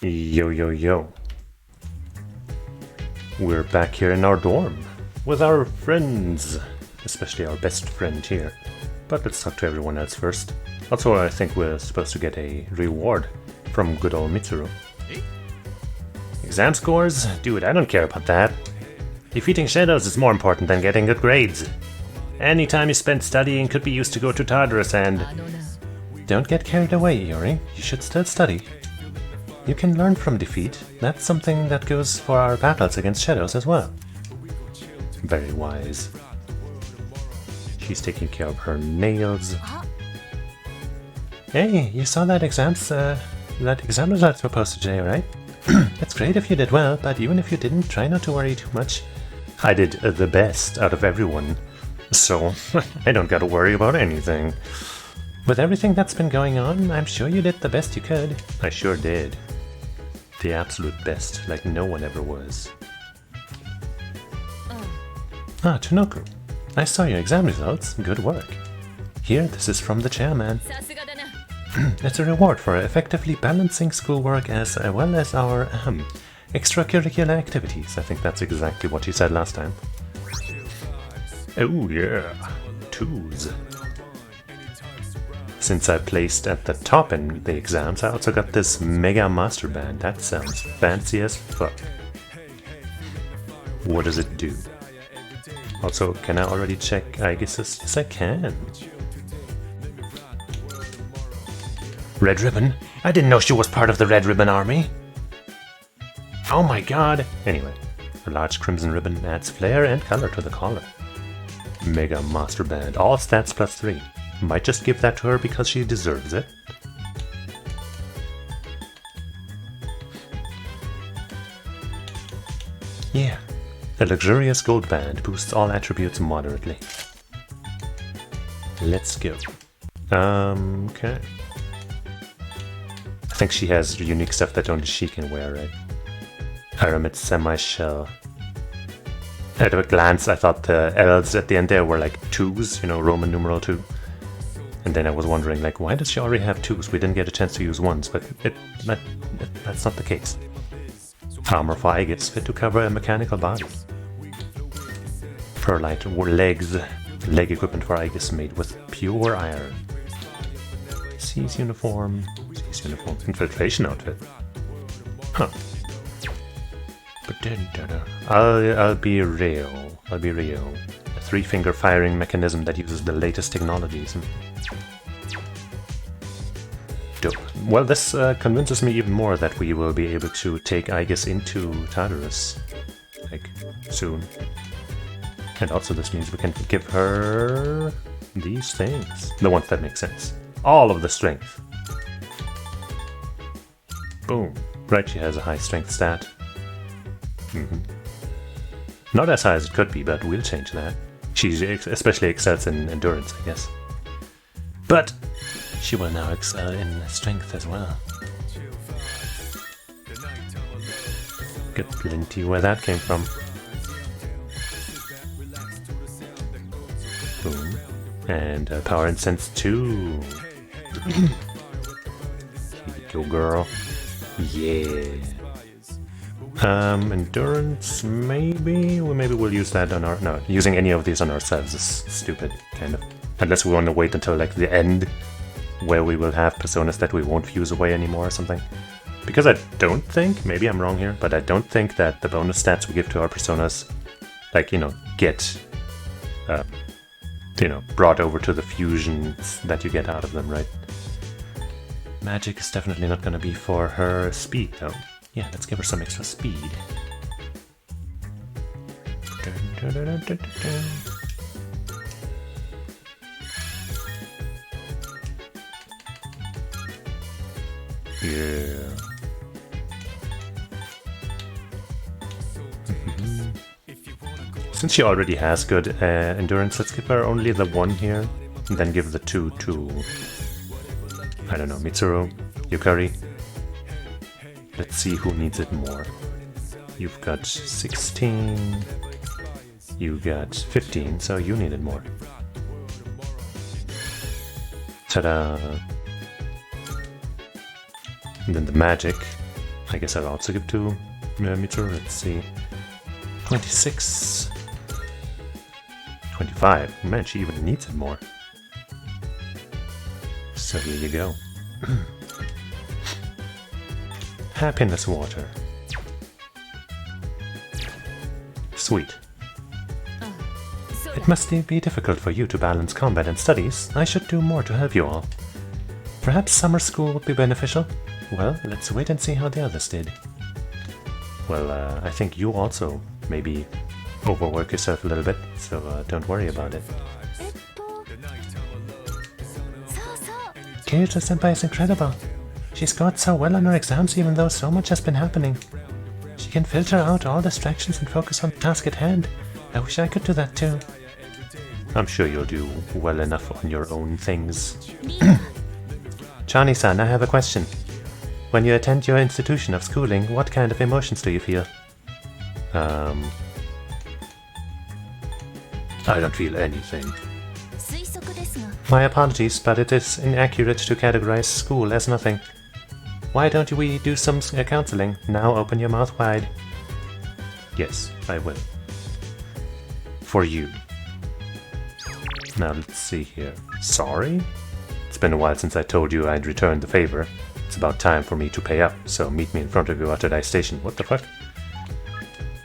Yo, yo, yo. We're back here in our dorm with our friends, especially our best friend here. But let's talk to everyone else first. Also, I think we're supposed to get a reward from good old Mitsuru. Exam scores? Dude, I don't care about that. Defeating shadows is more important than getting good grades. Any time you spend studying could be used to go to Tartarus and... Don't get carried away, Yuri. You should still study. You can learn from defeat. That's something that goes for our battles against shadows as well. Very wise. She's taking care of her nails. Hey, you saw that exam results were posted today, right? It's great if you did well, but even if you didn't, try not to worry too much. I did the best out of everyone, so I don't gotta worry about anything. With everything that's been going on, I'm sure you did the best you could. I sure did. The absolute best, like no one ever was. Ah, Chinoku. I saw your exam results. Good work. Here, this is from the chairman. It's a reward for effectively balancing schoolwork as well as our extracurricular activities. I think that's exactly what he said last time. Oh yeah, 2s. Since I placed at the top in the exams, I also got this Mega Master Band. That sounds fancy as fuck. What does it do? Also, can I already check Aegis's? Yes, I can. Red Ribbon? I didn't know she was part of the Red Ribbon Army. Oh my god! Anyway, a large crimson ribbon adds flair and color to the collar. Mega Master Band. All stats +3. Might just give that to her because she deserves it. Yeah. A luxurious gold band boosts all attributes moderately. Let's go. Okay. I think she has unique stuff that only she can wear, right? Pyramid Semi-Shell. At a glance, I thought the L's at the end there were like 2s, you know, Roman numeral 2. And then I was wondering, like, why does she already have 2s? We didn't get a chance to use 1s, but that's not the case. Armor for Aegis, fit to cover a mechanical body. Perlite legs, leg equipment for Aegis made with pure iron. C's uniform, infiltration outfit. Huh. I'll be real. A 3-finger firing mechanism that uses the latest technologies. Dope. Well, this convinces me even more that we will be able to take Aegis into Tartarus, like, soon. And also this means we can give her these things. The ones that make sense. All of the strength. Boom. Right, she has a high strength stat. Not as high as it could be, but we'll change that. She especially excels in endurance, I guess. But she will now excel in strength as well. Get plenty where that came from. Boom. And power and sense 2. Here you go, girl. Yeah. Endurance, maybe? Maybe we'll use that on our... No, using any of these on ourselves is stupid, kind of. Unless we want to wait until, like, the end, where we will have personas that we won't fuse away anymore or something. Because I don't think, maybe I'm wrong here, but I don't think that the bonus stats we give to our personas, like, you know, get, you know, brought over to the fusions that you get out of them, right? Magic is definitely not going to be for her speed, though. Yeah, let's give her some extra speed. Yeah. Since she already has good endurance, let's give her only the 1 here, and then give the 2 to, I don't know, Mitsuru, Yukari. Let's see who needs it more. You've got 16, you got 15, so you need it more. Ta-da! And then the magic. I guess I'll also give to Mitsuru. Let's see. 26. 25. Man, she even needs it more. So here you go. Happiness water. Sweet. It must be difficult for you to balance combat and studies. I should do more to help you all. Perhaps summer school would be beneficial? Well, let's wait and see how the others did. Well, I think you also maybe overwork yourself a little bit, so don't worry about it. Cheesus-senpai is incredible. She scored so well on her exams even though so much has been happening. She can filter out all distractions and focus on the task at hand. I wish I could do that too. I'm sure you'll do well enough on your own things. Chani-san, I have a question. When you attend your institution of schooling, what kind of emotions do you feel? I don't feel anything. My apologies, but it is inaccurate to categorize school as nothing. Why don't we do some counseling? Now open your mouth wide. Yes, I will. For you. Now let's see here. Sorry? It's been a while since I told you I'd returned the favor. It's about time for me to pay up, so meet me in front of Iwatadai Station. What the fuck?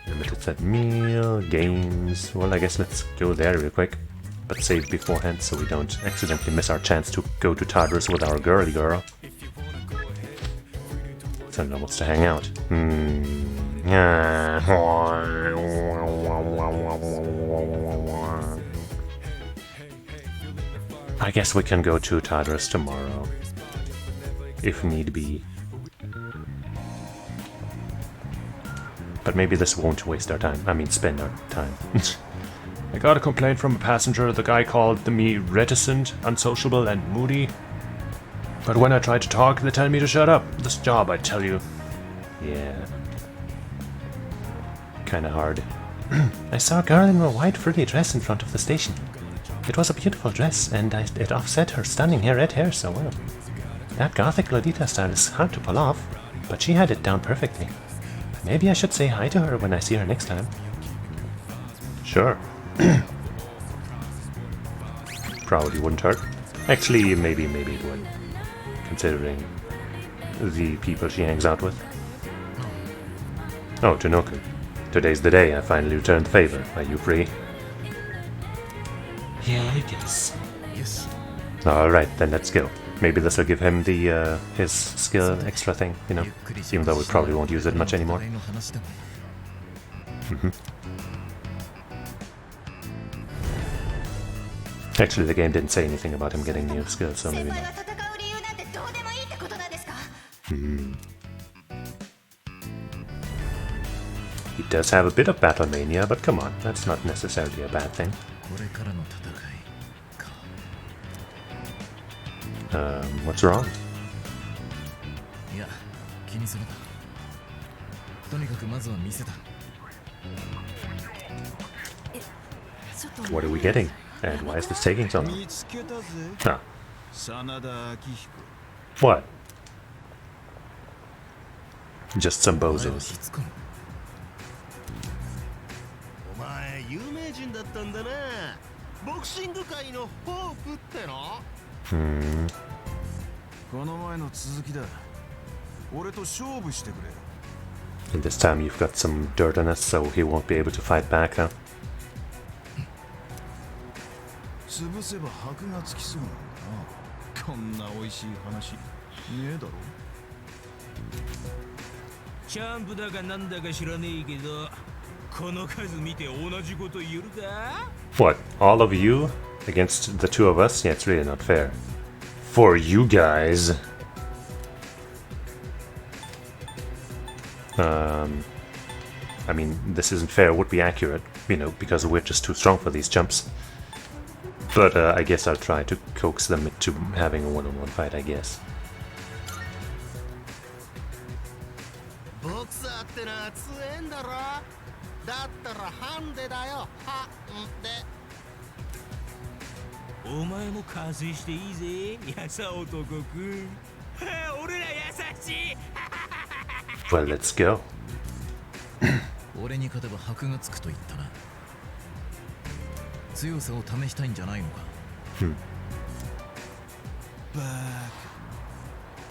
Limited set meal, games... Well, I guess let's go there real quick. But save beforehand so we don't accidentally miss our chance to go to Tartarus with our girly girl. Someone wants to hang out. I guess we can go to Tartarus tomorrow. If need be. But maybe this won't waste our time. I mean, spend our time. I got a complaint from a passenger. The guy called me reticent, unsociable, and moody. But when I try to talk, they tell me to shut up. This job, I tell you. Yeah. Kinda hard. I saw a girl in a white frilly dress in front of the station. It was a beautiful dress, and it offset her stunning red hair so well. That gothic Lolita style is hard to pull off, but she had it down perfectly. Maybe I should say hi to her when I see her next time. Sure. Probably wouldn't hurt. Actually, maybe it would. Considering the people she hangs out with. Oh, Tanoku. Today's the day I finally returned the favor. Are you free? Yeah, I guess. Yes. Alright, then let's go. Maybe this will give him the his skill extra thing, you know, even though we probably won't use it much anymore. Actually, the game didn't say anything about him getting new skills, so maybe not. He does have a bit of battle mania, but come on, that's not necessarily a bad thing. What's wrong? What are we getting? And why is this taking so long? Huh. What? Just some bozos. And this time you've got some dirt on us, so he won't be able to fight back, huh? What? All of you against the two of us? Yeah, it's really not fair. For you guys. I mean, this isn't fair, would be accurate, you know, because we're just too strong for these jumps. But I guess I'll try to coax them into having a one-on-one fight, I guess. Well, let's go. 俺に勝てば箔がつくと言ったな。強さを試したいんじゃないのか。バカ。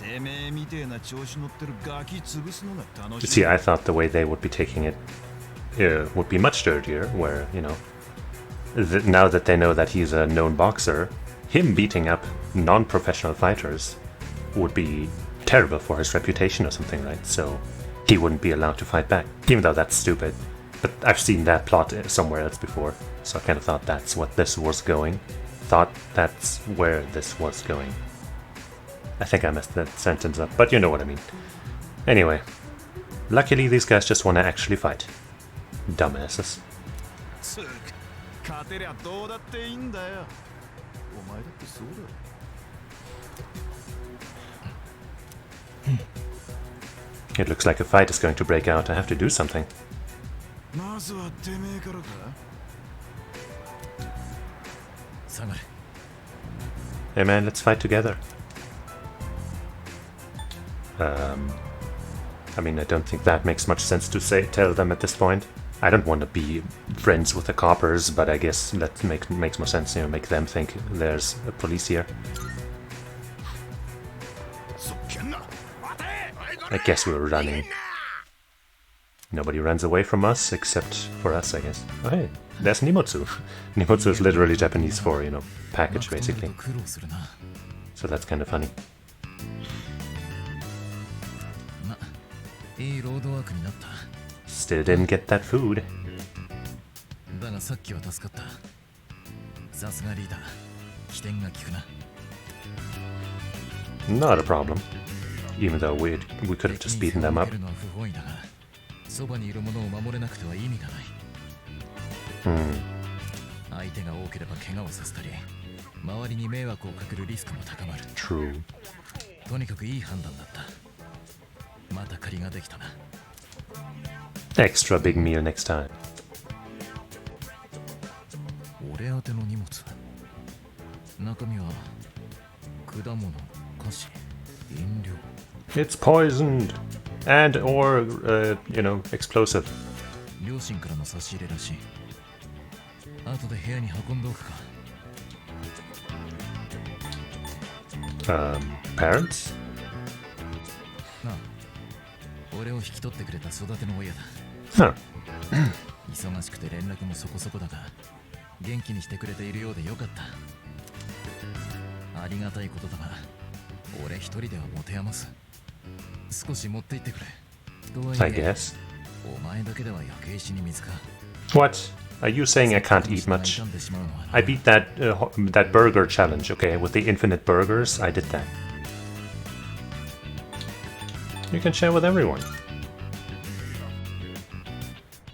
てめえみてえな調子乗ってるガキ潰すのが楽しい。 See, I thought the way they would be taking it would be much dirtier, where, you know, now that they know that he's a known boxer, him beating up non-professional fighters would be terrible for his reputation or something, right? So he wouldn't be allowed to fight back, even though that's stupid. But I've seen that plot somewhere else before, so I kind of thought that's what this was going. Thought that's where this was going. I think I messed that sentence up, but you know what I mean. Anyway, luckily these guys just want to actually fight. Dumbasses. つうか勝てりゃどうだっていいんだよ。お前だってそうだろ。It looks like a fight is going to break out. I have to do something. まずはてめえからか。下がれ。 Hey man, let's fight together. I mean, I don't think that makes much sense to tell them at this point. I don't want to be friends with the coppers, but I guess that makes more sense, you know, make them think there's a police here. I guess we're running. Nobody runs away from us, except for us, I guess. Oh hey, there's Nimotsu. Nimotsu is literally Japanese for, you know, package, basically. So that's kind of funny. いいロードワークになった。 Still didn't get that food. だがさっきは助かった。さすがリーダー、起点が効くな。 Not a problem. Even though we could have just beaten them up. そばにいる者を守れなくては意味がない。相手が多ければ怪我をさせたり、周りに迷惑をかけるリスクも高まる。 True. とにかくいい判断だった。また借りができたな。 Extra big meal next time. 俺宛ての荷物。中身は果物、菓子、飲料。 It's poisoned and or you know, explosive. 両親からの差し入れらしい。後で部屋に運んでおくか。Parents? なあ、俺を引き取ってくれた育ての親だ。 Huh. 忙しくて連絡もそこそこだが、元気にしてくれているようでよかった。ありがたいことだが、俺一人では持て余す。少し持って行ってくれ。とはいえ、 I guess. お前だけでは焼け石に水か。 What? Are you saying I can't eat much? I beat that that burger challenge, okay, with the infinite burgers. I did that. You can share with everyone.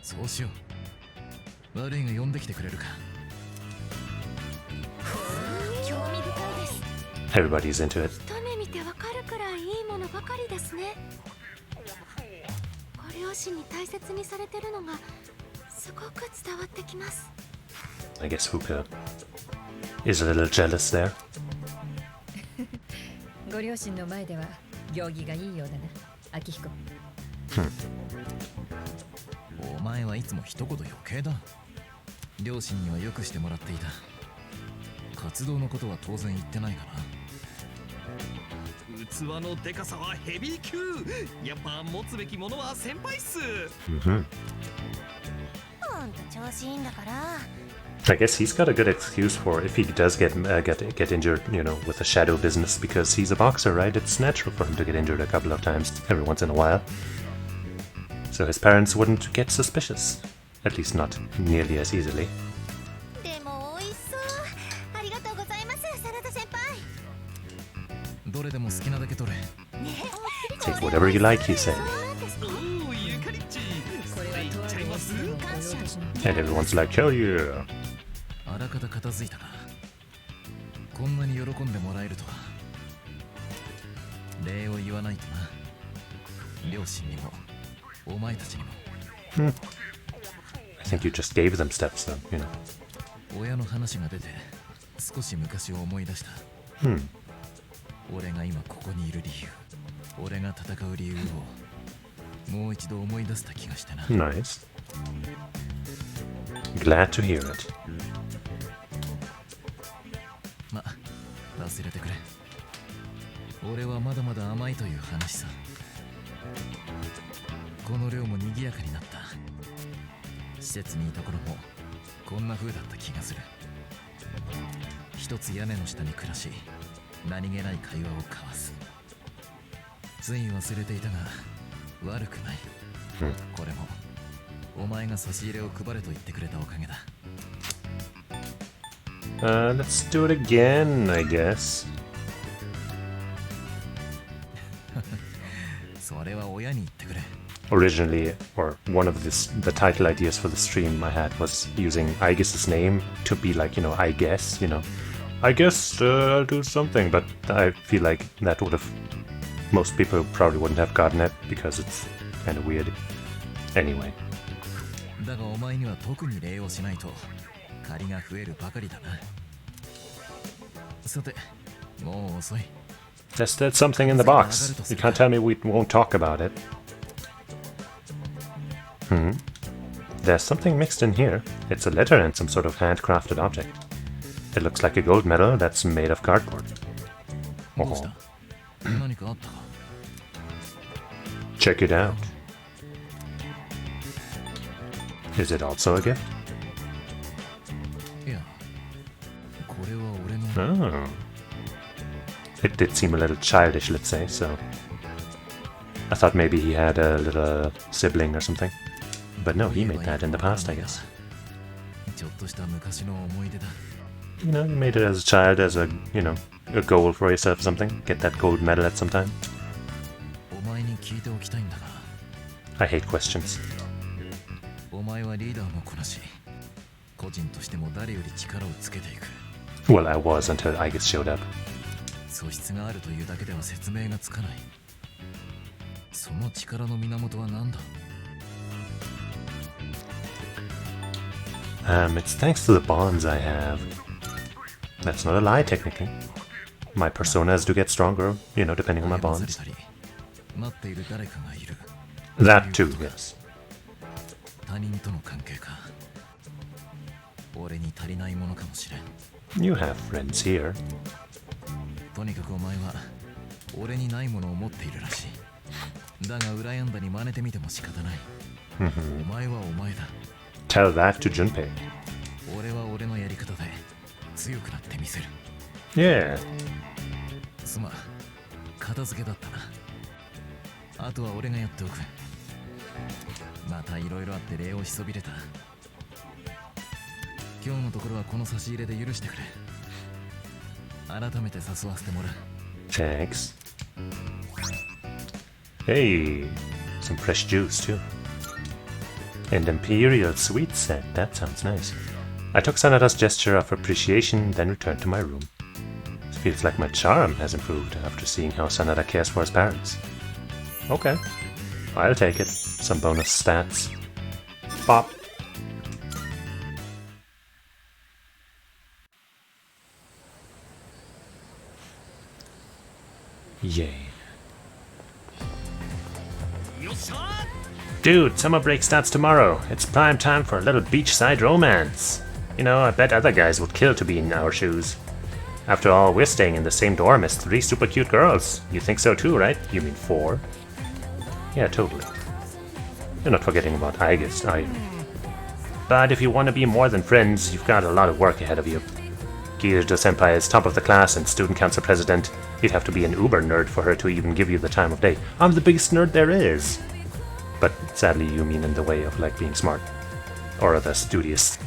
そうしよう。悪いが呼んできてくれるか。興味深いです。 Everybody's into it. 一目見てわかるくらいいいものばかりですね。ご両親に大切にされてるのがすごく伝わってきます。 I guess Fuka is a little jealous there. ご両親の前では行儀がいいようだな、秋彦。お前はいつも一言余計だ。両親にはよくしてもらっていた。活動のことは当然言ってないかな。器のでかさはヘビー級。やっぱ持つべきものは先輩っす。ほんと調子いいんだから。 I guess he's got a good excuse for if he does get injured, you know, with the shadow business, because he's a boxer, right? It's natural for him to get injured a couple of times every once in a while. So his parents wouldn't get suspicious, at least not nearly as easily. でも美味しそう。ありがとうございます、真田先輩。どれでも好きなだけ取れ。 Take whatever you like, he said. おお、ゆかりっち。これはとあるます。 And everyone's like, hell yeah. あらかた片付いたか。こんなに喜んでもらえるとは。礼を言わないとな。両親にもお前たちにも。 I think you just gave them steps, though, you know. 親の話が出て少し昔を思い出した。俺が今ここにいる理由、俺が戦う理由をもう一度思い出せた気がしてな。 Nice. Glad to hear it. ま、忘れてくれ。俺はまだまだ甘いという話さ。この寮も賑やかになった。施設にいた頃もこんな風だった気がする。一つ屋根の下に暮らし、何気ない会話を交わす。つい忘れていたが悪くない。これもお前が差し入れを配れと言ってくれたおかげだ。Let's do it again, I guess. それは親に言ってくれ。 Originally, or one of the title ideas for the stream I had was using I guess's name to be like, you know, I guess, you know. I guess I'll do something, but I feel like that would have... Most people probably wouldn't have gotten it because it's kind of weird. Anyway. だがお前には特に礼をしないと借りが増えるばかりだな。さて、もう遅い。 There's something in the box. You can't tell me we won't talk about it. There's something mixed in here. It's a letter and some sort of handcrafted object. It looks like a gold medal that's made of cardboard. どうした？何かあったか？ Check it out. Is it also a gift? いや、これは俺の。 Oh. It did seem a little childish, let's say, so... I thought maybe he had a little sibling or something. But no, he made that in the past, I guess. ちょっとした昔の思い出だ。 You know, you made it as a child, as a, you know, a goal for yourself or something. Get that gold medal at some time. お前に聞いておきたいんだが。 I hate questions. お前はリーダーもこなし、個人としても誰より力をつけていく。 Well, I was until Igus showed up. 素質があるというだけでは説明がつかない。その力の源は何だ？ It's thanks to the bonds I have. That's not a lie, technically. My personas do get stronger, you know, depending on my bonds. 待っている誰かがいる。 That too, yes. 他人との関係か。俺に足りないものかもしれん。 You have friends here. とにかくお前は俺にないものを持っているらしい。だが羨んだに真似てみても仕方ない。お前はお前だ。 Tell that to Junpei. 俺は俺のやり方で強くなってみせる。 Yeah. すまん、片付けだったな。あとは俺がやっておく。またいろいろあって礼をしそびれた。今日のところはこの差し入れで許してくれ。改めて誘わせてもらう。 Thanks. Hey, some fresh juice too. And Imperial sweet set, that sounds nice. I took Sanada's gesture of appreciation, then returned to my room. It feels like my charm has improved after seeing how Sanada cares for his parents. Okay, I'll take it. Some bonus stats. Bop. Yay. Dude, summer break starts tomorrow. It's prime time for a little beachside romance. You know, I bet other guys would kill to be in our shoes. After all, we're staying in the same dorm as 3 super cute girls. You think so too, right? You mean 4? Yeah, totally. You're not forgetting about Igus, are you? But if you want to be more than friends, you've got a lot of work ahead of you. Kirito-senpai is top of the class and student council president. You'd have to be an uber nerd for her to even give you the time of day. I'm the biggest nerd there is! But sadly you mean in the way of like being smart. Or rather studious.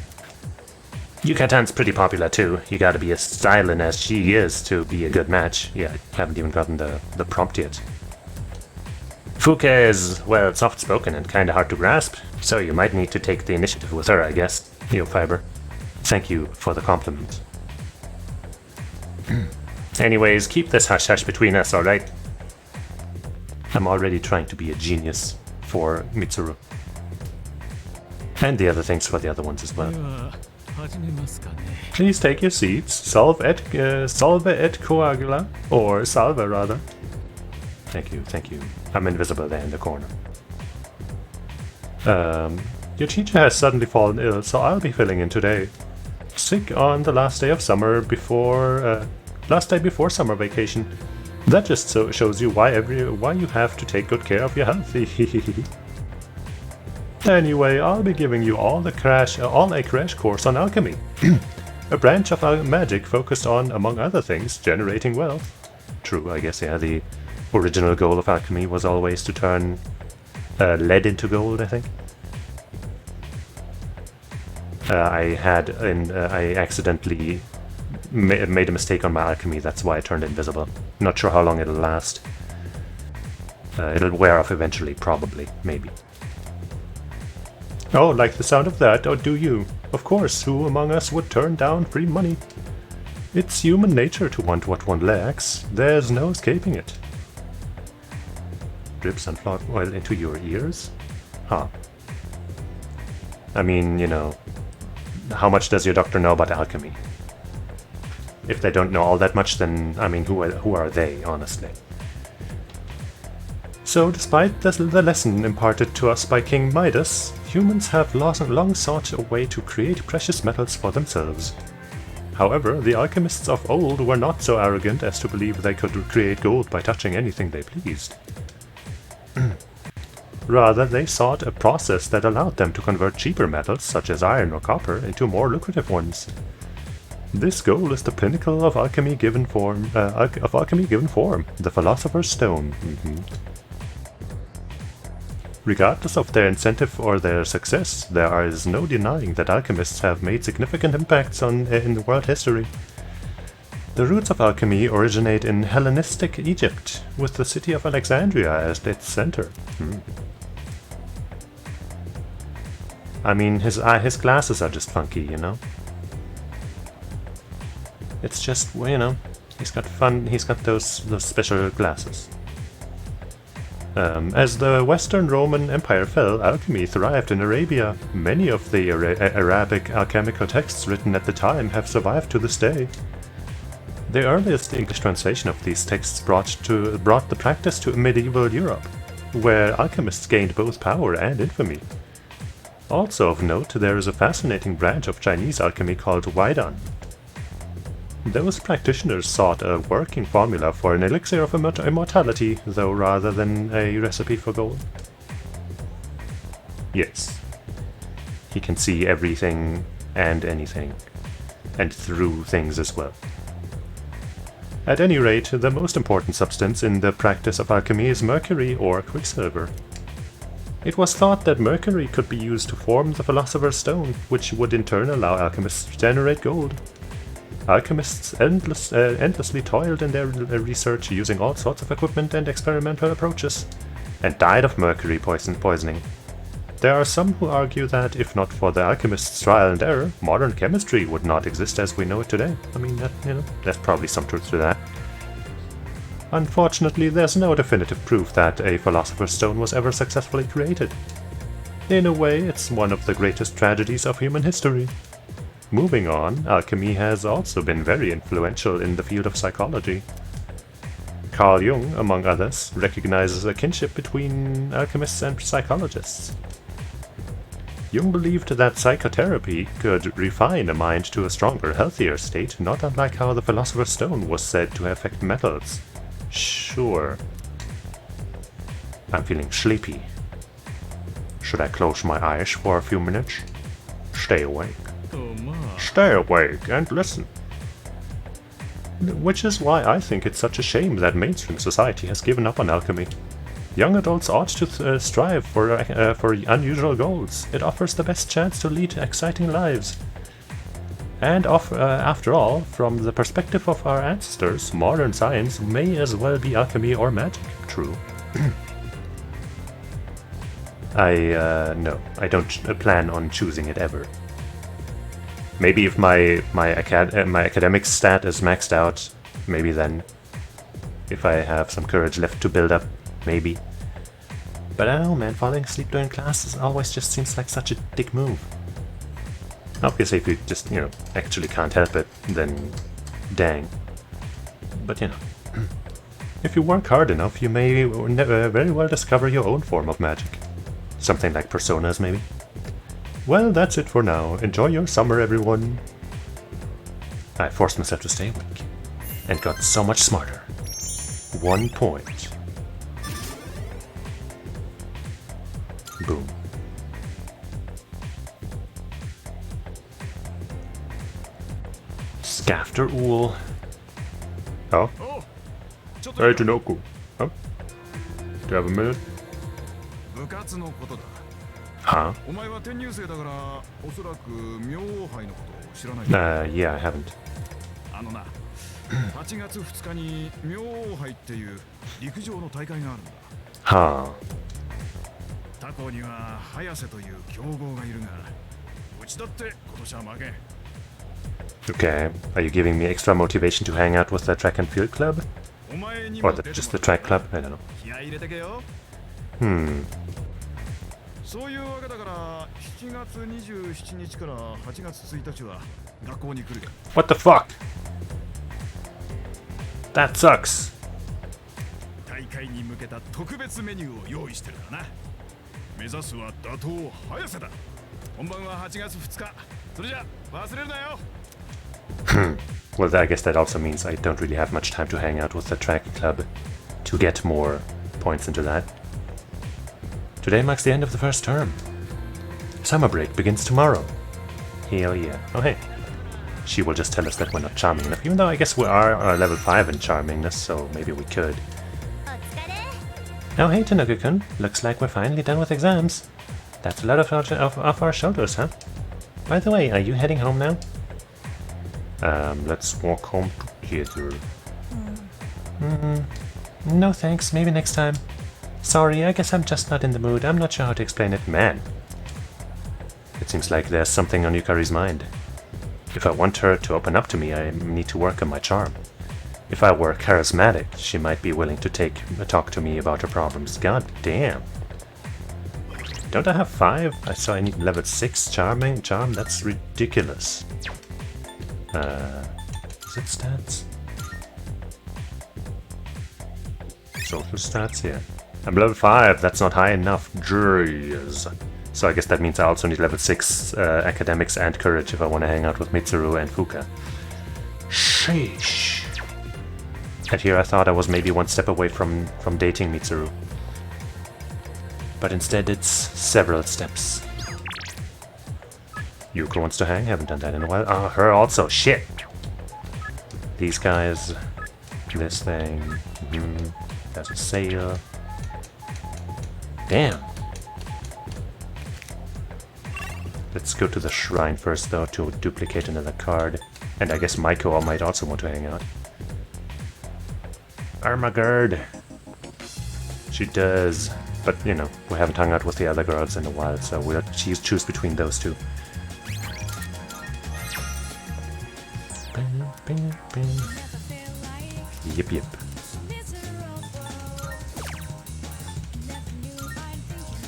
Yukatan's pretty popular too. You gotta be as styling as she is to be a good match. Yeah, I haven't even gotten the prompt yet. Fuke is, well, soft-spoken and kinda hard to grasp, so you might need to take the initiative with her, I guess. Yo, Fiber. Thank you for the compliment. Anyways, keep this hush-hush between us, alright? I'm already trying to be a genius for Mitsuru. And the other things for the other ones as well. Please take your seats. Salve et coagula. Or salve, rather. Thank you, thank you. I'm invisible there in the corner. Your teacher has suddenly fallen ill, so I'll be filling in today. Sick on the last day of summer before, last day before summer vacation. That just shows you why you have to take good care of your health. Anyway, I'll be giving you all a crash course on alchemy, a branch of magic focused on, among other things, generating wealth. True, I guess. Yeah, the original goal of alchemy was always to turn lead into gold, I think. I accidentally made a mistake on my alchemy, that's why I turned invisible. Not sure how long it'll last. It'll wear off eventually, probably, maybe. Oh, like the sound of that, or do you? Of course, who among us would turn down free money? It's human nature to want what one lacks. There's no escaping it. Drip sunflower oil into your ears? Huh. I mean, you know, how much does your doctor know about alchemy? If they don't know all that much, then, I mean, who are they, honestly? So, despite the lesson imparted to us by King Midas, humans have long sought a way to create precious metals for themselves. However, the alchemists of old were not so arrogant as to believe they could create gold by touching anything they pleased. Rather, they sought a process that allowed them to convert cheaper metals, such as iron or copper, into more lucrative ones. This goal is the pinnacle of alchemy given form, the Philosopher's Stone. Regardless of their incentive or their success, there is no denying that alchemists have made significant impacts in world history. The roots of alchemy originate in Hellenistic Egypt, with the city of Alexandria as its center. I mean, his glasses are just funky, you know? It's just, you know, he's got those special glasses. As the Western Roman Empire fell, alchemy thrived in Arabia. Many of the Arabic alchemical texts written at the time have survived to this day. The earliest English translation of these texts brought the practice to medieval Europe, where alchemists gained both power and infamy. Also of note, there is a fascinating branch of Chinese alchemy called Waidan. Those practitioners sought a working formula for an elixir of immortality, though rather than a recipe for gold. Yes. He can see everything and anything, and through things as well. At any rate, the most important substance in the practice of alchemy is mercury or quicksilver. It was thought that mercury could be used to form the Philosopher's Stone, which would in turn allow alchemists to generate gold. Alchemists endlessly toiled in their research using all sorts of equipment and experimental approaches, and died of mercury poisoning. There are some who argue that, if not for the alchemists' trial and error, modern chemistry would not exist as we know it today. I mean, there's probably some truth to that. Unfortunately, there's no definitive proof that a Philosopher's Stone was ever successfully created. In a way, it's one of the greatest tragedies of human history. Moving on, alchemy has also been very influential in the field of psychology. Carl Jung, among others, recognizes a kinship between alchemists and psychologists. Jung believed that psychotherapy could refine a mind to a stronger, healthier state, not unlike how the Philosopher's Stone was said to affect metals. Sure. I'm feeling sleepy. Should I close my eyes for a few minutes? Stay awake. Stay awake and listen. Which is why I think it's such a shame that mainstream society has given up on alchemy. Young adults ought to strive for unusual goals. It offers the best chance to lead exciting lives. And after all, from the perspective of our ancestors, modern science may as well be alchemy or magic. True. No, I don't plan on choosing it ever. Maybe if my academic stat is maxed out, maybe then. If I have some courage left to build up, maybe. But I don't know, man, falling asleep during class always just seems like such a dick move. Obviously, if you just, actually can't help it, then dang. But if you work hard enough, you may very well discover your own form of magic. Something like Personas, maybe? Well, that's it for now. Enjoy your summer, everyone. I forced myself to stay awake and got so much smarter. 1 point. Boom. Scafter Ool. Oh? Hey, Tanoku. Huh? Do you have a minute? 部活のことだ。 Huh? お前は転入生だからおそらく明王杯のことを知らない。Yeah, I haven't. あのな、8月2日に明王杯っていう陸上の大会があるんだ。 Huh. 他校には早瀬という強豪がいるが、うちだって今年は負けん。 Okay. Are you giving me extra motivation to hang out with the track and field club? お前に Or も出てもらう just the track club? I don't know. 気合い入れてけよ。 そういうわけだから7月27日から8月1日は学校に来るよ。 What the fuck? That sucks. 大会に向けた特別メニューを用意してるからな。目指すは打倒早瀬だ。本番は8月2日。それじゃ忘れるなよ。 Well, I guess that also means I don't really have much time to hang out with the track club to get more points into that. Today marks the end of the first term. Summer break begins tomorrow. Hell yeah. Oh hey. She will just tell us that we're not charming enough, even though I guess we are level 5 in charmingness, so maybe we could. Oh hey, Tanuka-kun. Looks like we're finally done with exams. That's a lot off our shoulders, huh? By the way, are you heading home now? Let's walk home together. No thanks, maybe next time. Sorry, I guess I'm just not in the mood. I'm not sure how to explain it. Man. It seems like there's something on Yukari's mind. If I want her to open up to me, I need to work on my charm. If I were charismatic, she might be willing to talk to me about her problems. God damn. Don't I have 5? I saw I need level 6 charm? That's ridiculous. Is it stats? Social stats, yeah. I'm level 5, that's not high enough. Jeez. So I guess that means I also need level 6 academics and courage if I want to hang out with Mitsuru and Fuka. Sheesh. And here I thought I was maybe one step away from dating Mitsuru. But instead it's several steps. Yuko wants to hang, haven't done that in a while. Ah, her also, shit! These guys, this thing, there's a sail. Damn! Let's go to the shrine first though to duplicate another card. And I guess Maiko might also want to hang out. Armagerd! She does. But, you know, we haven't hung out with the other girls in a while, so we'll choose between those two. Yep, yep.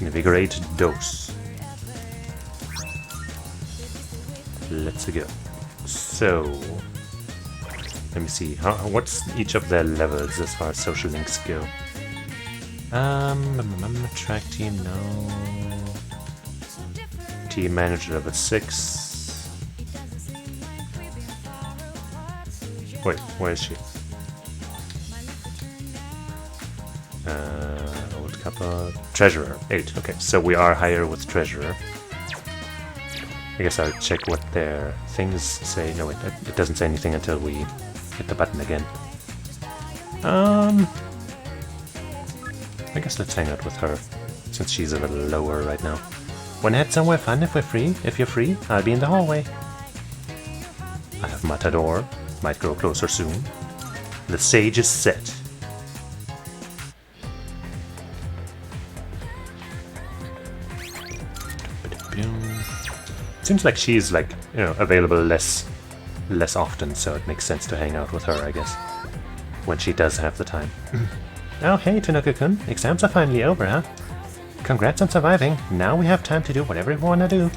Invigorate dose. Let's go. So, let me see. What's each of their levels as far as social links go? Track team, no. Team manager level 6. Wait, where is she? Old couple. Treasurer, 8. Okay, so we are higher with Treasurer. I guess I'll check what their things say. No, wait, it doesn't say anything until we hit the button again. I guess let's hang out with her, since she's a little lower right now. Wanna head somewhere fun if we're free? If you're free, I'll be in the hallway. I have Matador. Might grow closer soon. The sage is set. Seems like she's like, you know, available less often, so it makes sense to hang out with her, I guess. When she does have the time. Oh hey, Tanuka-kun, exams are finally over, huh? Congrats on surviving. Now we have time to do whatever we wanna do.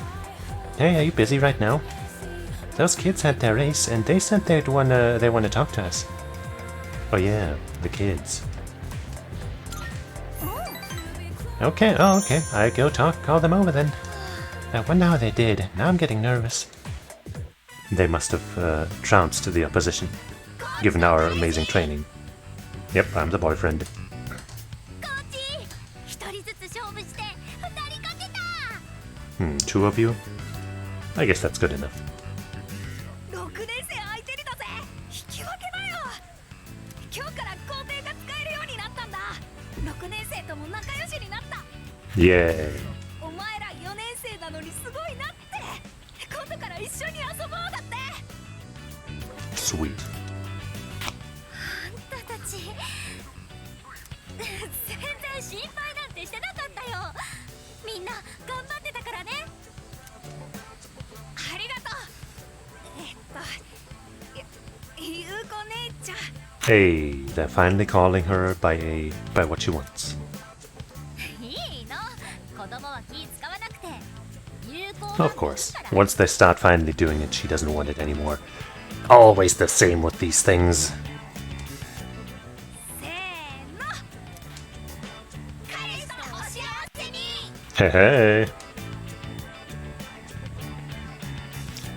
Hey, are you busy right now? Those kids had their race, and they said they wanna talk to us. Oh yeah, the kids. Okay, oh, okay. I go call them over then. I wonder how they did. Now I'm getting nervous. They must have trounced the opposition, given our amazing training. Yep, I'm the boyfriend. コーチ、一人ずつ勝負して二人勝てた。 Two of you? I guess that's good enough. 6年生相手にだぜ。引き分けだよ。今日から皇帝が使えるようになったんだ。6年生とも仲良しになった。 Yay. お前ら4年生なのにすごいなって。今度から一緒に遊ぼうだって。 Sweet. あんたたち全然心配なんてしてなかったよ。みんな頑張ってたからね。ありがとう。ゆうこ姉ちゃん。 Hey, they're finally calling her by what she wants. いいの、子供は気使わなくて。 Of course. Once they start finally doing it, she doesn't want it anymore. Always the same with these things. せーの。彼氏とお幸せに。 Hey, hey.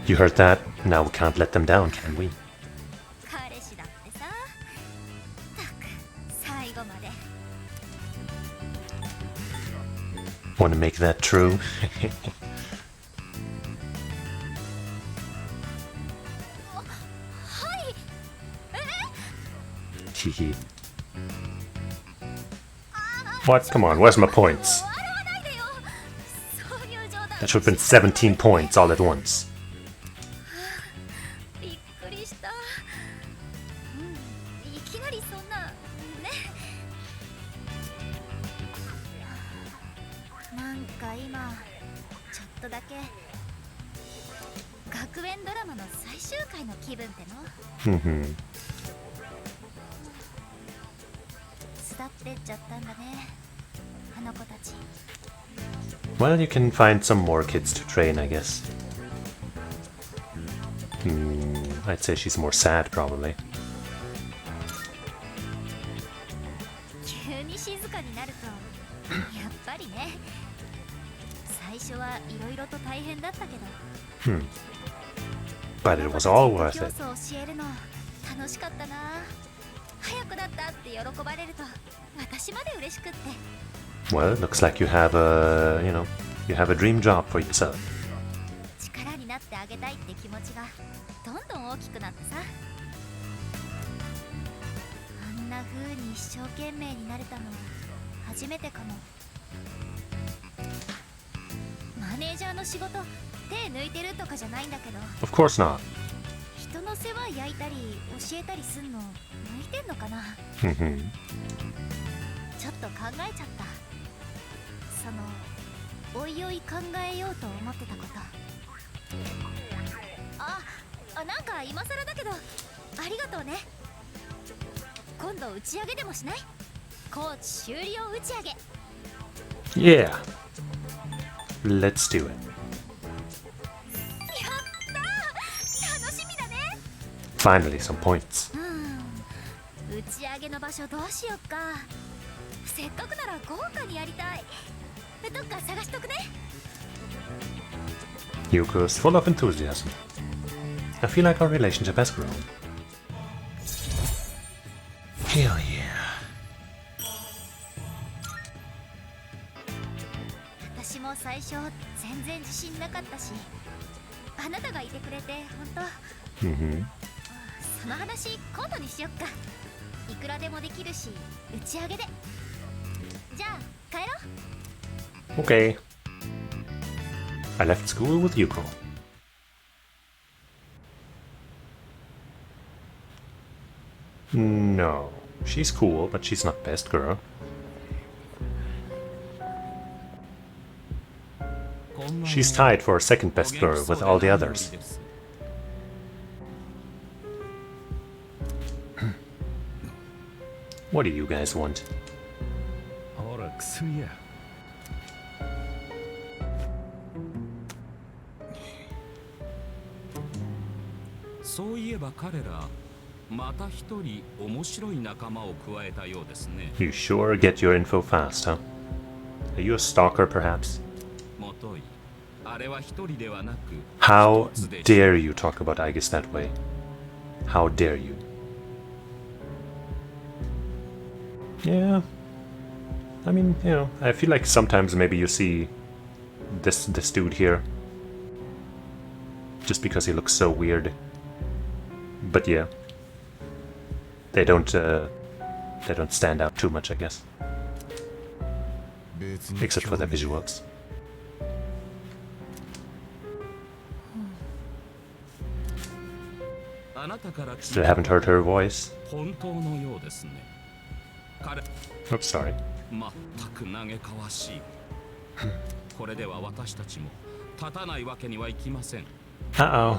You heard that? Now we can't let them down, can we? 彼氏だってさ。たく最後まで。 Want to make that true? はい。Hehe. What? Come on, where's my points? 笑わないでよ。そういう冗談。 That should have been 17 points all at once. びっくりした。いきなりそんなね。なんか今ちょっとだけ学園ドラマの最終回の気分っての。 Mhm. 巣立ってっちゃったんだね、あの子たち。 Well, you can find some more kids to train, I guess. I'd say she's more sad, probably. 急に静かになるとやっぱりね。最初はいろいろと大変だったけど。 But it was all 教 worth 祖 it. を教えるの楽しかったな。早くなったって喜ばれると私まで嬉しくって。 Well, it looks like you have a, you have a dream job for yourself. 力になってあげたいって気持ちがどんどん大きくなってさ。あんな風に一生懸命になれたの初めてかも。マネージャーの仕事手抜いてるとかじゃないんだけど、 Of course not. 人の世話焼いたり教えたりすんの向いてんのかな。 Mhm. ちょっと考えちゃった。そのおいおい考えようと思ってたこと。なんか今更だけどありがとうね。今度打ち上げでもしない？コーチ終了打ち上げ。 Yeah. Let's do it. やったー、楽しみだね。 Finally, some points. 打ち上げの場所どうしよっか。せっかくなら豪華にやりたい。どっか探しとくね。 Yuko's full of enthusiasm. I feel like our relationship has grown. Hell yeah. 私も最初全然自信なかったし、あなたがいてくれて本当。 Mhm. その話今度にしよっか。いくらでもできるし打ち上げで。じゃあ帰ろう。 Okay. I left school with Yuko. No. She's cool, but she's not best girl. She's tied for second best girl with all the others. What do you guys want? ほら薬や。そういえば彼らまた一人面白い仲間を加えたようですね。 You sure get your info fast, huh? Are you a stalker, perhaps? もといあれは一人ではなく How 一つで dare you talk about Aegis that way? How dare you? Yeah. I mean, you know, I feel like sometimes maybe you see this dude here just because he looks so weird. But yeah. They don't stand out too much, I guess. Except for the visuals. Still haven't heard her voice. 本当のようですね。彼 Oops, sorry. 全く嘆かわしい。これでは私たちも立たないわけにはいきません。Uh-oh.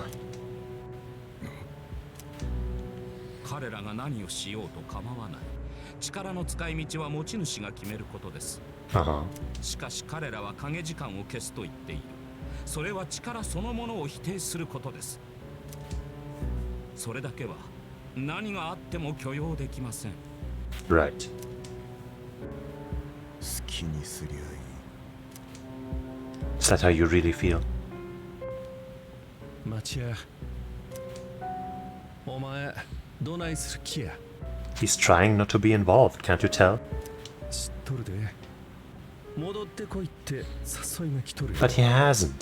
彼らが何をしようと構わない。力の使い道は持ち主が決めることです。Uh-huh. しかし彼らは影時間を消すと言っている。それは力そのものを否定することです。それだけは何があっても許容できません。Right. 好きにすりゃいい。 Is that how you really feel? 町屋お前どないする気や He's trying not to be involved, can't you tell? 知っとるで戻ってこいって誘いが来とる But he hasn't. ム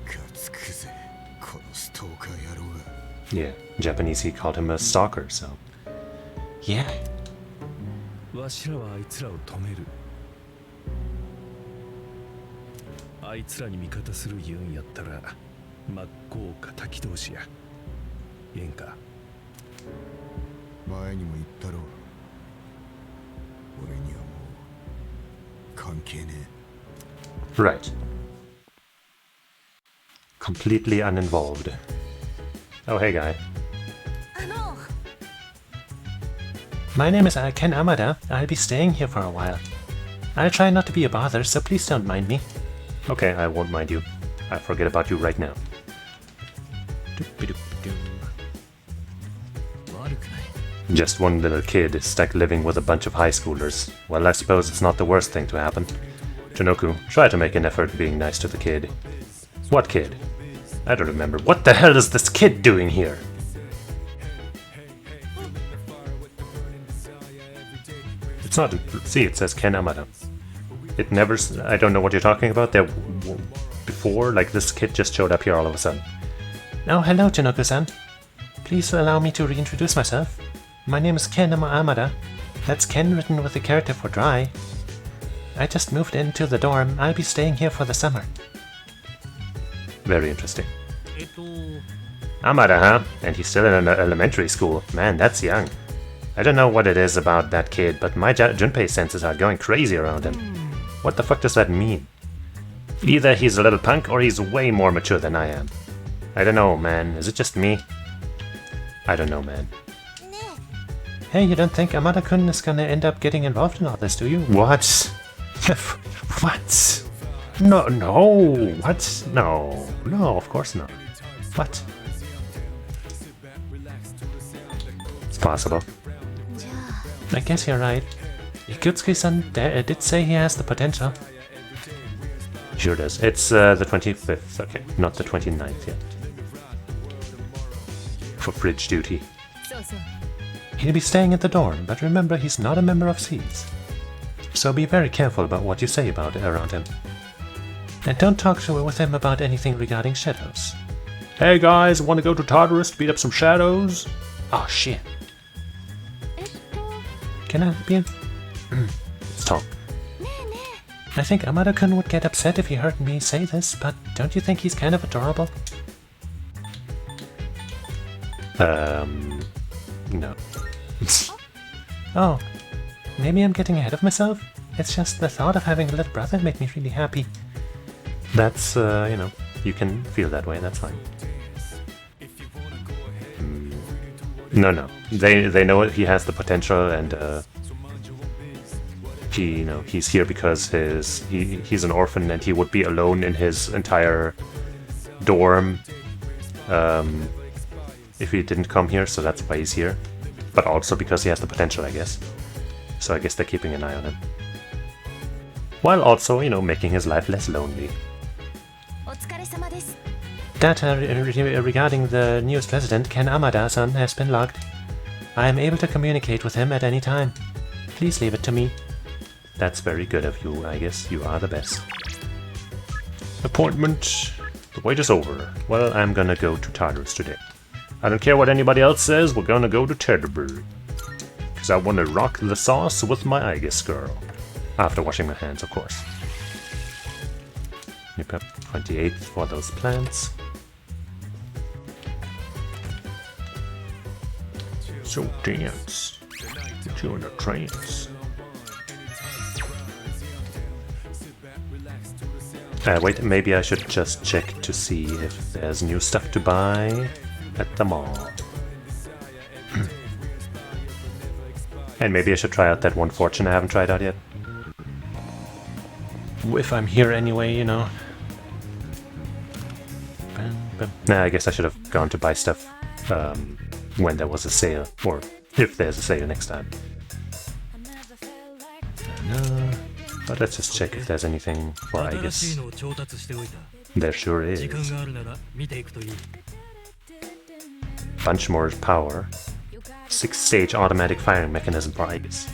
カつくぜこのストーカー野郎が。 Yeah, Japanese he called him a stalker, so... Yeah. わしらはあいつらを止めるあいつらに味方する言うんやったら真っ向敵同士やええんか前にも言ったろ俺にはもう関係ねえ。 Right. Completely uninvolved. Oh, hey, guy. あの My name is Ken Amada. I'll be staying here for a while. I'll try not to be a bother, so please don't mind me. Okay, I won't mind you. I'll forget about you right now. 悪くない。 Just one little kid stuck living with a bunch of high schoolers. Well, I suppose it's not the worst thing to happen. Janoku, try to make an effort being nice to the kid. What kid? I don't remember. What the hell is this kid doing here? It's not... See, it says Ken Amada. It never... I don't know what you're talking about. There... Before, like, this kid just showed up here all of a sudden. Oh, hello, Janoku-san. Please allow me to reintroduce myself. My name is Ken Amada. That's Ken written with the character for dry. I just moved into the dorm. I'll be staying here for the summer. Very interesting. Amada, huh? And he's still in an elementary school. Man, that's young. I don't know what it is about that kid, but my Junpei senses are going crazy around him. What the fuck does that mean? Either he's a little punk or he's way more mature than I am. I don't know, man. Is it just me? I don't know, man. Hey, you don't think Amada-kun is gonna end up getting involved in all this, do you? What? What? No, what? No, of course not. What? It's possible. I guess you're right. Ikutsuki-san did say he has the potential. Sure does. It's the 25th, okay, not the 29th yet. For fridge duty. He'll be staying at the dorm, but remember he's not a member of SEEDS. So be very careful about what you say around him. And don't talk with him about anything regarding shadows. Hey guys, wanna go to Tartarus to beat up some shadows? Oh shit. Can I be in? Let's talk. I think Amada-kun would get upset if he heard me say this, but don't you think he's kind of adorable? No. Oh, maybe I'm getting ahead of myself? It's just the thought of having a little brother made me really happy. That's, you know, you can feel that way, that's fine. No. They know he has the potential, and he's here because he's an orphan and he would be alone in his entire dorm if he didn't come here, so that's why he's here. But also because he has the potential, I guess. So I guess they're keeping an eye on him. while also, you know, making his life less lonely. お疲れ様です。 Data regarding the newest resident, Ken Amada-san, has been logged. I am able to communicate with him at any time. Please leave it to me. That's very good of you, I guess. You are the best. Appointment. The wait is over. Well, I'm gonna go to Tartarus today. I don't care what anybody else says, we're gonna go to Terterbury. Because I want to rock the sauce with my Aegis girl. After washing my hands, of course. Yep, 28th for those plants. So dance. Put you in a trance. Wait, maybe I should just check to see if there's new stuff to buy at the mall. And maybe I should try out that one fortune I haven't tried out yet. If I'm here anyway, you know. Nah, I guess I should have gone to buy stuff when there was a sale, or if there's a sale next time. No, but let's just check if there's anything for Aegis. There sure is. Bunch more power. 6-stage automatic firing mechanism for Aegis.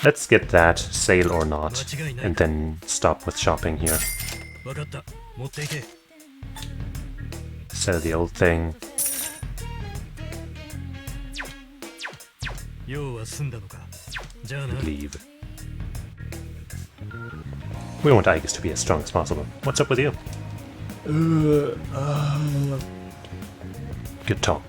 Let's get that, sale or not, and then stop with shopping here. Sell the old thing. Leave. We want Aegis to be as strong as possible. What's up with you? Good talk.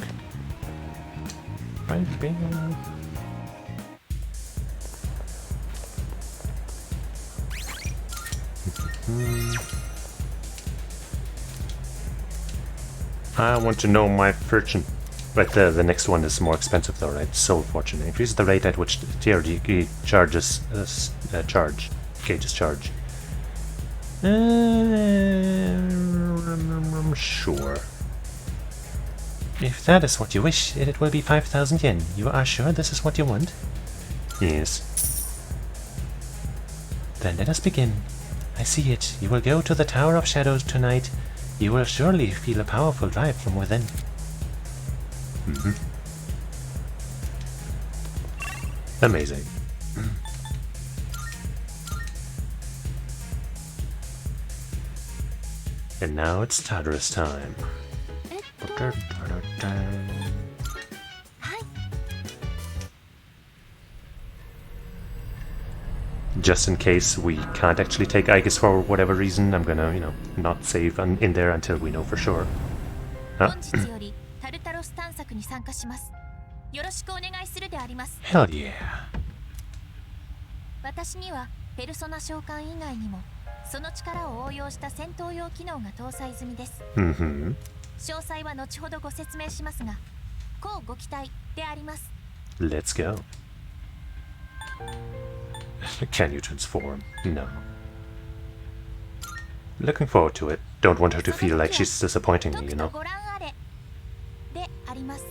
I want to know my fortune. Right, the next one is more expensive though, right? Soul fortune increases the rate at which TRG charges gauges charge. Sure. If that is what you wish, it will be 5,000 yen. You are sure this is what you want? Yes. Then let us begin. I see it. You will go to the Tower of Shadows tonight. You will surely feel a powerful drive from within. Amazing. And now it's Tartarus time. Just in case we can't actually take Aegis for whatever reason, I'm gonna, you know, not save in there until we know for sure. Huh? Hell yeah. 私にはペルソナ召喚以外にもその力を応用した戦闘用機能が搭載済みです。詳細は後ほどご説明しますが、こうご期待であります。Let's go. Can you transform? No. Looking forward to it. Don't want her to feel like she's disappointing me, you know. であります。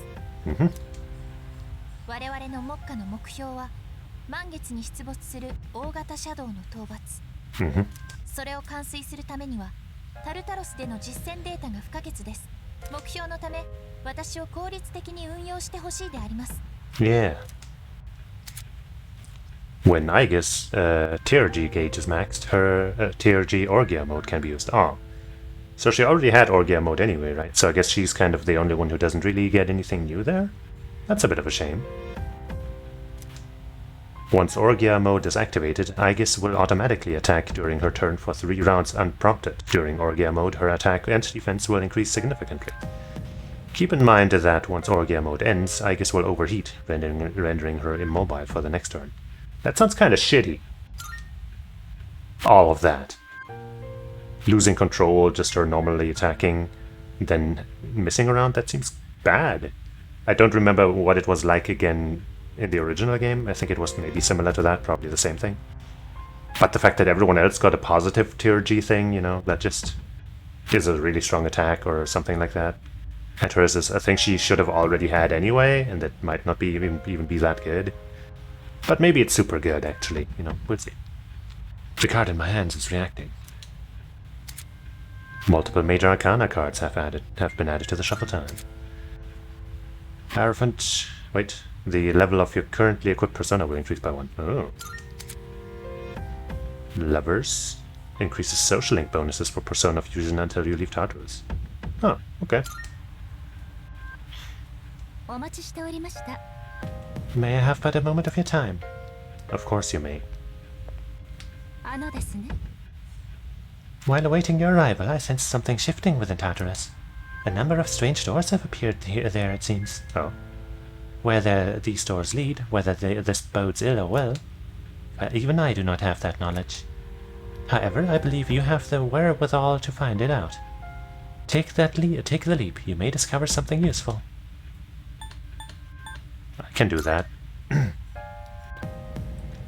我々の目下の目標は満月に出没する大型シャドウの討伐。それを完遂するためにはタルタロスでの実戦データが不可欠です。目標のため私を効率的に運用してほしいであります。Yeah. When Aegis TRG gauge is maxed, her TRG Orgia mode can be used. Oh. So she already had Orgia mode anyway, right? So I guess she's kind of the only one who doesn't really get anything new there? That's a bit of a shame. Once Orgia mode is activated, Aegis will automatically attack during her turn for 3 rounds unprompted. During Orgia mode, her attack and defense will increase significantly. Keep in mind that once Orgia mode ends, Aegis will overheat, rendering her immobile for the next turn. That sounds kinda shitty. All of that. Losing control, just her normally attacking, then missing around, that seems bad. I don't remember what it was like again in the original game. I think it was maybe similar to that, probably the same thing. But the fact that everyone else got a positive tier G thing, you know, that just is a really strong attack or something like that. And hers is a thing she should have already had anyway, and that might not be even be that good. But maybe it's super good, actually, you know, we'll see. The card in my hands is reacting. Multiple major arcana cards have been added to the shuffle time. Hierophant. Wait. The level of your currently equipped persona will increase by 1. Oh. Lovers. Increases social link bonuses for persona fusion until you leave Tartarus. Oh, okay. May I have but a moment of your time? Of course you may. While awaiting your arrival, I sensed something shifting within Tartarus. A number of strange doors have appeared there, it seems. Oh. Where these doors lead, whether this bodes ill or well, even I do not have that knowledge. However, I believe you have the wherewithal to find it out. Take the leap. You may discover something useful. I can do that.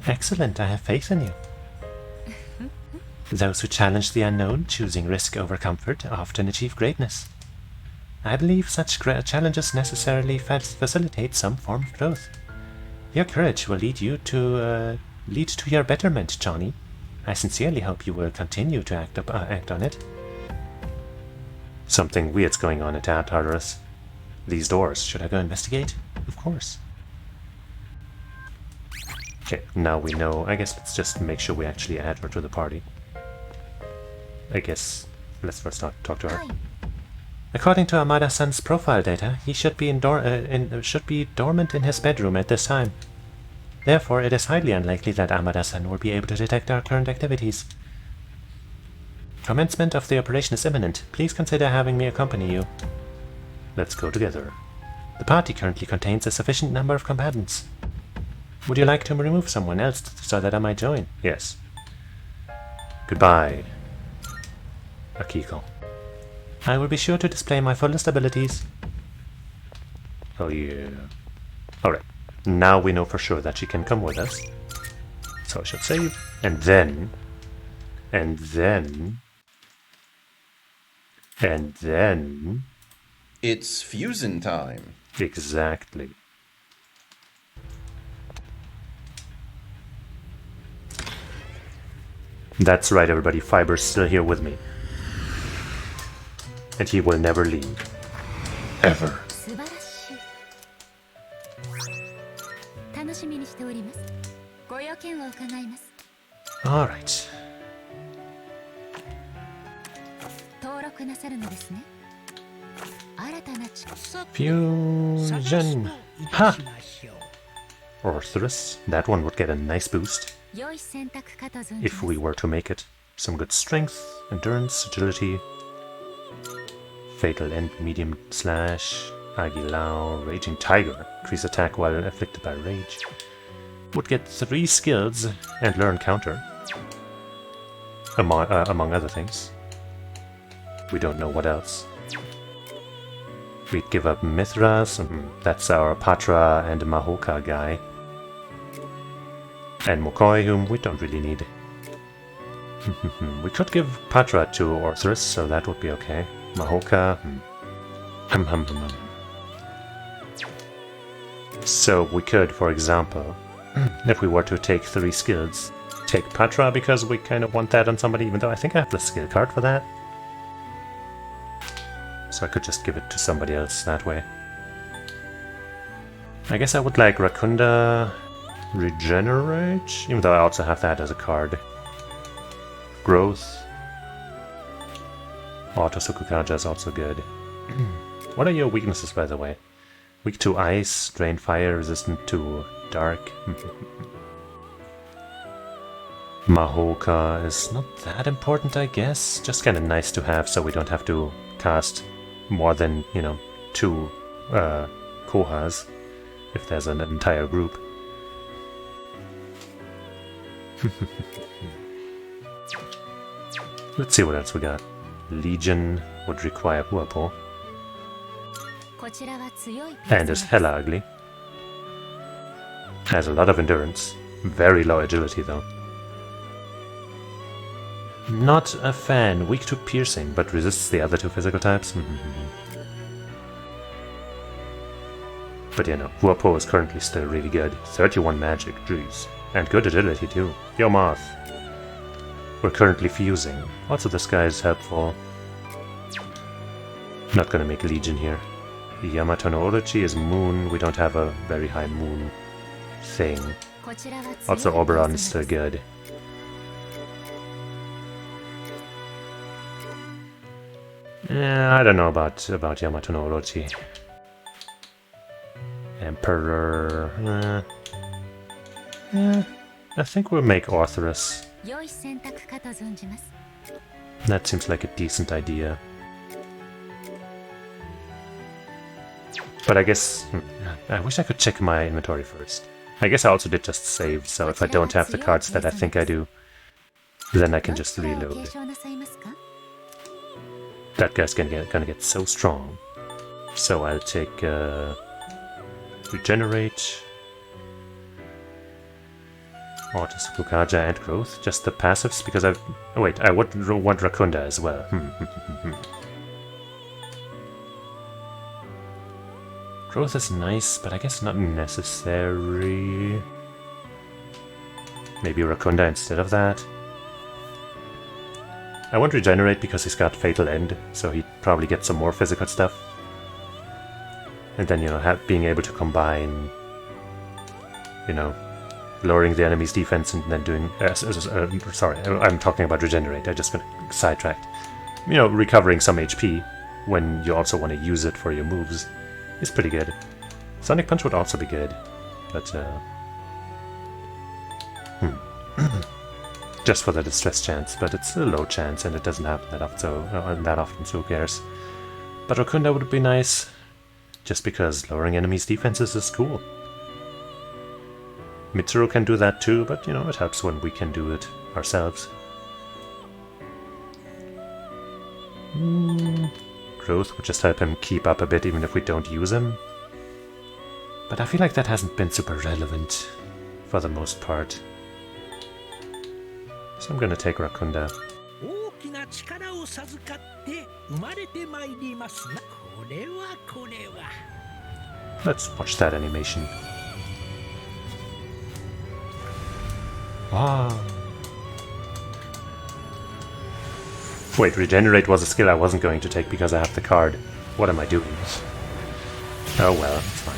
Excellent, I have faith in you. Those who challenge the unknown, choosing risk over comfort, often achieve greatness. I believe such challenges necessarily facilitate some form of growth. Your courage will lead to your betterment, Johnny. I sincerely hope you will continue to act on it. Something weird's going on at Tartarus. These doors. Should I go investigate? Of course. Okay, now we know. I guess let's just make sure we actually add her to the party. I guess let's first talk to her. According to Amada-san's profile data, he should be dormant in his bedroom at this time. Therefore, it is highly unlikely that Amada-san will be able to detect our current activities. Commencement of the operation is imminent. Please consider having me accompany you. Let's go together. The party currently contains a sufficient number of combatants. Would you like to remove someone else so that I might join? Yes. Goodbye, Akiko. I will be sure to display my fullest abilities. Oh yeah. Alright. Now we know for sure that she can come with us. So I should save. And then... It's fusion time. Exactly. That's right, everybody. Fiber's still here with me. And he will never leave. Ever. Alright. Fusion. Ha! Orthrus. That one would get a nice boost. If we were to make it. Some good strength, endurance, agility. Fatal End, Medium Slash, Agilao, Raging Tiger. Increase attack while afflicted by rage. Would get 3 skills and learn counter. Among other things. We don't know what else. We'd give up Mithras, that's our Patra and Mahoka guy. And Mokoi, whom we don't really need. We could give Patra to Orthrus, so that would be okay. Mahoka. So we could, for example, if we were to take 3 skills, take Patra because we kind of want that on somebody, even though I think I have the skill card for that. So I could just give it to somebody else that way. I guess I would like Rakunda Regenerate, even though I also have that as a card. Growth. Auto Sukukaja is also good. What are your weaknesses, by the way? Weak to ice, drain fire, resistant to dark. Mahoka is not that important, I guess. Just kind of nice to have so we don't have to cast more than, 2 Kohas if there's an entire group. Let's see what else we got. Legion would require Huapo. And is hella ugly. Has a lot of endurance. Very low agility though. Not a fan. Weak to piercing, but resists the other 2 physical types. But Huapo is currently still really good. 31 magic, jeez. And good agility too. Yo, Moth. we're currently fusing. Also, this guy is helpful. Not gonna make Legion here. Yamato no Orochi is moon. We don't have a very high moon thing. Also, Oberon is still good. I don't know about Yamato no Orochi. Emperor. I think we'll make Orthoris. That seems like a decent idea. But I guess... I wish I could check my inventory first. I guess I also did just save, so if I don't have the cards that I think I do, then I can just reload. That guy's gonna get so strong. So I'll take... Regenerate... Autos, Kukaja, and Growth. Just the passives, because I've... Oh wait, I would want Rakunda as well. Growth is nice, but I guess not necessary. Maybe Rakunda instead of that. I want Regenerate because he's got Fatal End, so he'd probably get some more physical stuff. And then, you know, being able to combine, you know, lowering the enemy's defense and then doing... sorry, I'm talking about Regenerate, I just got sidetracked. You know, recovering some HP when you also want to use it for your moves is pretty good. Sonic Punch would also be good, but just for the distress chance, but it's a low chance and it doesn't happen that often, so who cares. But Rakunda would be nice, just because lowering enemies' defenses is cool. Mitsuru can do that too, but you know, it helps when we can do it ourselves. Growth would just help him keep up a bit even if we don't use him. But I feel like that hasn't been super relevant for the most part. So I'm gonna take Rakunda. Let's watch that animation. Wow. Wait, Regenerate was a skill I wasn't going to take because I have the card. What am I doing? Oh well, it's fine.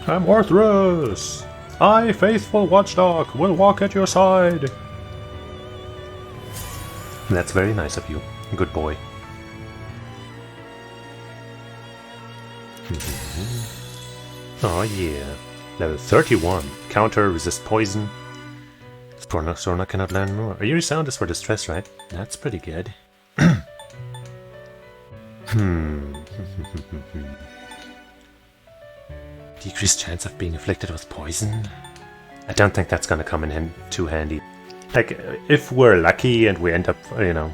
I'm Orthoris! I, faithful watchdog, will walk at your side! That's very nice of you. Good boy. Oh yeah. Level 31. Counter, resist poison. Sorna cannot learn more. Eerie sound is for distress, right? That's pretty good. Decreased chance of being afflicted with poison? I don't think that's gonna come in too handy. Like, if we're lucky and we end up, you know,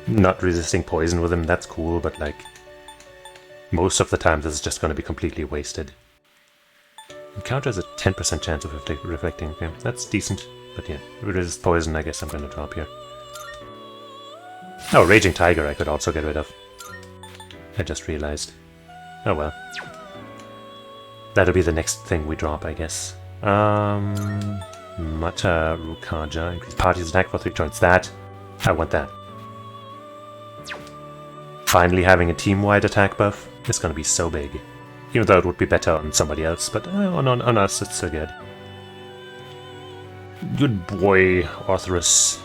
not resisting poison with him, that's cool, but like, most of the time this is just gonna be completely wasted. Encounter has a 10% chance of reflecting. Okay, that's decent. But yeah, resist poison, I guess I'm gonna drop here. Oh, Raging Tiger I could also get rid of. I just realized. Oh well. That'll be the next thing we drop, I guess. Mata Rukaja. Increase party's attack for 3 turns. That. I want that. Finally having a team-wide attack buff is gonna be so big. Even though it would be better on somebody else, but on us it's so good. Good boy, Orthoris.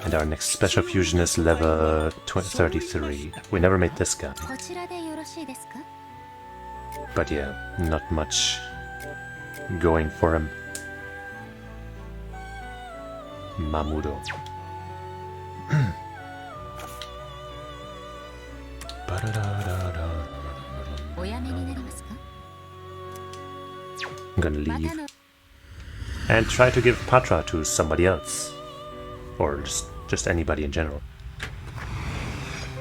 And our next special fusion is level 33. We never made this guy. But yeah, not much going for him. Mamudo. I'm gonna leave and try to give Patra to somebody else, or just anybody in general,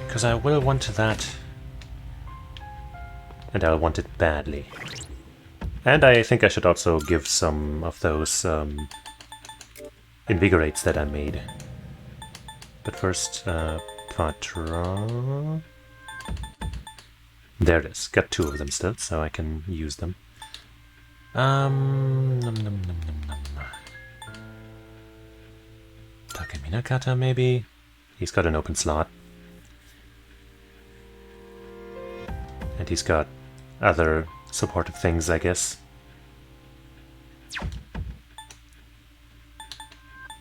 because I will want that, and I'll want it badly. And I think I should also give some of those invigorates that I made. But first, Patra. There it is. Got 2 of them still, so I can use them. Takeminakata, maybe? He's got an open slot. And he's got other supportive things, I guess.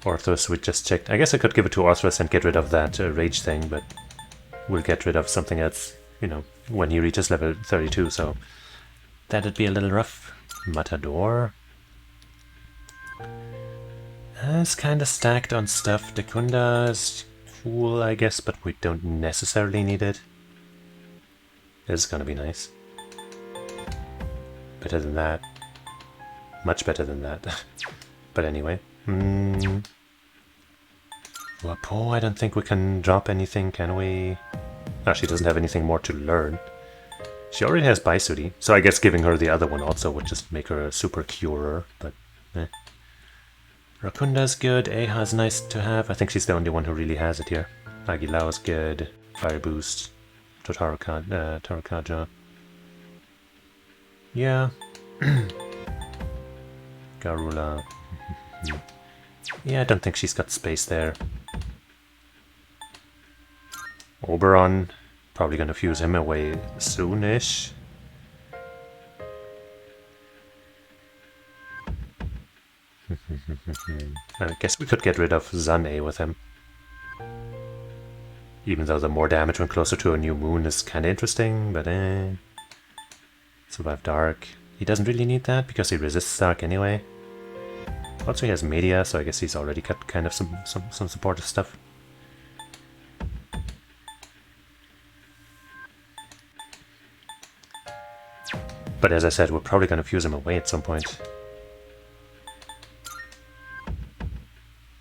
Orthos, we just checked. I guess I could give it to Orthos and get rid of that rage thing, but we'll get rid of something else, you know, when he reaches level 32, so that'd be a little rough. Matador. It's kind of stacked on stuff. Dekunda is cool, I guess, but we don't necessarily need it. It's gonna be nice. Better than that. Much better than that. But anyway. Wapo, I don't think we can drop anything, can we? Oh, she doesn't have anything more to learn. She already has Baisuri, so I guess giving her the other one also would just make her a super curer, but eh. Rakunda's good, Eha's nice to have. I think she's the only one who really has it here. Aguilao's good, Fire Boost, Torakaja. Yeah. Garula. Yeah, I don't think she's got space there. Oberon, probably gonna fuse him away soonish. I guess we could get rid of Zane with him. Even though the more damage when closer to a new moon is kinda interesting, but eh. Survive Dark. He doesn't really need that because he resists Dark anyway. Also he has Media, so I guess he's already got kind of some supportive stuff. But as I said, we're probably gonna fuse him away at some point.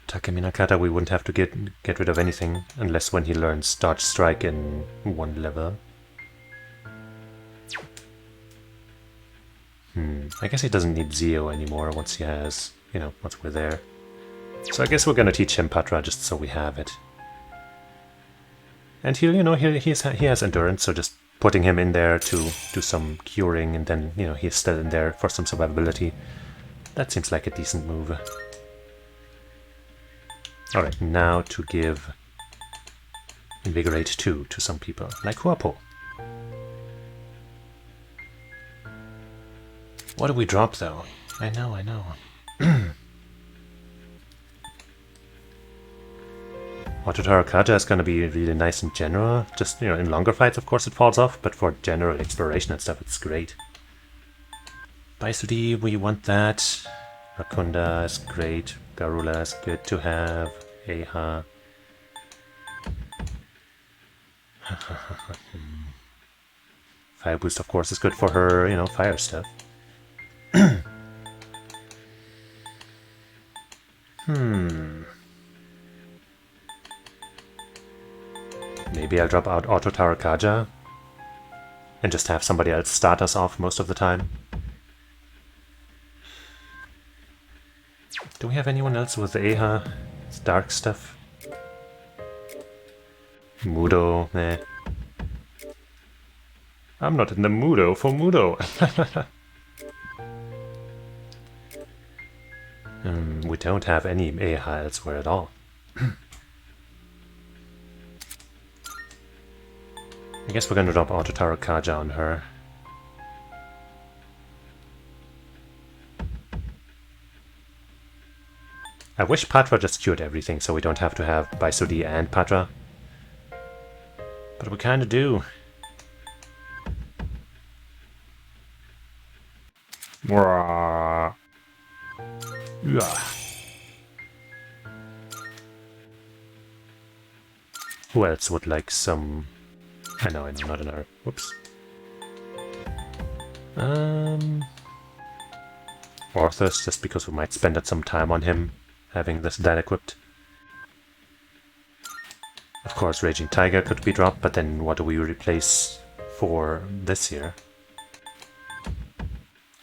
Takeminakata we wouldn't have to get rid of anything, unless when he learns Dodge Strike in 1 level. I guess he doesn't need Zio anymore once he has, you know, once we're there. So I guess we're gonna teach him Patra just so we have it. And he, you know, he has endurance, so just putting him in there to do some curing, and then, you know, he's still in there for some survivability. That seems like a decent move. Alright, now to give Invigorate 2 to some people, like Huapo. What do we drop though? I know. Autotarakaja is gonna be really nice in general. Just, you know, in longer fights of course it falls off, but for general exploration and stuff it's great. Baisuri, we want that. Rakunda is great. Garula is good to have. Eha. Fire Boost of course is good for her, you know, fire stuff. Maybe I'll drop out Auto Tarakaja and just have somebody else start us off most of the time. Do we have anyone else with the Eha? It's dark stuff. Mudo, eh. I'm not in the Mudo for Mudo. We don't have any Eha elsewhere at all. I guess we're gonna drop Auto Tarakaja on her. I wish Patra just cured everything so we don't have to have Baisuri and Patra. But we kinda do. Yeah. Who else would like some... I know, not an herb. Whoops. Orthos, just because we might spend some time on him, having that equipped. Of course, Raging Tiger could be dropped, but then what do we replace for this year?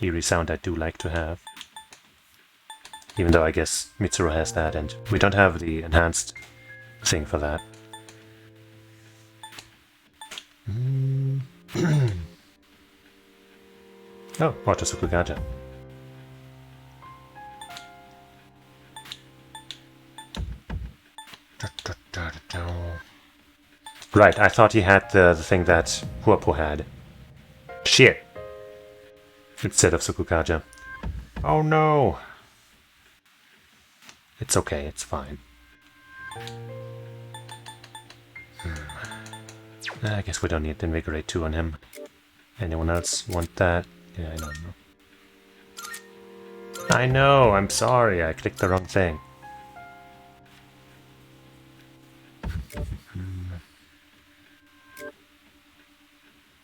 Eerie Sound I do like to have. Even though I guess Mitsuru has that, and we don't have the enhanced thing for that. Oh, Auto Sukugaja. Right, I thought he had the thing that Huapo had. Shit! Instead of Sukugaja. Oh no! It's okay, it's fine. I guess we don't need to Invigorate 2 on him. Anyone else want that? Yeah, I don't know. I know, I'm sorry, I clicked the wrong thing.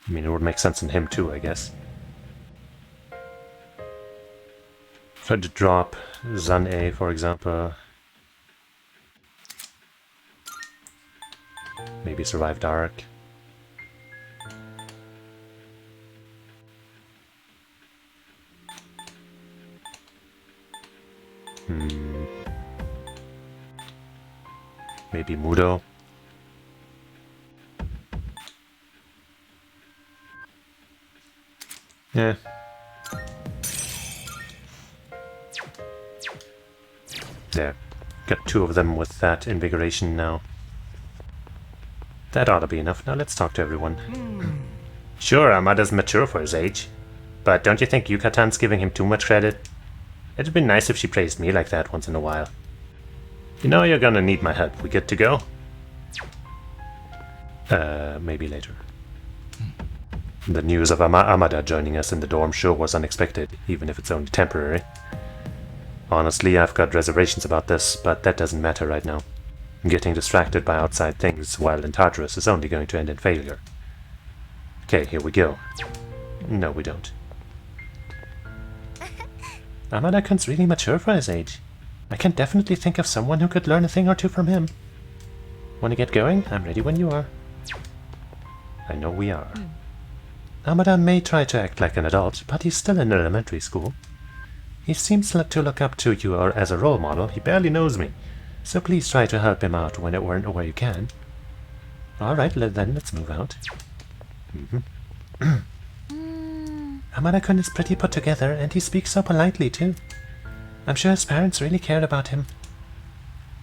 I mean, it would make sense in him too, I guess. Try to drop Zan-A, for example. Maybe survive Dark. Maybe Mudo. Yeah. There. Got 2 of them with that invigoration now. That ought to be enough. Now let's talk to everyone. Sure, Amada's mature for his age. But don't you think Yukatan's giving him too much credit? It'd be nice if she praised me like that once in a while. You know you're gonna need my help. We good to go? Maybe later. The news of Amada joining us in the dorm sure was unexpected, even if it's only temporary. Honestly, I've got reservations about this, but that doesn't matter right now. Getting distracted by outside things while in Tartarus is only going to end in failure. Okay, here we go. No, we don't. Amada-kun's really mature for his age. I can definitely think of someone who could learn a thing or two from him. Want to get going? I'm ready when you are. I know we are. Amada may try to act like an adult, but he's still in elementary school. He seems to look up to you as a role model. He barely knows me, so please try to help him out where you can. Alright, then let's move out. Amada-kun is pretty put together, and he speaks so politely too. I'm sure his parents really cared about him.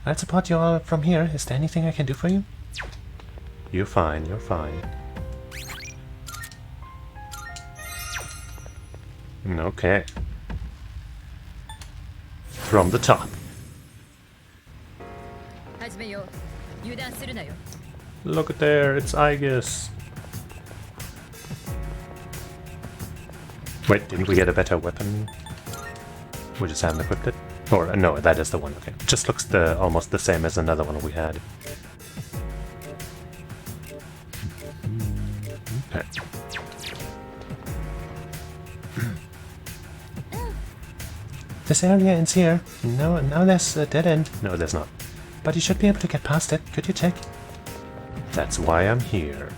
I'll support you all from here. Is there anything I can do for you? You're fine, you're fine. Okay. From the top. Look at there, it's Aegis. Wait, didn't we get a better weapon? We just haven't equipped it? Or, no, that is the one, okay. It just looks almost the same as another one we had. Okay. This area ends here. No, now there's a dead end. No, there's not. But you should be able to get past it. Could you check? That's why I'm here.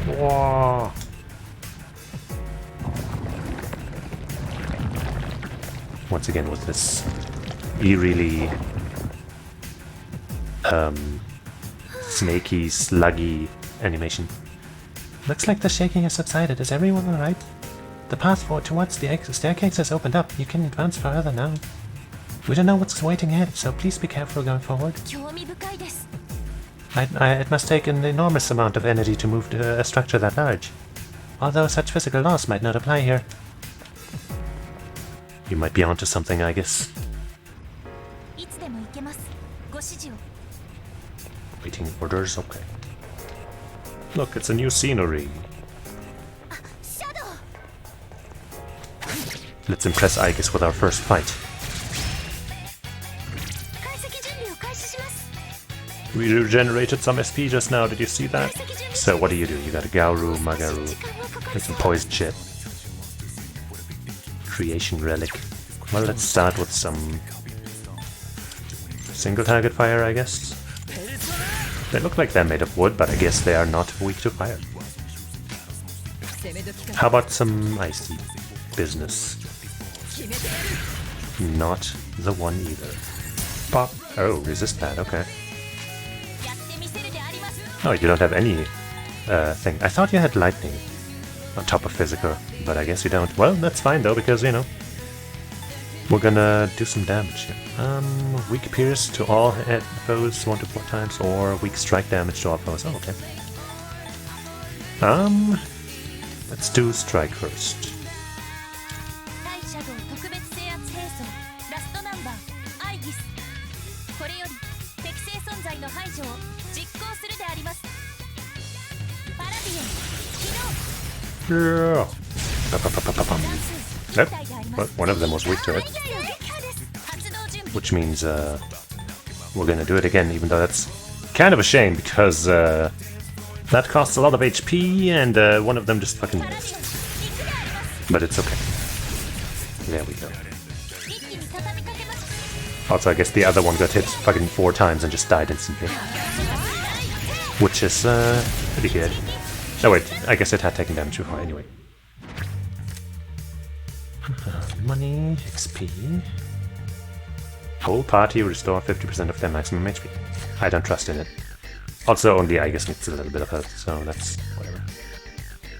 Whoa. Once again with this eerily snaky, sluggy animation. Looks like the shaking has subsided. Is everyone alright? The path towards the staircase has opened up. You can advance further now. We don't know what's waiting ahead, so please be careful going forward. It must take an enormous amount of energy to move a structure that large. Although such physical laws might not apply here. You might be onto something, I guess. Waiting orders? Okay. Look, it's a new scenery. Let's impress Aegis with our first fight. We regenerated some SP just now, did you see that? So what do? You got a Gauru, Magaru, and some poison shit. Creation relic. Well, let's start with some single target fire, I guess. They look like they're made of wood, but I guess they are not weak to fire. How about some icy business? Not the one either. Pop. Oh, resist that, okay. Oh, you don't have any thing. I thought you had lightning. on top of physical, but I guess you don't. Well, that's fine though, because, you know, we're gonna do some damage here. Weak pierce to all foes 1 to 4 times, or weak strike damage to all foes. Oh, okay. Let's do strike first. 対シャドウ特別制圧兵装ラストナンバーアイギス。これより適正存在の排除を実行するであります。パラディエン起動。 Yeah. Nope. But one of them was weak to it. Which means we're gonna do it again, even though that's kind of a shame, because that costs a lot of HP, and one of them just fucking missed. But it's okay. There we go. Also, I guess the other one got hit fucking 4 times and just died instantly. Which is pretty good. Oh wait, I guess it had taken damage before anyway. Money, XP. Whole party restore 50% of their maximum HP. I don't trust in it. Also, only I guess needs a little bit of health, so that's whatever.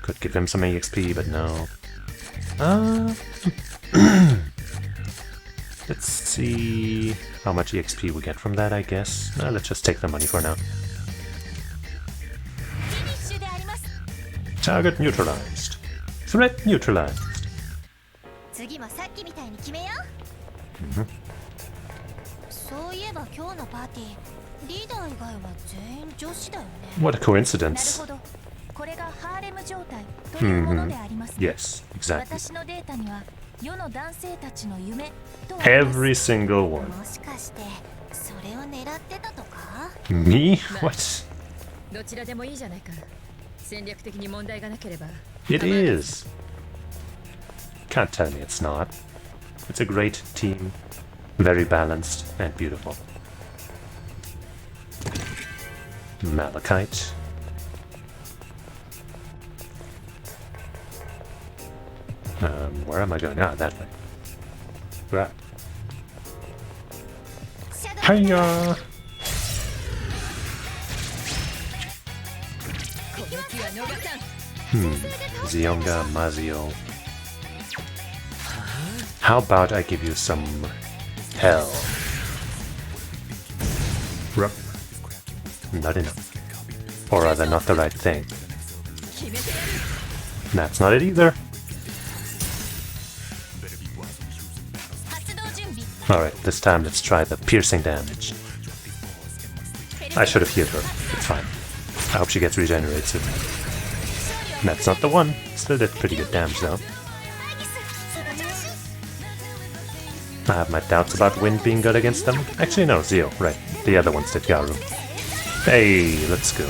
Could give him some EXP, but no. Let's see how much EXP we get from that, I guess. Let's just take the money for now. Target neutralized. Threat neutralized. 次もさっきみたいに決めよう。そういえば今日のパーティー、リーダー以外は全員女子だよね。What a coincidence. なるほど。これがハーレム状態というものでありますね。Yes, exactly. 私のデータには世の男性たちの夢とあります。 Every single one. もしかしてそれを狙ってたとか？ Me? What? どちらでもいいじゃないか。戦略的に問題がなければ。It is. Can't tell me it's not. It's a great team. Very balanced and beautiful. Malachite. Where am I going? Ah, that way. Right. Hiya! Zionga Mazio. How about I give you some hell? Rup. Not enough. Or rather, not the right thing. That's not it either. Alright, this time let's try the piercing damage. I should have healed her. It's fine. I hope she gets regenerated soon. That's not the one. Still did pretty good damage though. I have my doubts about Wind being good against them. Actually no, Zio, right. The other ones did Garu. Hey, let's go.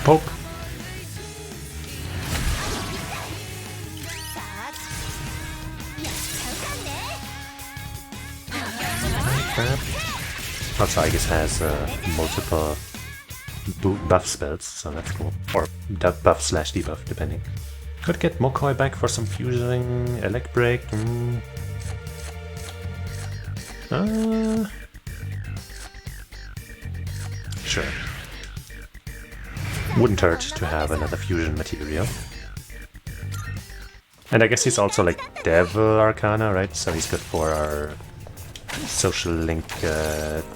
Poke. Also, I guess has multiple buff spells, so that's cool. Or buff / debuff, depending. Could get Mokoi back for some fusing, Elect Break. Sure. Wouldn't hurt to have another fusion material. And I guess he's also like Devil Arcana, right? So he's good for our social link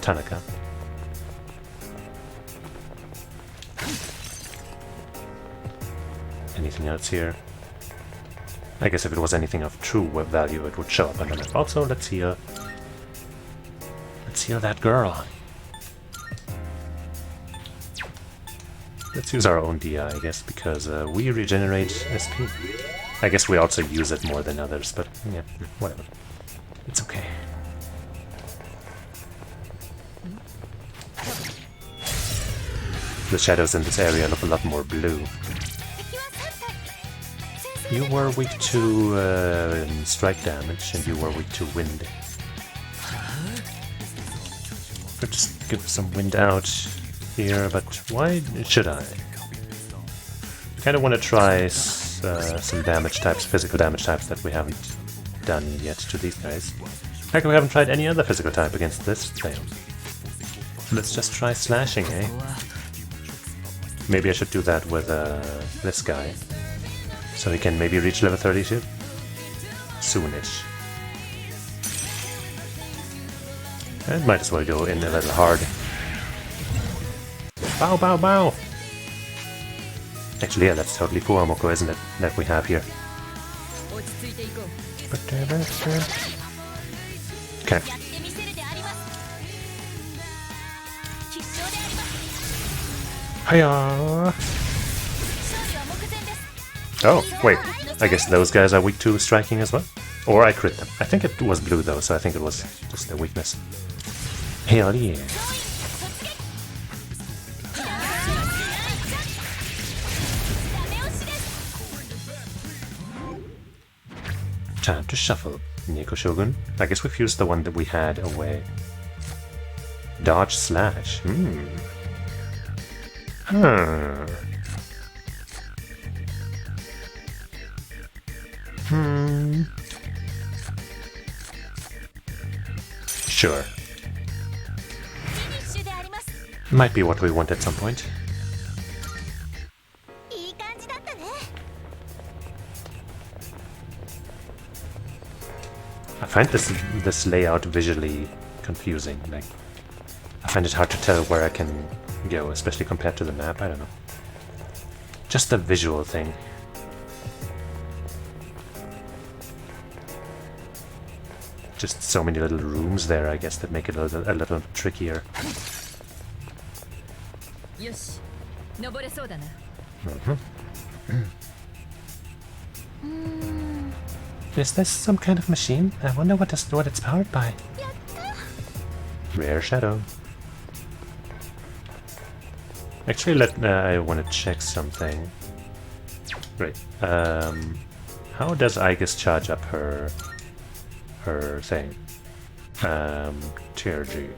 Tanaka. Anything else here? I guess if it was anything of true value, it would show up on the map. Also, let's heal. Let's heal that girl. Let's use our own DI, I guess, because we regenerate SP. I guess we also use it more than others, but yeah, whatever. It's okay. The shadows in this area look a lot more blue. You were weak to strike damage, and you were weak to wind. Could just give some wind out here, but why should I? I kind of want to try some damage types, physical damage types that we haven't done yet to these guys. Heck, we haven't tried any other physical type against this thing. Let's just try slashing, eh? Maybe I should do that with this guy. So he can maybe reach level 32? Soonish. And might as well go in a little hard. Bow, bow, bow! Actually, yeah, that's totally Fuamoko, isn't it? That we have here. Okay. Hiya! Oh, wait. I guess those guys are weak to striking as well? Or I crit them. I think it was blue though, so I think it was just their weakness. Hell yeah. Time to shuffle. Nico Shogun. I guess we've used the one that we had away. Dodge slash. Sure. Might be what we want at some point. I find this layout visually confusing. Like, I find it hard to tell where I can go, especially compared to the map. I don't know. Just a visual thing. Just so many little rooms there, I guess, that make it a little trickier. Is this some kind of machine? I wonder what it's powered by. Rare shadow. Actually, I want to check something. Right. How does Aigis charge up her thing? TRG.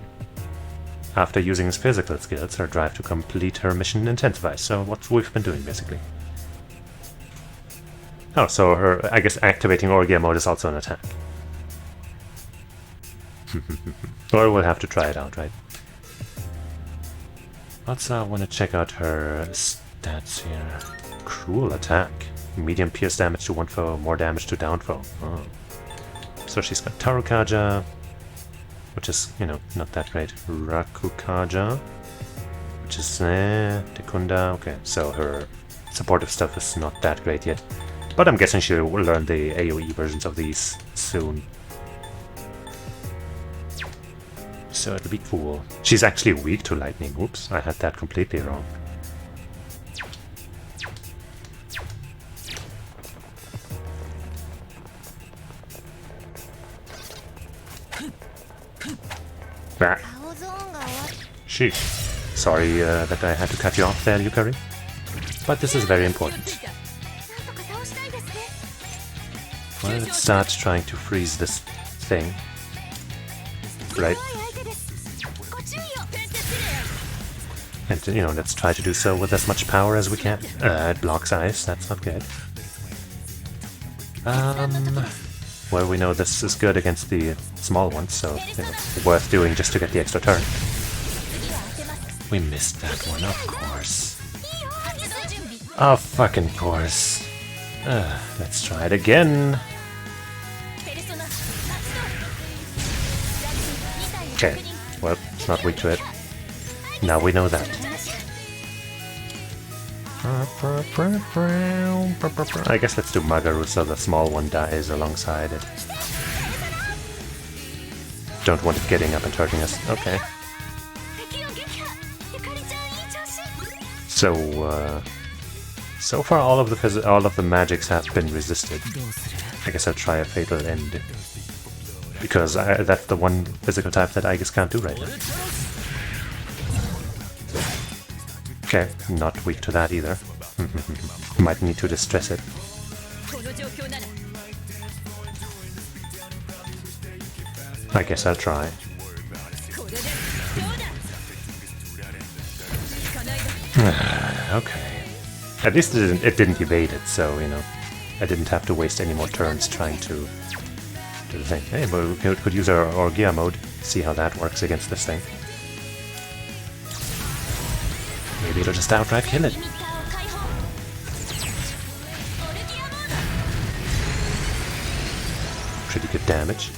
After using his physical skills, her drive to complete her mission intensifies. So what we've been doing, basically. Oh, so her, I guess, activating Orgia mode is also an attack. Or we'll have to try it out, right? Also, I want to check out her stats here. Cruel attack. Medium pierce damage to one foe, more damage to down foe. Oh. So she's got Tarukaja, which is, you know, not that great. Rakukaja, which is Tekunda. Okay, so her supportive stuff is not that great yet. But I'm guessing she'll learn the AoE versions of these soon. So it'll be cool. She's actually weak to lightning. Whoops, I had that completely wrong. Ah. Sheesh. Sorry that I had to cut you off there, Yukari. But this is very important. Well, let's start trying to freeze this thing. Right. And, you know, let's try to do so with as much power as we can. It blocks ice, that's not good. Well, we know this is good against the small ones, so, you know, worth doing just to get the extra turn. We missed that one, of course. Oh, fucking course. Let's try it again. Okay, well, it's not weak to it. Now we know that. I guess let's do Magaru so the small one dies alongside it. Don't want it getting up and hurting us. Okay. So, so far all of the magics have been resisted. I guess I'll try a Fatal End. Because that's the one physical type that I guess can't do right now. Okay, not weak to that either. Might need to distress it. I guess I'll try. Okay. At least it didn't evade it, so, you know, I didn't have to waste any more turns trying to do the thing. Hey, but we could use our Orgia mode, see how that works against this thing. maybe it'll just outright kill it. Pretty good damage.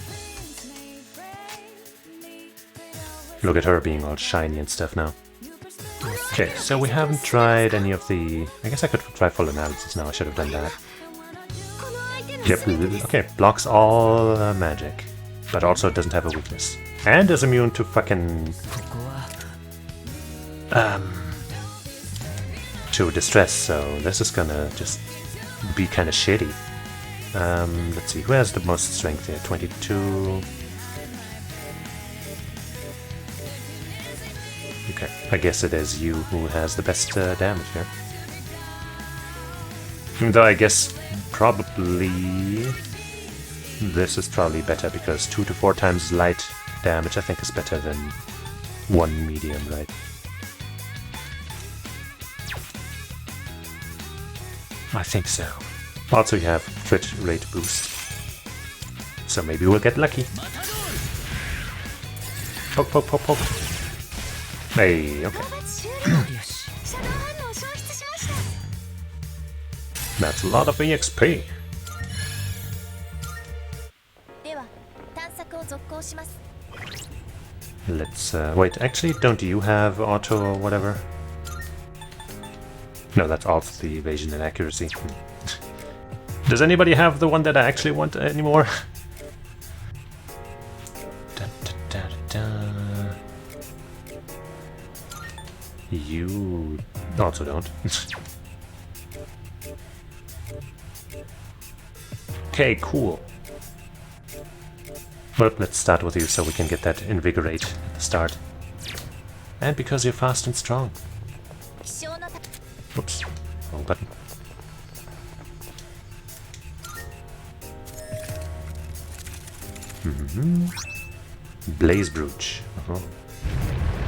Look at her being all shiny and stuff now. Okay, so we haven't tried any of the... I guess I could try full analysis now, I should have done that. Yep, okay, blocks all magic, but also doesn't have a weakness. And is immune to fucking... to distress, so this is gonna just be kinda shitty. Let's see, who has the most strength here? 22... Okay, I guess it is you who has the best damage here. Though I guess probably this is probably better because 2 to 4 times light damage I think is better than 1 medium, right? I think so. Also you have crit rate boost. So maybe we'll get lucky. Poke, poke, poke, poke. Hey, okay. That's a lot of EXP. Let's, wait, actually, don't you have auto or whatever? No, that's also the evasion and accuracy. Does anybody have the one that I actually want anymore? Da, da, da, da. You also don't. Okay, cool. Well, let's start with you so we can get that invigorate at the start. And because you're fast and strong. Oops, wrong button. Blaze Brooch.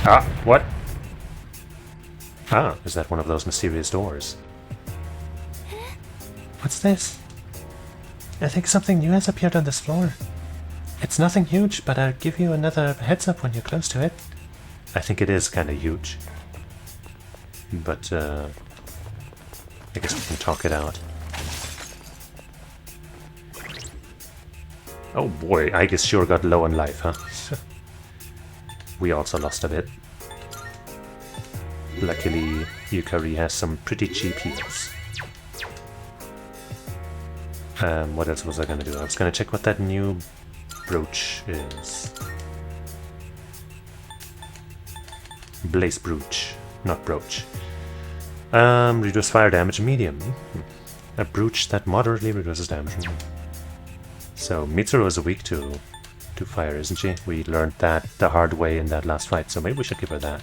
Ah, what? Ah, is that one of those mysterious doors? What's this? I think something new has appeared on this floor. It's nothing huge, but I'll give you another heads up when you're close to it. I think it is kind of huge. But, I guess we can talk it out. Oh boy, I guess sure got low on life, huh? We also lost a bit. Luckily, Yukari has some pretty cheap heals. What else was I gonna do? I was gonna check what that new brooch is. Blaze Brooch, not brooch. Reduce fire damage medium. A brooch that moderately reduces damage. So Mitsuru is weak to fire, isn't she? We learned that the hard way in that last fight, so maybe we should give her that.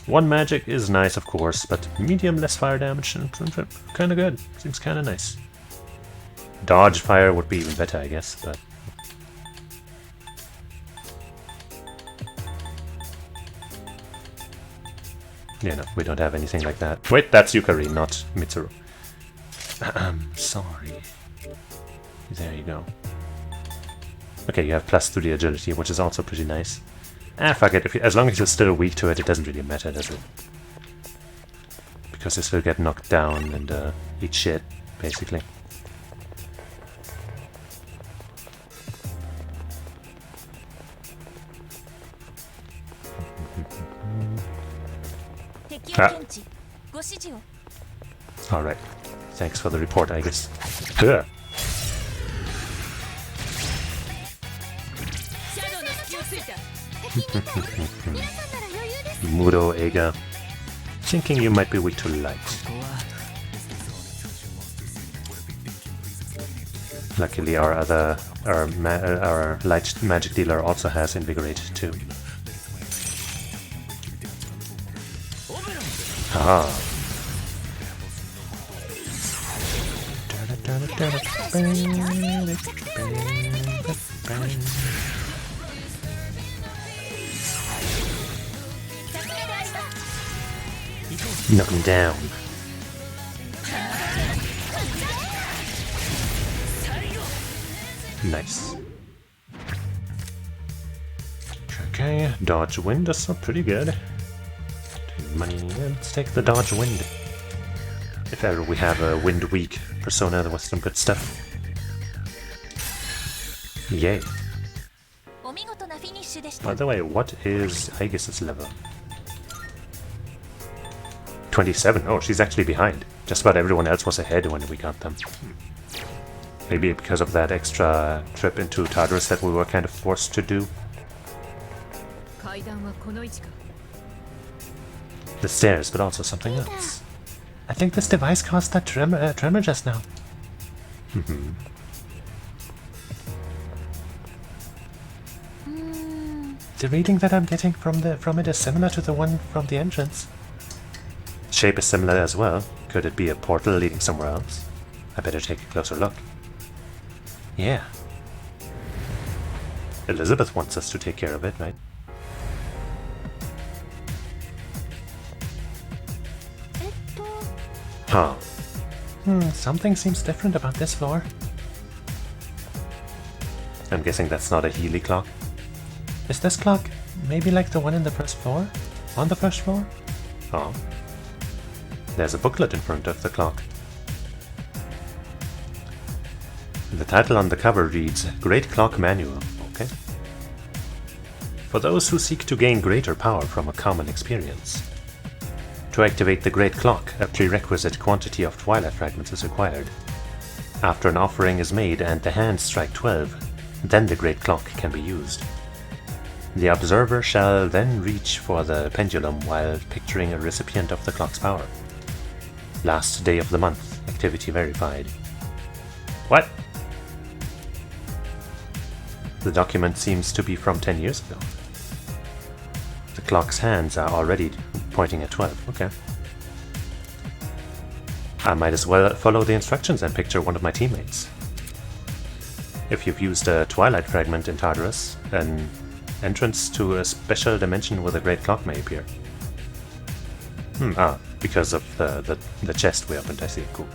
1 magic is nice, of course, but medium less fire damage, kind of good. Seems kind of nice. Dodge fire would be even better, I guess, but... Yeah, no, we don't have anything like that. Wait, that's Yukari, not Mitsuru. Sorry. There you go. Okay, you have +3 agility, which is also pretty nice. Ah, fuck it. As long as you're still weak to it, it doesn't really matter, does it? Because you still get knocked down and eat shit, basically. Ah. Alright. Thanks for the report, I guess. Ugh. Mudo Ega. Thinking you might be weak to light. Luckily our light magic dealer also has Invigorate too. Ah. Knock him down. Nice. Okay, dodge wind is pretty good. Money. Let's take the dodge wind. If ever we have a wind weak persona, there was some good stuff. Yay. By the way, what is Aegis's level? 27. Oh, she's actually behind. Just about everyone else was ahead when we got them. Maybe because of that extra trip into Tartarus that we were kind of forced to do. The stairs, but also something else. I think this device caused that tremor just now. The reading that I'm getting from it is similar to the one from the entrance. Shape is similar as well. Could it be a portal leading somewhere else? I better take a closer look. Yeah. Elizabeth wants us to take care of it, right? Huh. Something seems different about this floor. I'm guessing that's not a Healy clock. Is this clock maybe like the one in the first floor? On the first floor? Oh. There's a booklet in front of the clock. The title on the cover reads, Great Clock Manual. Okay. For those who seek to gain greater power from a common experience. To activate the Great Clock, a prerequisite quantity of Twilight Fragments is required. After an offering is made and the hands strike 12, then the Great Clock can be used. The observer shall then reach for the pendulum while picturing a recipient of the clock's power. Last day of the month, activity verified. What? The document seems to be from 10 years ago. The clock's hands are already pointing at 12, okay. I might as well follow the instructions and picture one of my teammates. If you've used a Twilight Fragment in Tartarus, an entrance to a special dimension with a great clock may appear. Because of the chest we opened, I see. Cool.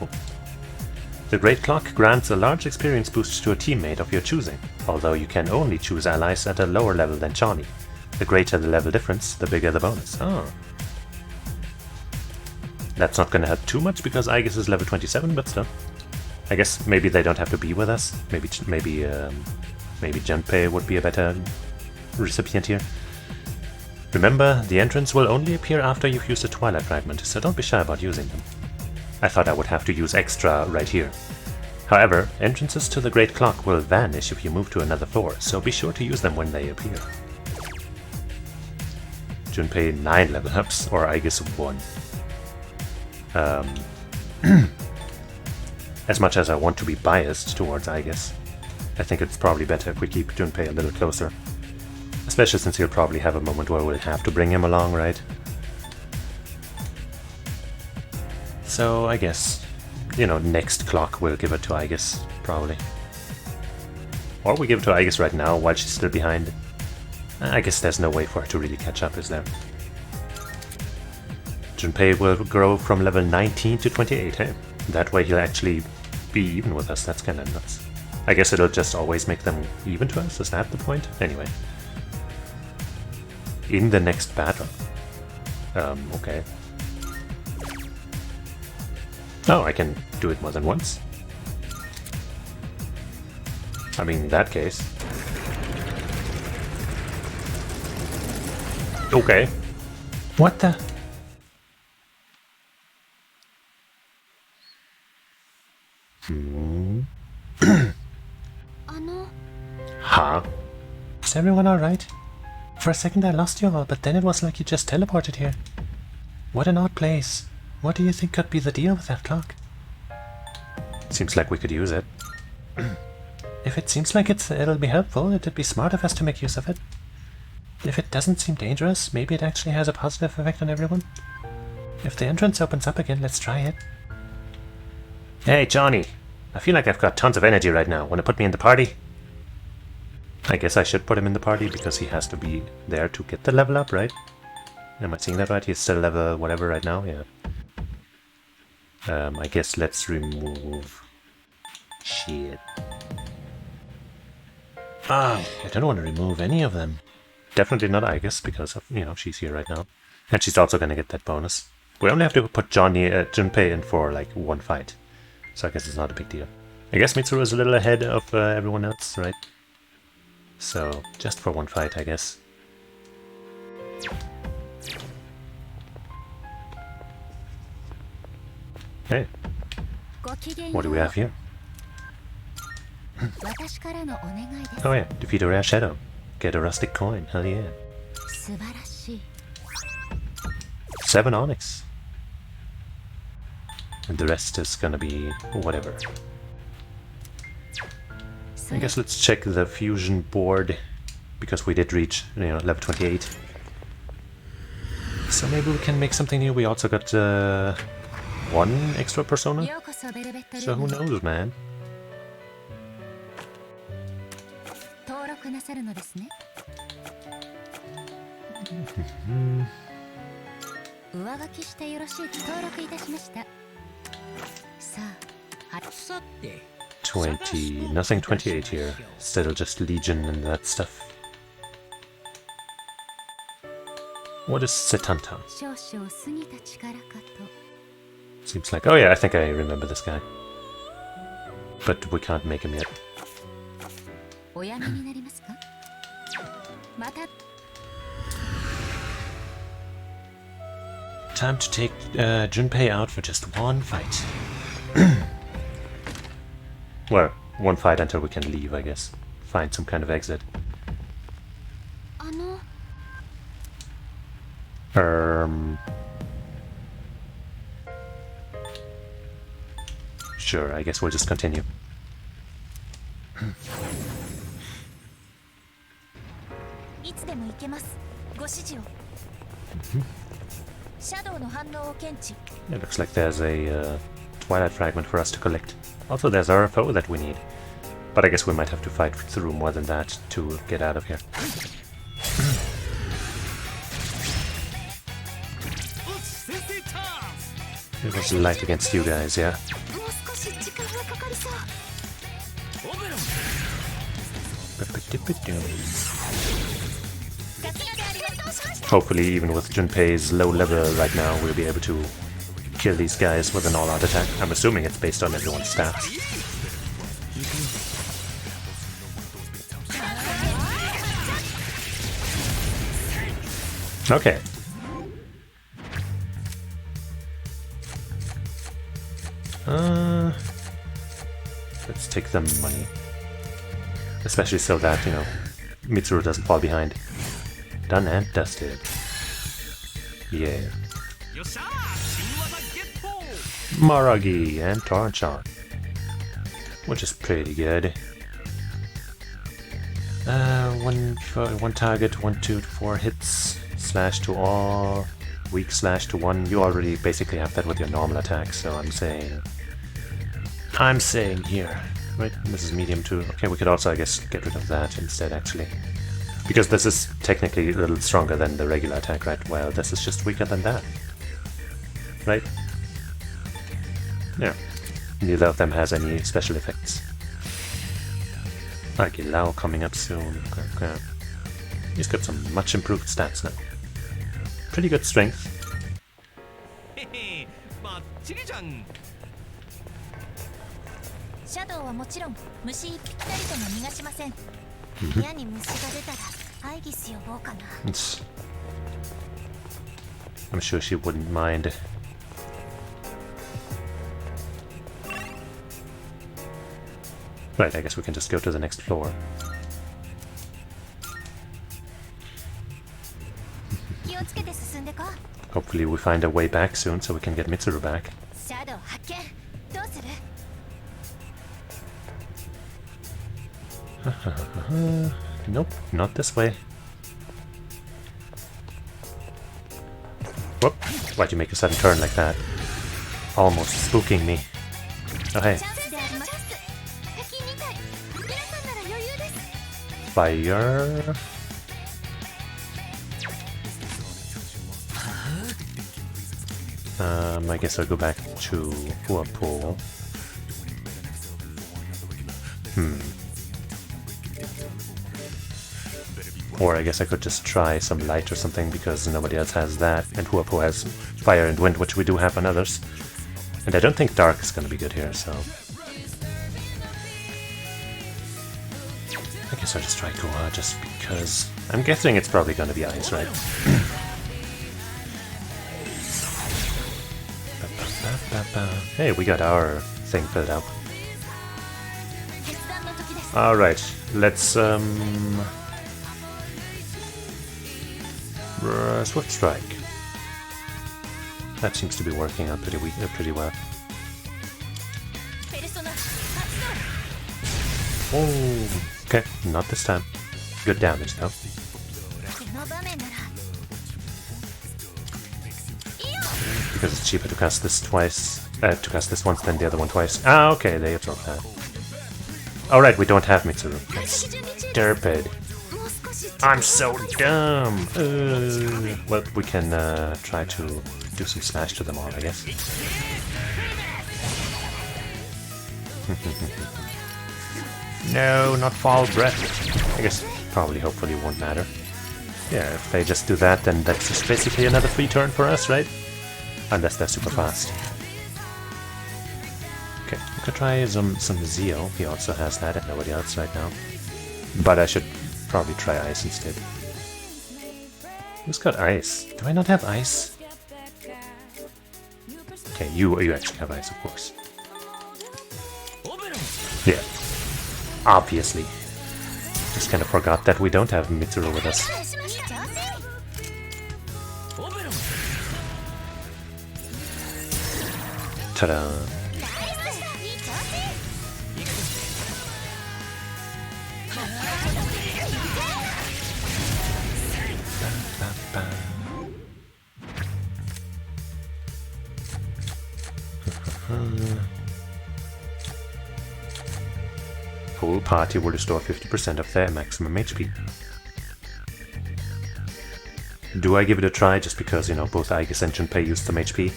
The Great Clock grants a large experience boost to a teammate of your choosing, although you can only choose allies at a lower level than Chani. The greater the level difference, the bigger the bonus. Oh. That's not gonna help too much because Aegis is level 27, but still. I guess maybe they don't have to be with us. Maybe Junpei would be a better recipient here. Remember, the entrance will only appear after you've used a Twilight Fragment, so don't be shy about using them. I thought I would have to use extra right here. However, entrances to the Great Clock will vanish if you move to another floor, so be sure to use them when they appear. Junpei 9 level ups, or I guess 1. As much as I want to be biased towards Aegis, I think it's probably better if we keep Junpei a little closer. Especially since he'll probably have a moment where we'll have to bring him along, right? So I guess, next clock we'll give it to Aegis, probably. Or we give it to Aegis right now while she's still behind. I guess there's no way for her to really catch up, is there? Junpei will grow from level 19 to 28, hey? That way he'll actually be even with us, that's kinda nuts. I guess it'll just always make them even to us, is that the point? Anyway. In the next battle. Okay. Oh, I can do it more than once. I mean, in that case. Okay. What the? Huh? Is everyone alright? For a second I lost you all, but then it was like you just teleported here. What an odd place. What do you think could be the deal with that clock? Seems like we could use it. If it seems like it'll be helpful, it'd be smart of us to make use of it. If it doesn't seem dangerous, maybe it actually has a positive effect on everyone. If the entrance opens up again, let's try it. Hey, Johnny. I feel like I've got tons of energy right now. Want to put me in the party? I guess I should put him in the party because he has to be there to get the level up, right? Am I seeing that right? He's still level whatever right now? Yeah. I guess let's remove... Shit. I don't want to remove any of them. definitely not Aigis, because of, you know, she's here right now. And she's also gonna get that bonus. We only have to put Junpei in for like one fight. So I guess it's not a big deal. I guess Mitsuru is a little ahead of everyone else, right? So, just for one fight, I guess. Hey, what do we have here? Oh yeah, defeat a rare shadow. Get a rustic coin, hell yeah. 7 onyx. And the rest is gonna be whatever. I guess let's check the fusion board, because we did reach, you know, level 28. So maybe we can make something new. We also got 1 extra persona. So who knows, man? Mm-hmm. 20, nothing 28 here. Still just Legion and that stuff. What is Setanta? Seems like, oh yeah, I think I remember this guy. But we can't make him yet. Time to take Junpei out for just one fight. Well, one fight until we can leave, I guess. Find some kind of exit. Sure, I guess we'll just continue. It looks like there's a Twilight Fragment for us to collect. Also, there's our foe that we need. But I guess we might have to fight through more than that to get out of here. It was light against you guys, yeah? Hopefully, even with Junpei's low level right now, we'll be able to kill these guys with an all-out attack. I'm assuming it's based on everyone's stats. Okay. Let's take the money. Especially so that, you know, Mitsuru doesn't fall behind. Done and dusted. Yeah. Maragi and Torrent Shot, which is pretty good. One target, 1, 2, 4 hits, slash to all, weak slash to 1. You already basically have that with your normal attack, so I'm saying here, right? This is medium too. Okay, we could also, I guess, get rid of that instead, actually, because this is technically a little stronger than the regular attack, right? Well, this is just weaker than that, right? Yeah, neither of them has any special effects. Agilao coming up soon. Okay. He's got some much improved stats now. Pretty good strength. I'm sure she wouldn't mind. Right, I guess we can just go to the next floor. Hopefully we find a way back soon so we can get Mitsuru back. Nope, not this way. Whoop, why'd you make a sudden turn like that? Almost spooking me. Oh hey. Fire. I guess I'll go back to Huapo. Or I guess I could just try some light or something, because nobody else has that, and Huapo has fire and wind, which we do have on others. And I don't think dark is gonna be good here, so... I guess I'll just try Goa, just because... I'm guessing it's probably gonna be ice, right? Hey, we got our thing filled up. Alright, let's Swift Strike. That seems to be working out pretty well. Oh, okay, not this time. Good damage though. Because it's cheaper to cast this twice, to cast this once than the other one twice. Ah, okay, they absorb that. Alright, we don't have Mitsuru. That's stupid. I'm so dumb! Well, we can try to do some slash to them all, I guess. No, not Fall Breath. I guess probably, hopefully, won't matter. Yeah, if they just do that, then that's just basically another free turn for us, right? Unless they're super fast. Okay, we could try some Zeo. He also has that and nobody else right now. But I should probably try Ice instead. Who's got Ice? Do I not have Ice? Okay, you actually have Ice, of course. Yeah. Obviously. Just kind of forgot that we don't have Mitsuru with us. Ta-da! Whole party will restore 50% of their maximum HP. Do I give it a try just because, you know, both Aegis and Junpei used some HP?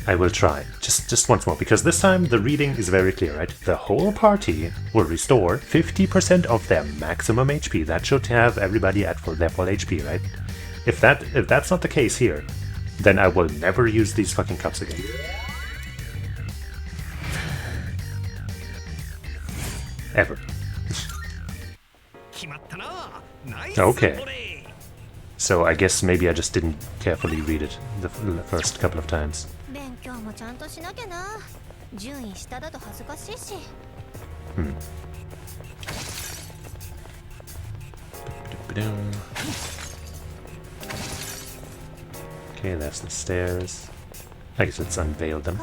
I will try. Just once more, because this time the reading is very clear, right? The whole party will restore 50% of their maximum HP. That should have everybody at their full HP, right? If that's not the case here, then I will never use these fucking cups again. Ever. Okay. So I guess maybe I just didn't carefully read it the first couple of times. Okay, that's the stairs. I guess let's unveil them.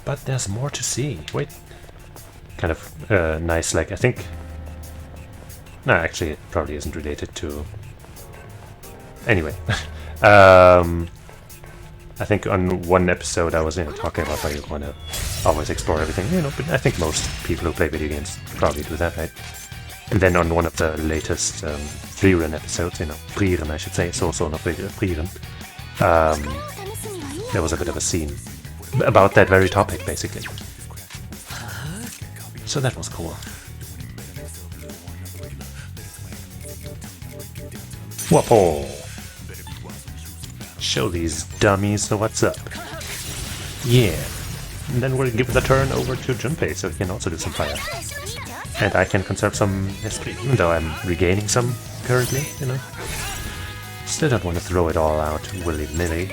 But there's more to see. Wait. Kind of nice, like, I think... No, actually, it probably isn't related to... Anyway. I think on one episode I was, you know, talking about how you want to always explore everything, you know, but I think most people who play video games probably do that, right? And then on one of the latest Frieren episodes, you know, Frieren I should say, it's also not Frieren, there was a bit of a scene about that very topic, basically. So that was cool. Whoa! Show these dummies what's up. Yeah. And then we'll give the turn over to Junpei so he can also do some fire. And I can conserve some SP, even though I'm regaining some currently, you know. Still don't want to throw it all out willy-nilly.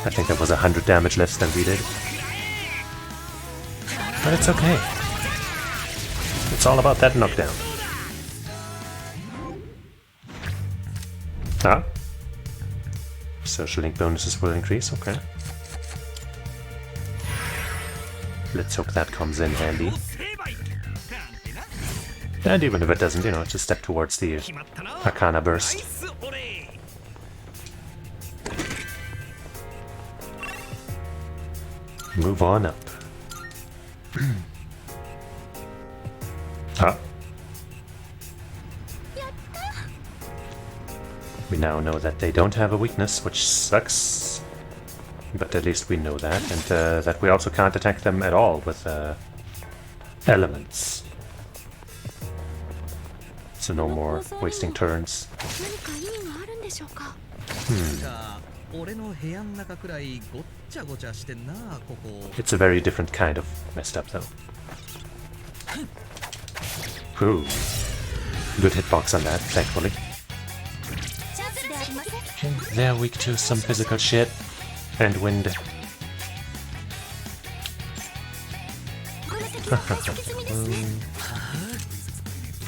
I think that was 100 damage less than we did. But it's okay. It's all about that knockdown. Ah. Social link bonuses will increase, okay. Let's hope that comes in handy. And even if it doesn't, you know, it's a step towards the Arcana burst. Move on up. Ah. We now know that they don't have a weakness, which sucks. But at least we know that, and that we also can't attack them at all with elements. So no more wasting turns. It's a very different kind of messed up, though. Ooh. Good hitbox on that, thankfully. They're weak to some physical shit. And wind.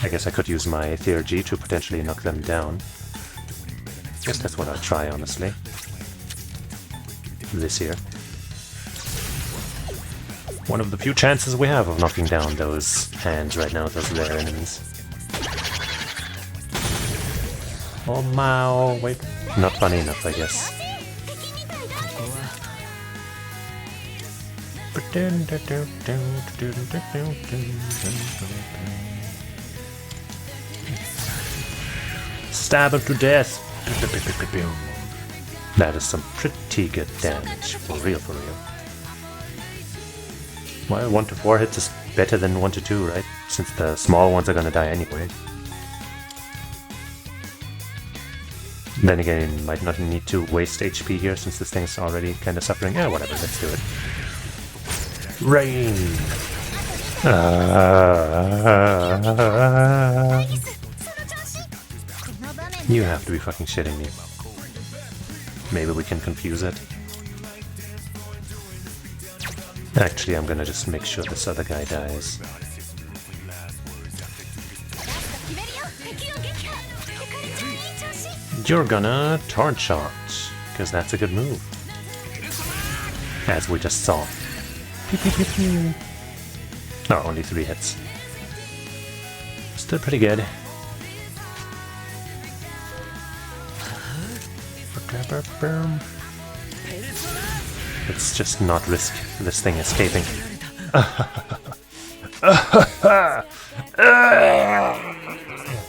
I guess I could use my Theurgy to potentially knock them down. Guess that's what I'll try, honestly. This year. One of the few chances we have of knocking down those hands right now, those rare enemies. Oh my, wait. Not funny enough, I guess. Stab him to death! That is some pretty good damage, for real, for real. Well, 1 to 4 hits is better than 1 to 2, right? Since the small ones are gonna die anyway. Then again, might not need to waste HP here since this thing's already kinda suffering. Yeah, whatever, let's do it. Rain! You have to be fucking shitting me. Maybe we can confuse it. Actually, I'm gonna just make sure this other guy dies. You're gonna torrent shot, because that's a good move. As we just saw. Oh, only 3 hits. Still pretty good. Let's just not risk this thing escaping.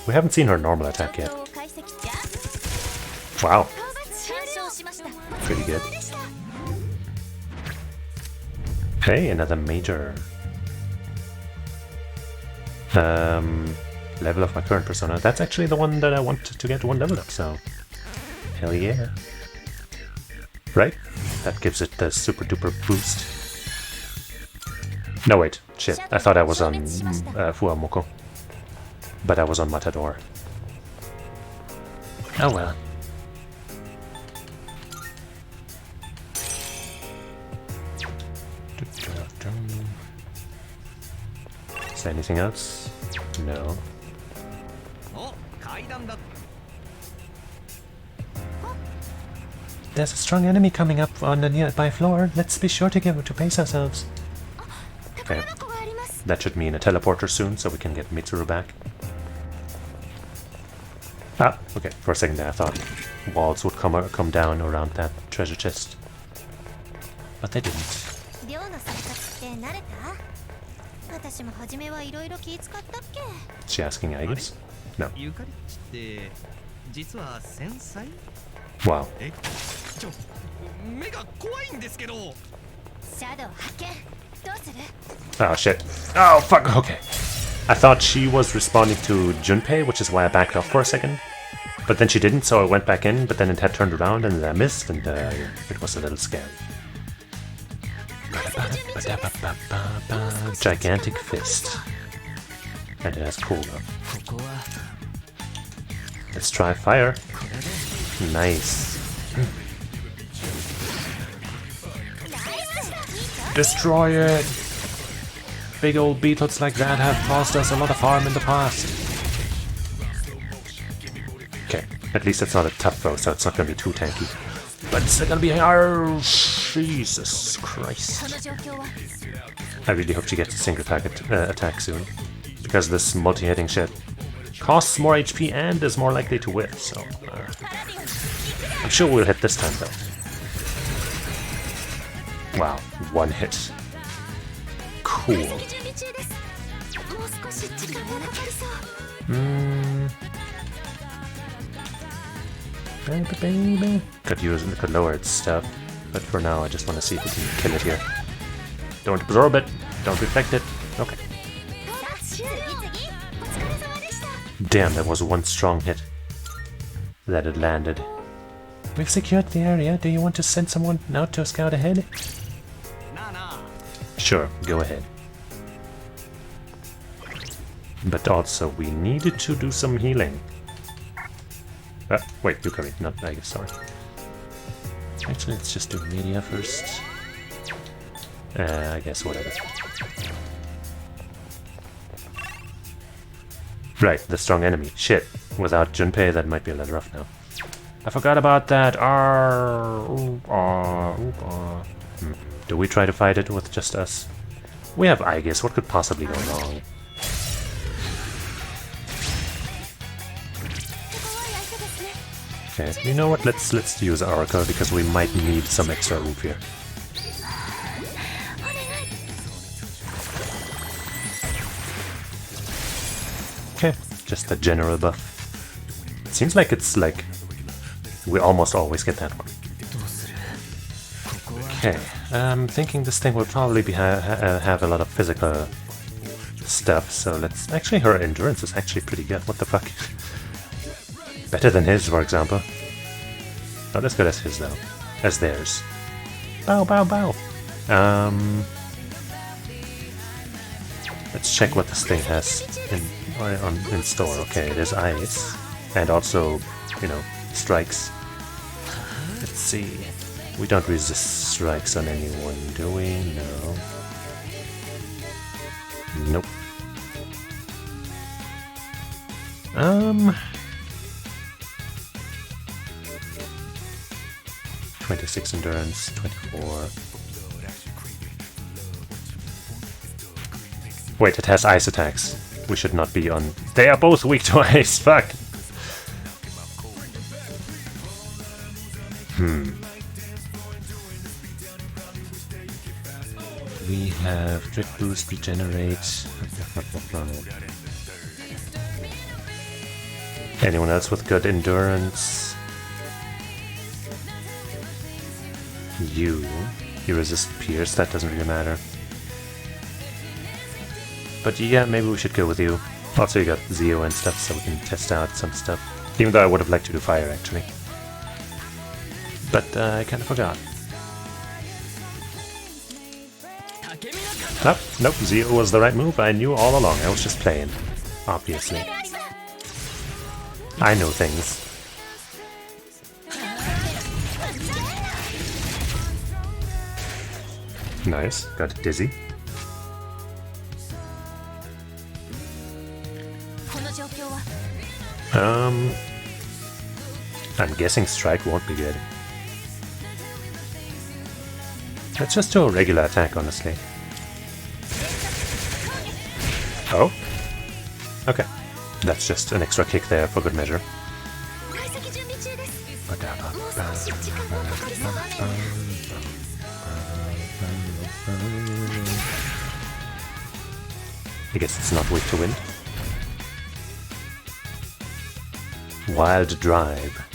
We haven't seen her normal attack yet. Wow. Pretty good. Hey, another major. Level of my current persona. That's actually the one that I want to get 1 level up, so... Hell yeah. Right? That gives it the super duper boost. No wait, shit. I thought I was on Fuamoko. But I was on Matador. Oh well. Is there anything else? No. There's a strong enemy coming up on the nearby floor. Let's be sure to pace ourselves. Okay. That should mean a teleporter soon, so we can get Mitsuru back. Ah, okay. For a second there, I thought walls would come down around that treasure chest. But they didn't. Is she asking Aegis? No. Wow. Oh shit. Oh fuck, okay. I thought she was responding to Junpei, which is why I backed off for a second. But then she didn't, so I went back in, but then it had turned around and I missed, and it was a little scary. Gigantic fist. And it has cooldown. Let's try fire. Nice. Destroy it! Big old beetles like that have caused us a lot of harm in the past. Okay, at least it's not a tough foe, so it's not gonna be too tanky. But it's gonna be hard. Jesus Christ. I really hope she gets a single target attack soon. Because this multi-hitting shit costs more HP and is more likely to whiff, so... I'm sure we'll hit this time, though. Wow, 1 hit. Cool. baby. Could lower its stuff, but for now I just want to see if we can kill it here. Don't absorb it. Don't reflect it. Okay. Damn, that was one strong hit that it landed. We've secured the area. Do you want to send someone out to scout ahead? Sure, go ahead. But also, we needed to do some healing. Wait, you coming? Not I guess, sorry. Actually, let's just do media first. I guess, whatever. Right, the strong enemy. Shit. Without Junpei, that might be a little rough now. I forgot about that. Do we try to fight it with just us? We have Aegis. What could possibly go wrong? Okay, you know what? Let's use Oracle because we might need some extra roof here. Okay, just a general buff. It seems like it's like we almost always get that one. Okay, I'm thinking this thing will probably be have a lot of physical stuff, so let's... Actually, her endurance is actually pretty good. What the fuck? Better than his, for example. Not as good as his, though. As theirs. Bow, bow, bow. Let's check what this thing has in store. Okay, it is ice. And also, you know, strikes. Let's see. We don't resist strikes on anyone, do we? No. Nope. 26 endurance, 24. Wait, it has ice attacks. We should not be on... They are both weak to ice, fuck! We have Drip Boost, Regenerate... Anyone else with good endurance? You resist Pierce, that doesn't really matter. But yeah, maybe we should go with you. Also you got Zeo and stuff, so we can test out some stuff. Even though I would have liked to do fire, actually. But I kind of forgot. Nope, Zeo was the right move. I knew all along. I was just playing. Obviously. I know things. Nice. Got dizzy. I'm guessing strike won't be good. Let's just do a regular attack, honestly. Oh? Okay. That's just an extra kick there for good measure. I guess it's not weak to wind. Wild Drive.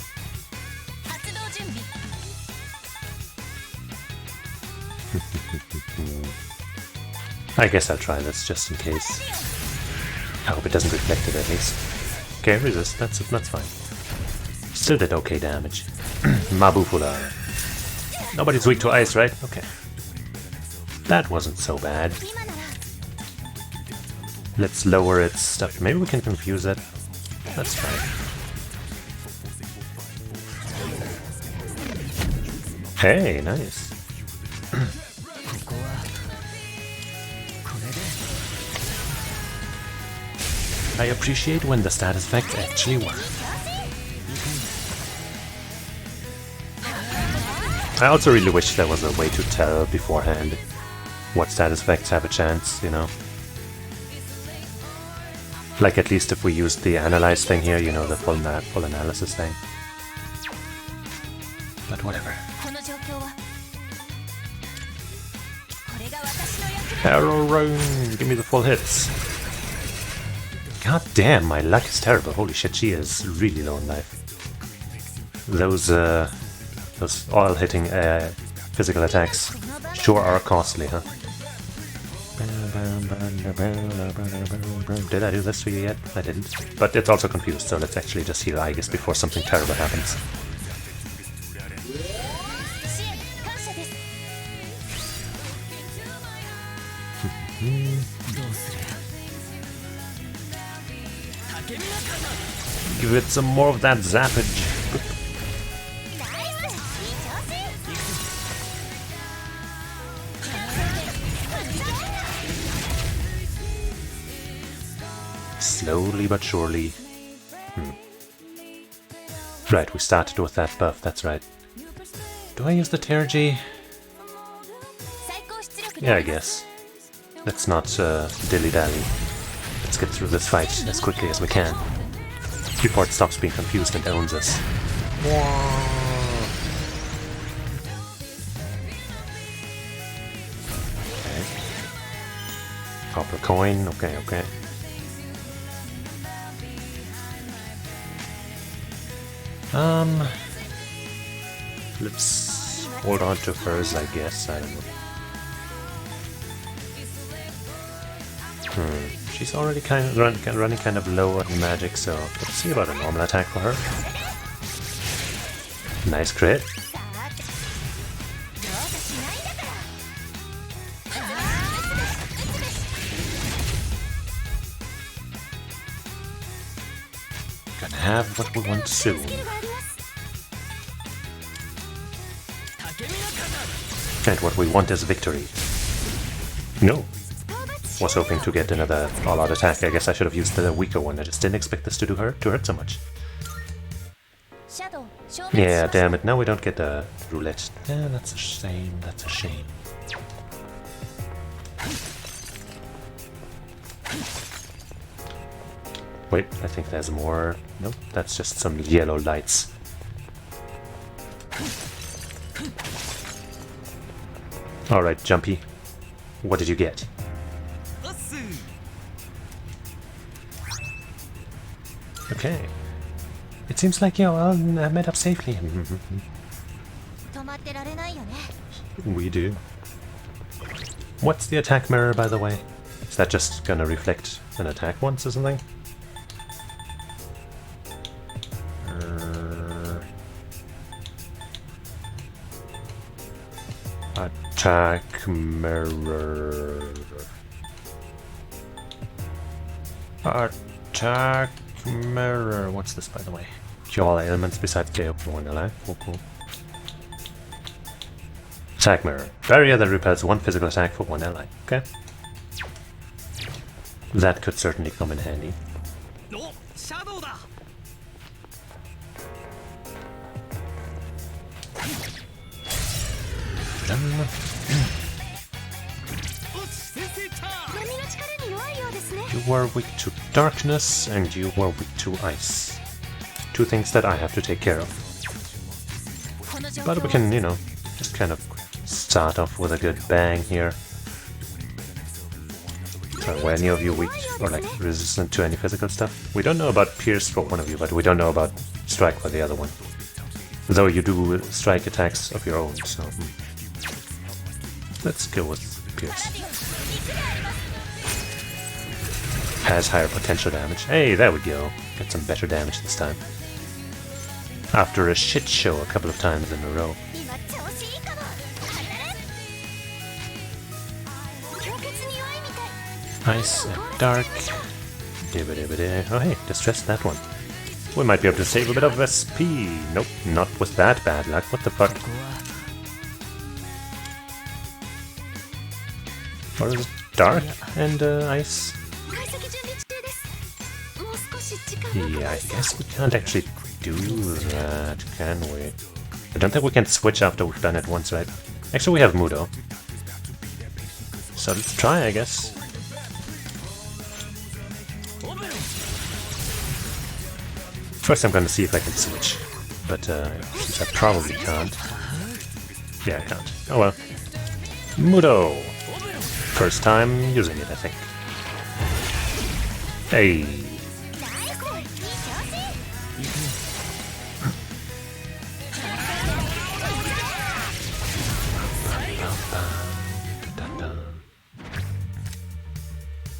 I guess I'll try this just in case. I hope it doesn't reflect it at least. Okay, resist, that's fine. Still did okay damage. Mabufula. Nobody's weak to ice, right? Okay. That wasn't so bad. Let's lower its stuff. Maybe we can confuse it. That's fine. Hey, nice. I appreciate when the status effects actually work. I also really wish there was a way to tell beforehand what status effects have a chance, you know? Like at least if we used the analyze thing here, you know, the full analysis thing. But whatever. Arrow round! Give me the full hits. God damn, my luck is terrible. Holy shit, she is really low in life. those oil-hitting physical attacks sure are costly, huh? Did I do this for you yet? I didn't. But it's also confused, so let's actually just heal Aegis before something terrible happens. Give it some more of that zappage. Slowly but surely. Right, we started with that buff, that's right. Do I use the Tergy? Yeah, I guess. Let's not dilly-dally. Let's get through this fight as quickly as we can. Before it stops being confused and owns us. Okay. Copper coin, okay, okay. Let's hold on to hers, I guess. I don't know. She's already kind of running kind of low on magic, so let's see about a normal attack for her. Nice crit. Gonna have what we want soon. And what we want is victory. No. Was hoping to get another all-out attack. I guess I should have used the weaker one. I just didn't expect this to hurt so much. Yeah, damn it. Now we don't get the roulette. Yeah, that's a shame. That's a shame. Wait, I think there's more. Nope, that's just some yellow lights. Alright, Jumpy. What did you get? Okay. It seems like you all met up safely. We do. What's the attack mirror, by the way? Is that just gonna reflect an attack once or something? Attack mirror. Attack mirror. What's this, by the way? Cure all ailments besides KO for 1 ally. Cool, cool. Attack mirror. Barrier that repels 1 physical attack for 1 ally. Okay. That could certainly come in handy. You were weak to darkness, and you were weak to ice. 2 things that I have to take care of. But we can, you know, just kind of start off with a good bang here. So were any of you weak or like resistant to any physical stuff? We don't know about Pierce for one of you, but we don't know about Strike for the other one. Though you do strike attacks of your own, so... Let's go with Pierce. Has higher potential damage. Hey, there we go. Get some better damage this time. After a shit show a couple of times in a row. Ice and dark. Oh hey, distressed that one. We might be able to save a bit of SP. Nope, not with that bad luck. What the fuck? Or is it dark and ice? Yeah, I guess we can't actually do that, can we? I don't think we can switch after we've done it once, right? Actually, we have Mudo. So let's try, I guess. First I'm gonna see if I can switch. But since I probably can't. Yeah, I can't. Oh well. Mudo! First time using it, I think. Hey!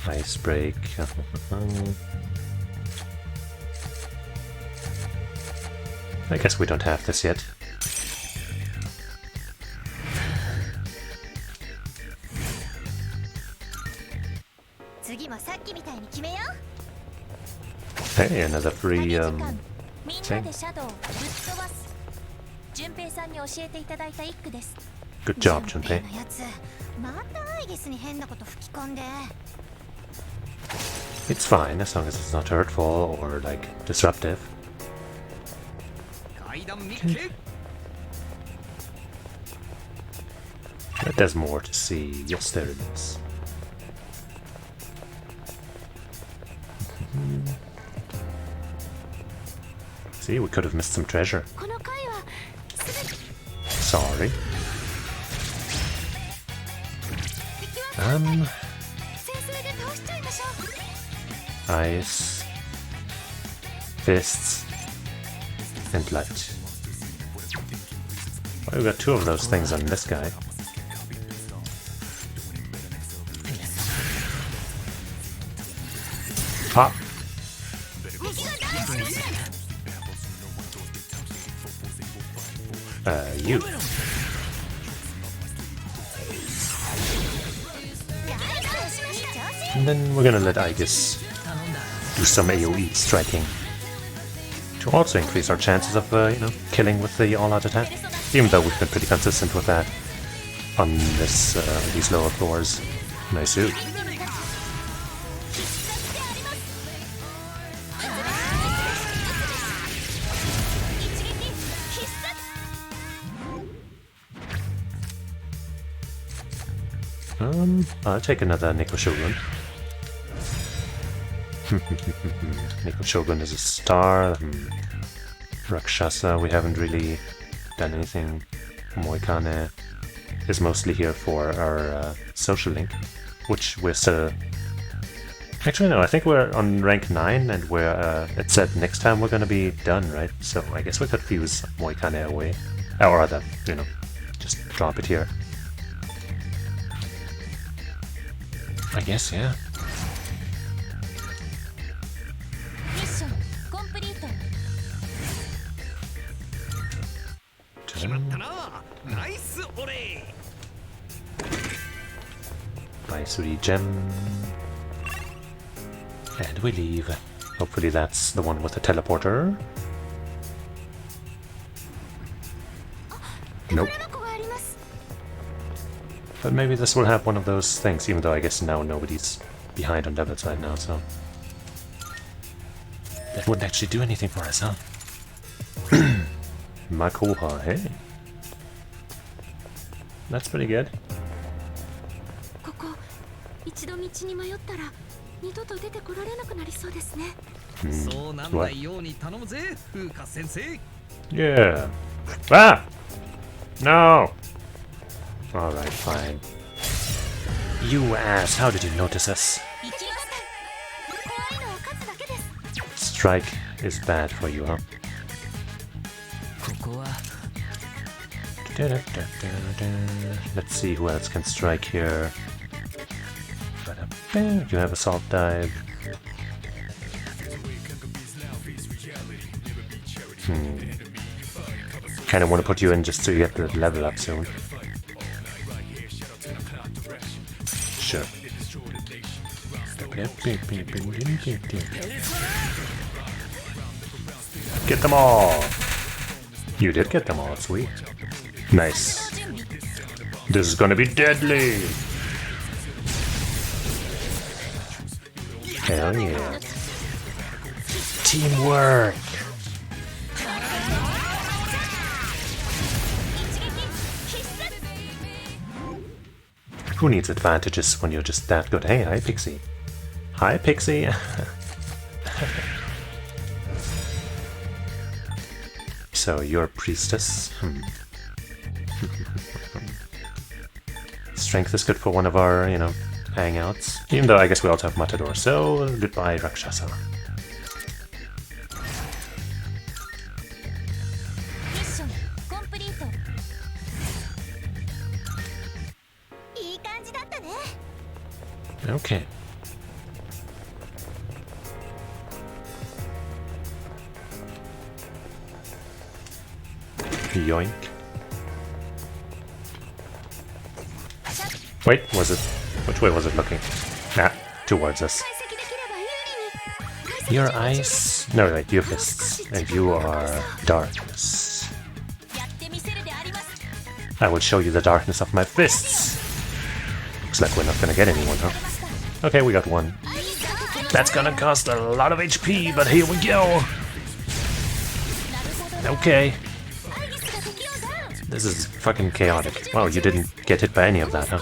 Ice break. I guess we don't have this yet. Hey, another free thing. Good job, Junpei. It's fine as long as it's not hurtful or like disruptive. Okay. There's more to see. Yes, there it is. See, we could have missed some treasure. Sorry. Ice, fists, and light. Well, we got two of those things on this guy. Ah! You. And then we're gonna let Aegis do some AoE striking to also increase our chances of, you know, killing with the all-out attack. Even though we've been pretty consistent with that on this, these lower floors. Nice. I'll take another Nico Shogun. Nico Shogun is a star. Rakshasa, we haven't really done anything. Moikane is mostly here for our social link, which we're still... Actually, no, I think we're on rank 9, and we're it said next time we're gonna be done, right? So I guess we could fuse Moikane away. Or rather, you know, just drop it here. I guess, yeah. Nice regen. And we leave. Hopefully that's the one with the teleporter. Nope. But maybe this will have one of those things, even though I guess now nobody's behind on Devil's Side now, so... That wouldn't actually do anything for us, huh? Makoha, hey? That's pretty good. What? Yeah. Ah! No! Alright, fine. You ass, how did you notice us? Strike is bad for you, huh? Let's see who else can strike here. You have Assault Dive. Kinda want to put you in just so you get the level up soon. Sure. Get them all! You did get them all, sweet. Nice. This is gonna be deadly! Hell yeah. Teamwork! Who needs advantages when you're just that good? Hey, hi Pixie. Hi Pixie! So, you're a priestess? Strength is good for one of our, you know, hangouts. Even though I guess we also have Matador, so goodbye Rakshasa. Okay. Yoink. Wait, was it? Which way was it looking? Nah, towards us. Your eyes... No, wait, your fists. And you are darkness. I will show you the darkness of my fists. Looks like we're not gonna get anyone, huh? Okay, we got one. That's gonna cost a lot of HP, but here we go. Okay. This is fucking chaotic. Wow, you didn't get hit by any of that, huh?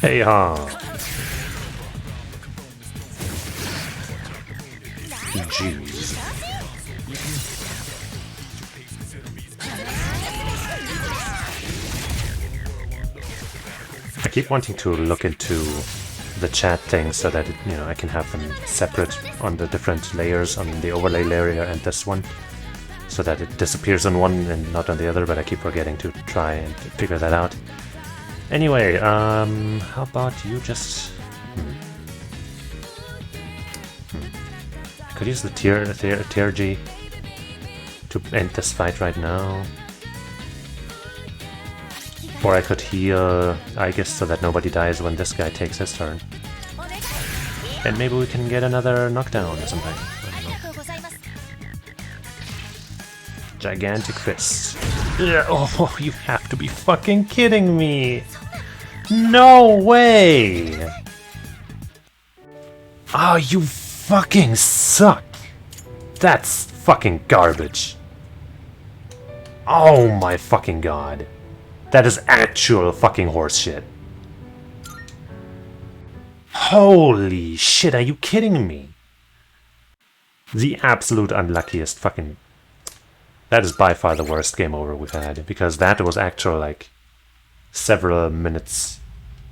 Hey, Jeez. I keep wanting to look into the chat thing so that it, I can have them separate on the different layers, on the overlay layer and this one, so that it disappears on one and not on the other, but I keep forgetting to try and figure that out. Anyway, how about you just... I could use the tier G to end this fight right now. Or I could heal, I guess, so that nobody dies when this guy takes his turn. And maybe we can get another knockdown or something. I don't know. Gigantic fist. Oh, you have to be fucking kidding me! No way! Oh, you fucking suck! That's fucking garbage. Oh my fucking god. That is actual fucking horseshit. Holy shit, are you kidding me? The absolute unluckiest fucking... That is by far the worst game over we've had, because that was actual, like, several minutes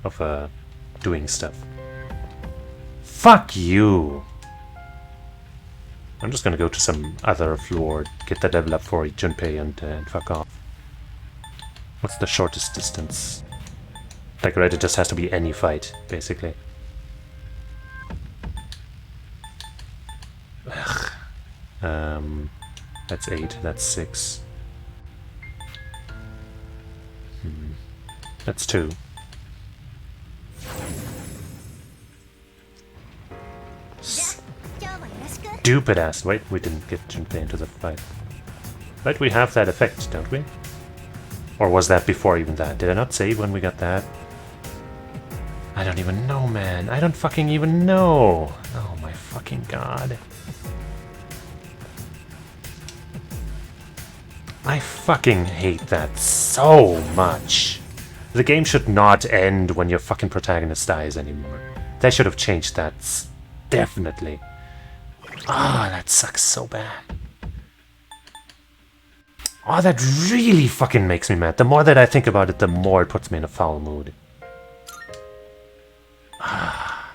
of doing stuff. Fuck you! I'm just gonna go to some other floor, get the level up for Junpei and fuck off. What's the shortest distance? Like, right, it just has to be any fight, basically. Ugh. That's 8, that's 6. That's 2. Stupid ass. Wait, we didn't get Junpei into the fight. Right, we have that effect, don't we? Or was that before even that? Did I not save when we got that? I don't even know, man. I don't fucking even know. Oh my fucking god. I fucking hate that so much. The game should not end when your fucking protagonist dies anymore. They should have changed that. Definitely. Ah, that sucks so bad. Oh, that really fucking makes me mad. The more that I think about it, the more it puts me in a foul mood. Oh,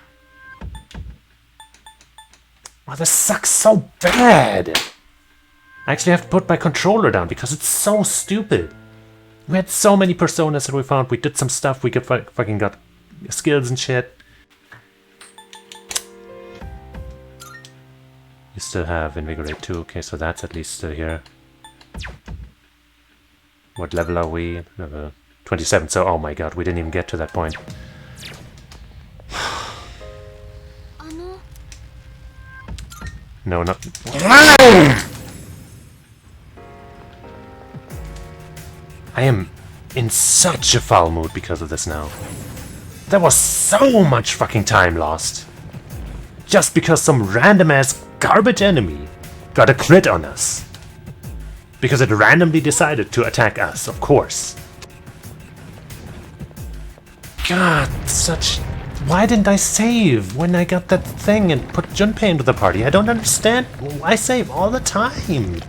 this sucks so bad. I actually have to put my controller down because it's so stupid. We had so many personas that we found. We did some stuff. We fucking got skills and shit. You still have Invigorate 2. Okay, so that's at least still here. What level are we? Level 27. So, oh my god, we didn't even get to that point. No, not... I am in such a foul mood because of this now. There was so much fucking time lost. Just because some random ass garbage enemy got a crit on us. Because it randomly decided to attack us, of course. God, such... Why didn't I save when I got that thing and put Junpei into the party? I don't understand. I save all the time.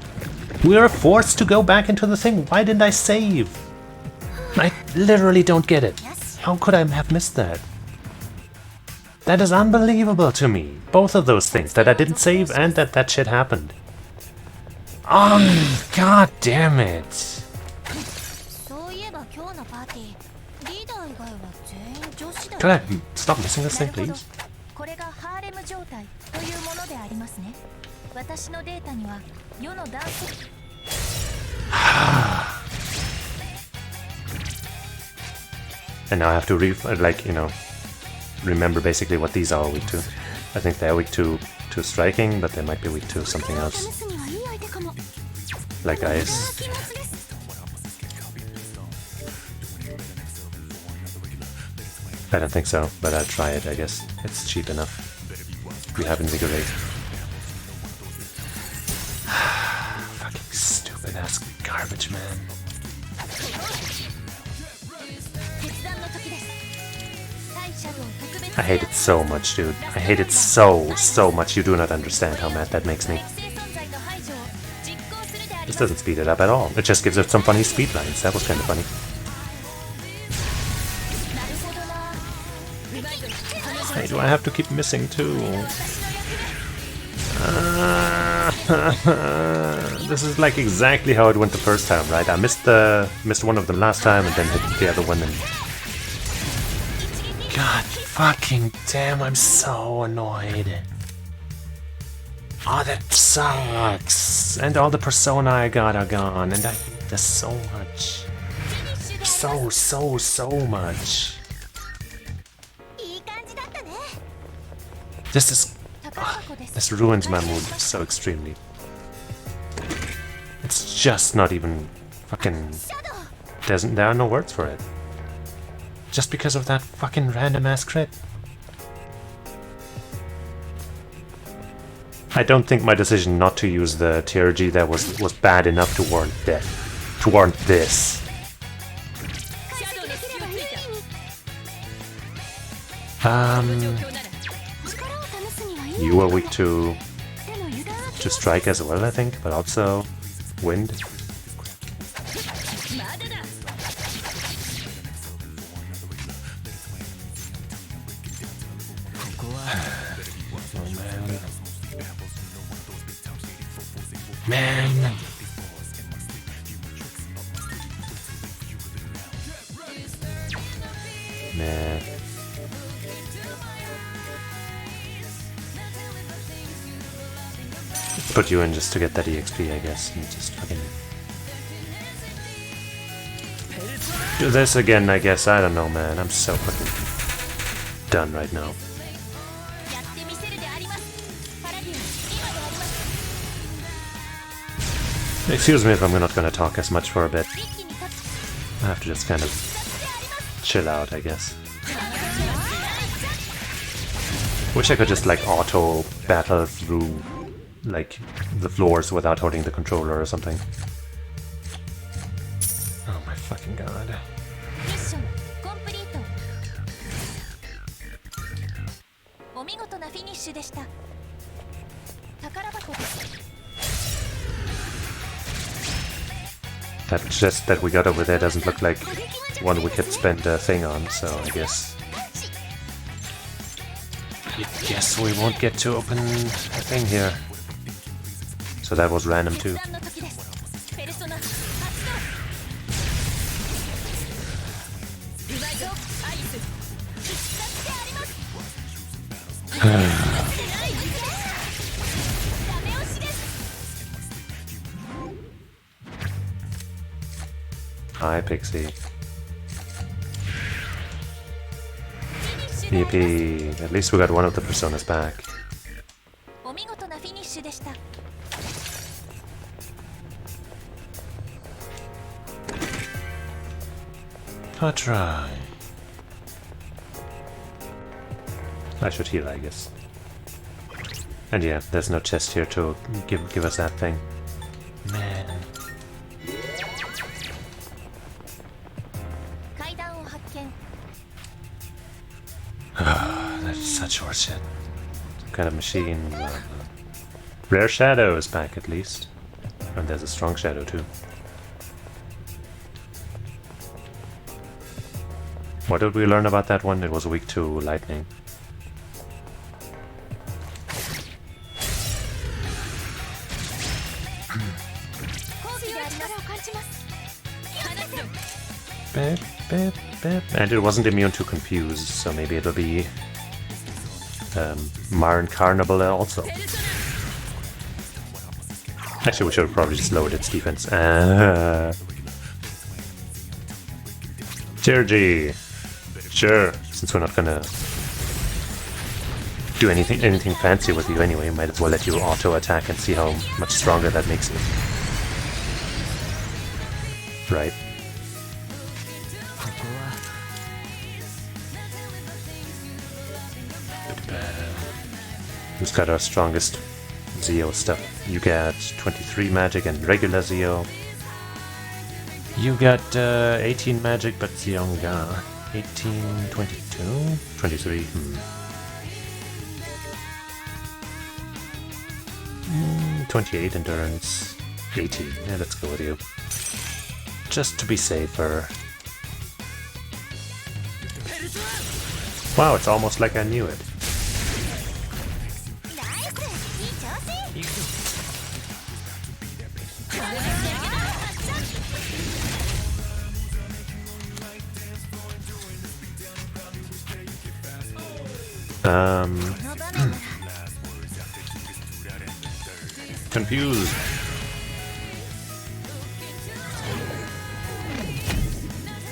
We are forced to go back into the thing. Why didn't I save? I literally don't get it. How could I have missed that? That is unbelievable to me. Both of those things, that I didn't save and that shit happened. Oh, god damn it. Could I stop missing this thing, please? でありますね。私のデータには世の男性 And now I have to remember basically what these are weak to. I think they're weak to striking, but they might be weak to something else. Like ice. I don't think so, but I'll try it, I guess. It's cheap enough. We have Invigorate. Fucking stupid ass garbage, man. I hate it so much, dude. I hate it so much. You do not understand how mad that makes me. This doesn't speed it up at all. It just gives it some funny speed lines. That was kind of funny. Hey, do I have to keep missing too? This is like exactly how it went the first time, right? I missed one of them last time and then hit the other one and... God fucking damn, I'm so annoyed. Oh, that sucks. And all the persona I got are gone, and I hate this so much. So much. This ruins my mood so extremely. It's just not even fucking... There are no words for it. Just because of that fucking random ass crit. I don't think my decision not to use the TRG there was bad enough to warrant death. To warrant this. You are weak to strike as well, I think, but also wind. Man. Nah. Put you in just to get that EXP, I guess, and just fucking do this again, I guess. I don't know, man. I'm so fucking done right now. Excuse me if I'm not gonna talk as much for a bit. I have to just kind of chill out, I guess. Wish I could just like auto battle through like the floors without holding the controller or something. Oh my fucking god. That chest that we got over there doesn't look like one we could spend a thing on, so I guess we won't get to open a thing here. So that was random too. Hi, Pixie. Yippee. At least we got one of the personas back. I'll try. I should heal, I guess. And yeah, there's no chest here to give us that thing. Man. That's such horseshit. Some kind of machine. Rare Shadow is back at least. And there's a strong shadow too. What did we learn about that one? It was weak to lightning. And it wasn't immune to confuse, so maybe it'll be Marn Carnival also. Actually, we should have probably just lowered its defense. Sergi! Sure, since we're not gonna do anything fancy with you anyway, might as well let you auto-attack and see how much stronger that makes you. Right. Who's got our strongest Zeo stuff? You got 23 magic and regular Zeo. You got 18 magic, but Zionga 18, 22, 23. 28 endurance, 18. Yeah, let's go with you. Just to be safer. Wow, it's almost like I knew it. Confused.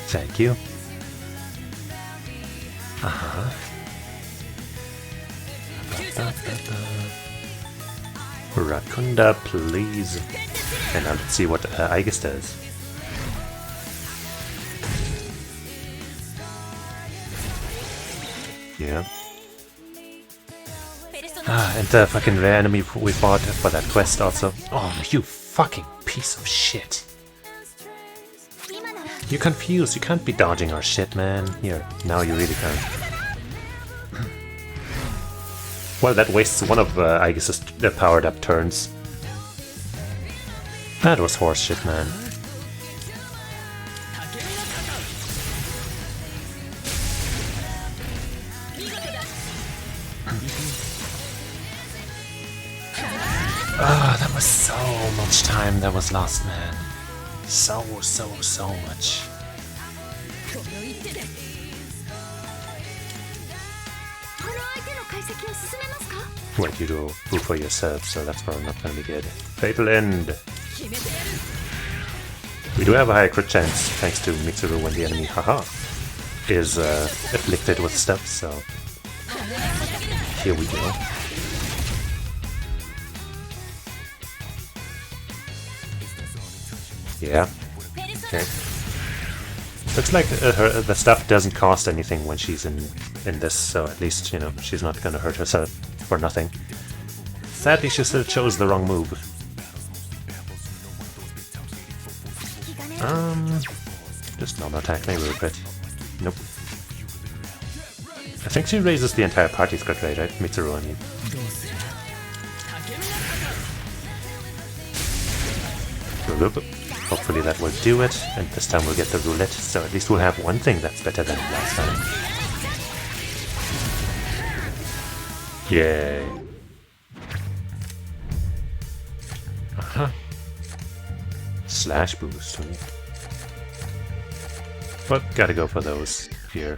Thank you. Rakunda, please. And now let's see what Aegis does. Yeah. And the fucking rare enemy we fought for that quest also. Oh, you fucking piece of shit. You're confused, you can't be dodging our shit, man. Here, now you really can't. Well, that wastes one of Aegis's powered up turns. That was horse shit, man. Ah, that was so much time that was lost, man. So much. Wait, you do proof for yourself, so that's probably not gonna be good. Fatal End! We do have a higher crit chance, thanks to Mitsuru when the enemy, haha, is afflicted with stuff, so... Here we go. Yeah. Okay. Looks like the stuff doesn't cost anything when she's in this, so at least, you know, she's not gonna hurt herself for nothing. Sadly, she still chose the wrong move. Just normal attack, maybe a crit. Nope. I think she raises the entire party's crit rate, right? Mitsuru, I mean. Hopefully that will do it, and this time we'll get the roulette, so at least we'll have one thing that's better than last time. Yay. Slash boost. But gotta go for those here.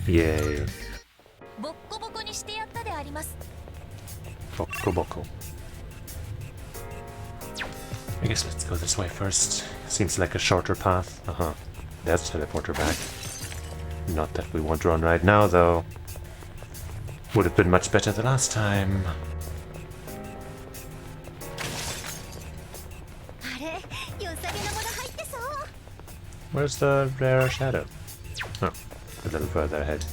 Yay. Boko boko. I guess let's go this way first. Seems like a shorter path. There's teleporter back. Not that we want to run right now, though. Would have been much better the last time. Where's the rare shadow? Oh, a little further ahead.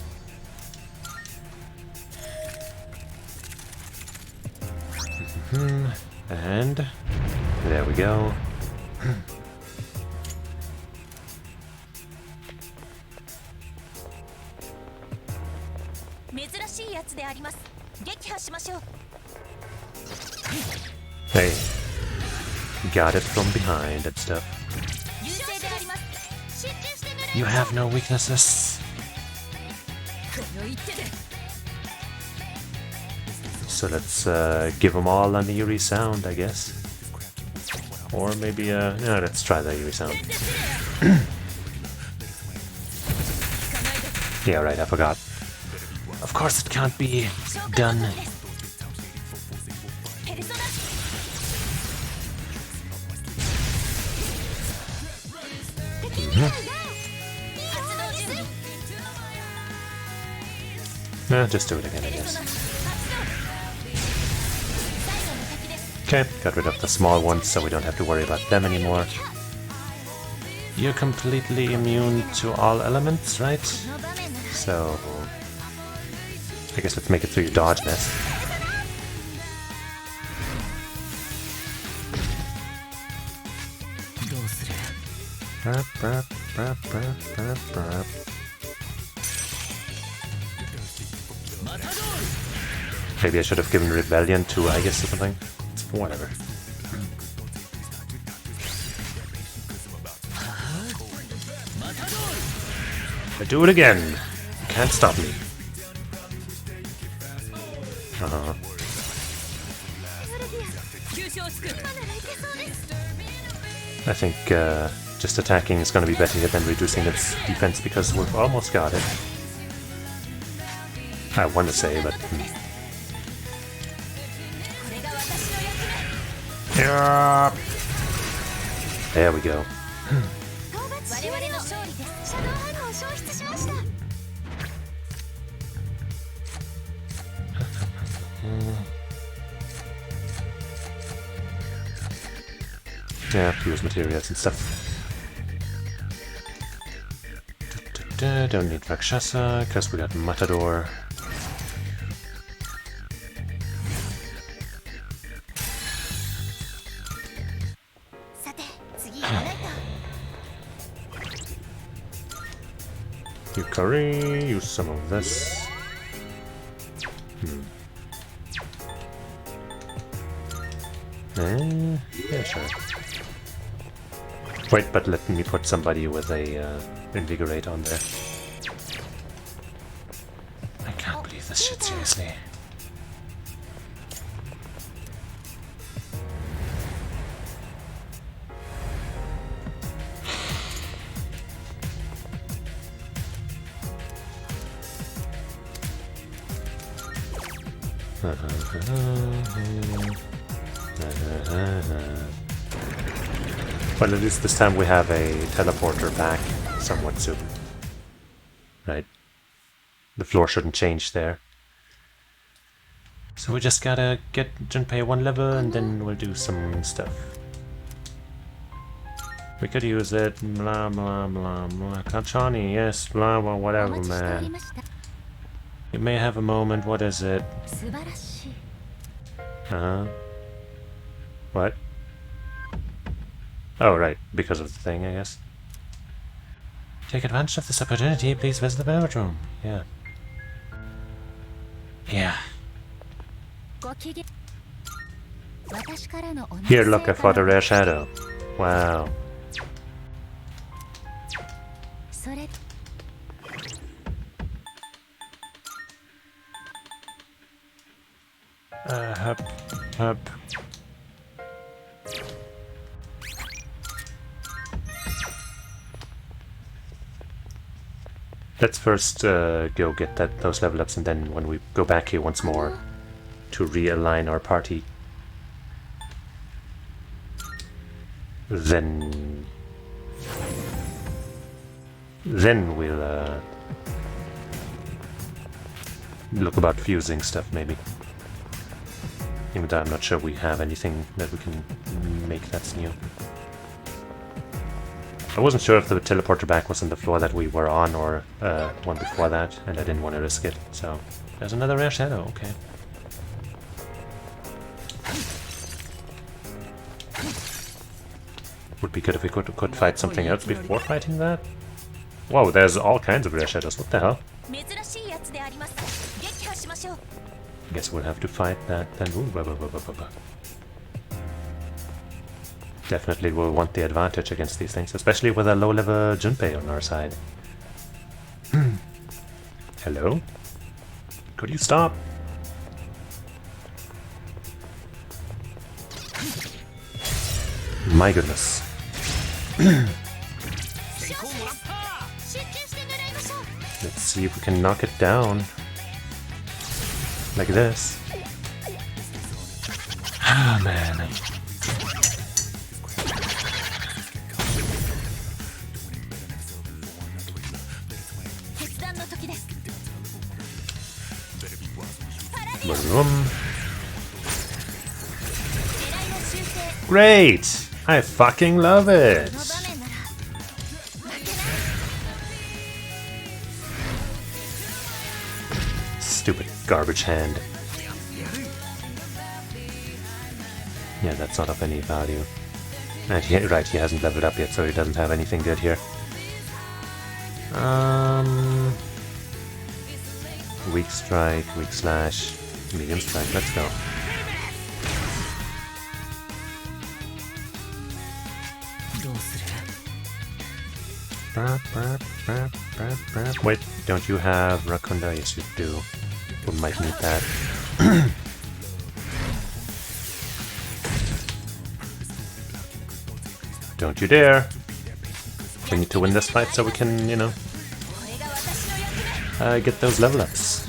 And there we go. Hey, got it from behind and stuff. You have no weaknesses. So let's give them all an eerie sound, I guess. Or maybe, yeah, let's try the Yui sound. Yeah, right, I forgot. Of course it can't be done. Just do it again, I guess. Okay, got rid of the small ones so we don't have to worry about them anymore. You're completely immune to all elements, right? So I guess let's make it through your dodge nest. Maybe I should have given Rebellion to Aegis or something. Whatever. I do it again. You can't stop me. I think just attacking is going to be better here than reducing its defense because we've almost got it. I want to say, but... Yeah. There we go. Yeah, fuse materials and stuff. Don't need Rakshasa, because we got Matador. Yukari, use some of this. Yeah, sure. Wait, but let me put somebody with a Invigorate on there. I can't believe this shit, seriously. Well, at least this time we have a teleporter back somewhat soon. Right? The floor shouldn't change there. So we just gotta get Junpei 1 level and then we'll do some stuff. We could use it, blah blah blah blah. Kanchani, yes, blah blah, whatever, man. You may have a moment, what is it? What? Oh, right, because of the thing, I guess. Take advantage of this opportunity, please visit the bedroom. Yeah. Yeah. Here, look, I fought a rare shadow. Wow. Hup. Let's first go get those level ups, and then when we go back here once more to realign our party, then we'll look about fusing stuff, maybe. Even though I'm not sure we have anything that we can make that's new. I wasn't sure if the teleporter back was on the floor that we were on or one before that, and I didn't want to risk it, so there's another rare shadow, okay. Would be good if we could fight something else before fighting that. Whoa, there's all kinds of rare shadows, what the hell? I guess we'll have to fight that then. Ooh, Definitely will want the advantage against these things, especially with a low-level Junpei on our side. Hello? Could you stop? My goodness. Let's see if we can knock it down. Like this. Ah, man. Boom. Great! I fucking love it! Stupid garbage hand. Yeah, that's not of any value. And right, he hasn't leveled up yet, so he doesn't have anything good here. Weak strike, weak slash, medium strike, let's go. Wait, don't you have Rakunda? Yes, you do. We might need that. Don't you dare! We need to win this fight so we can, you know, get those level ups.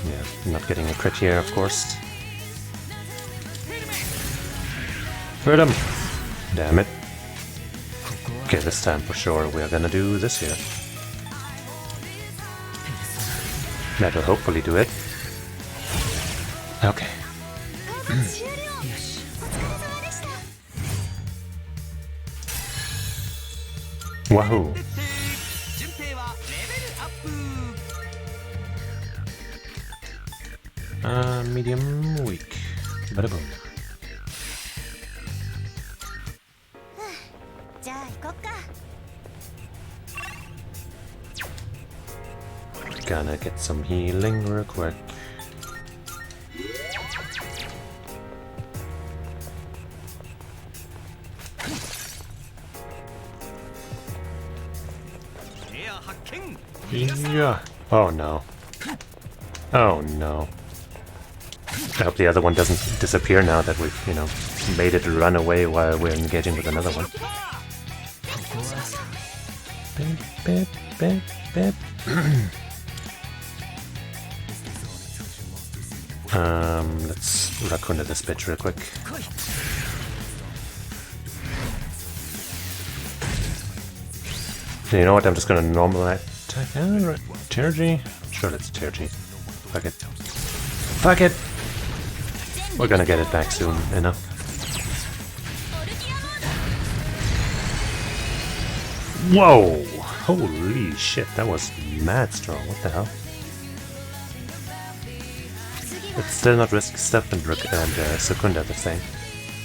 Yeah, not getting a crit here, of course. Hurt him! Damn it. Okay, this time for sure we are gonna do this here. That'll hopefully do it. Okay. Wahoo! Medium weak. Bada boom. Gonna get some healing real quick. Yeah. Oh no. Oh no. I hope the other one doesn't disappear now that we've, you know, made it run away while we're engaging with another one. Beep, beep, beep, beep. Let's Rakunda this bitch real quick. You know what, I'm just gonna normal attack. Tergy? Sure, let's Tergy. Fuck it. Fuck it! We're gonna get it back soon enough. Whoa! Holy shit, that was mad strong. What the hell? It's still not risk stuff and Secunda the same.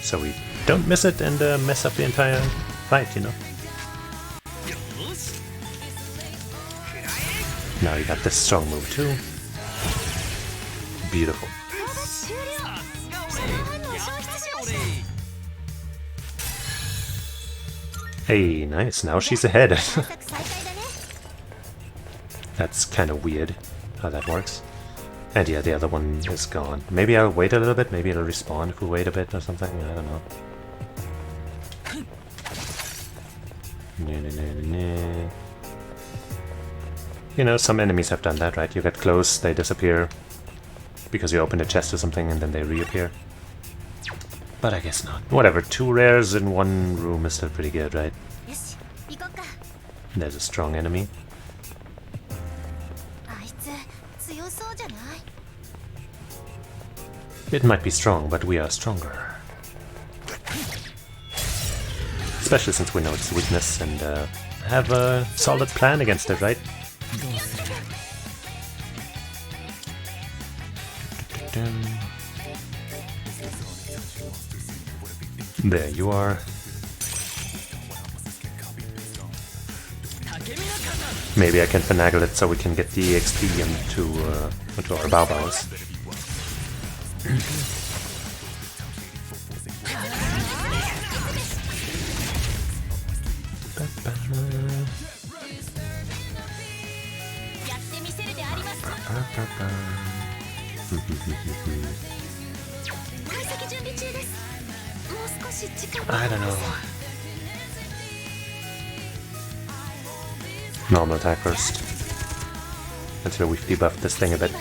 So we don't miss it and mess up the entire fight, you know? Now you got this strong move too. Beautiful. Hey, nice. Now she's ahead. That's kind of weird how that works. And yeah, the other one is gone. Maybe I'll wait a little bit. Maybe it'll respawn if we wait a bit or something. I don't know. You know, some enemies have done that, right? You get close, they disappear because you open a chest or something and then they reappear. But I guess not. Whatever, 2 rares in 1 room is still pretty good, right? There's a strong enemy. It might be strong, but we are stronger. Especially since we know its weakness and have a solid plan against it, right? There you are. Maybe I can finagle it so we can get the XP into our Baobaos. I don't know. Normal attack first. Until we've debuffed this thing a bit.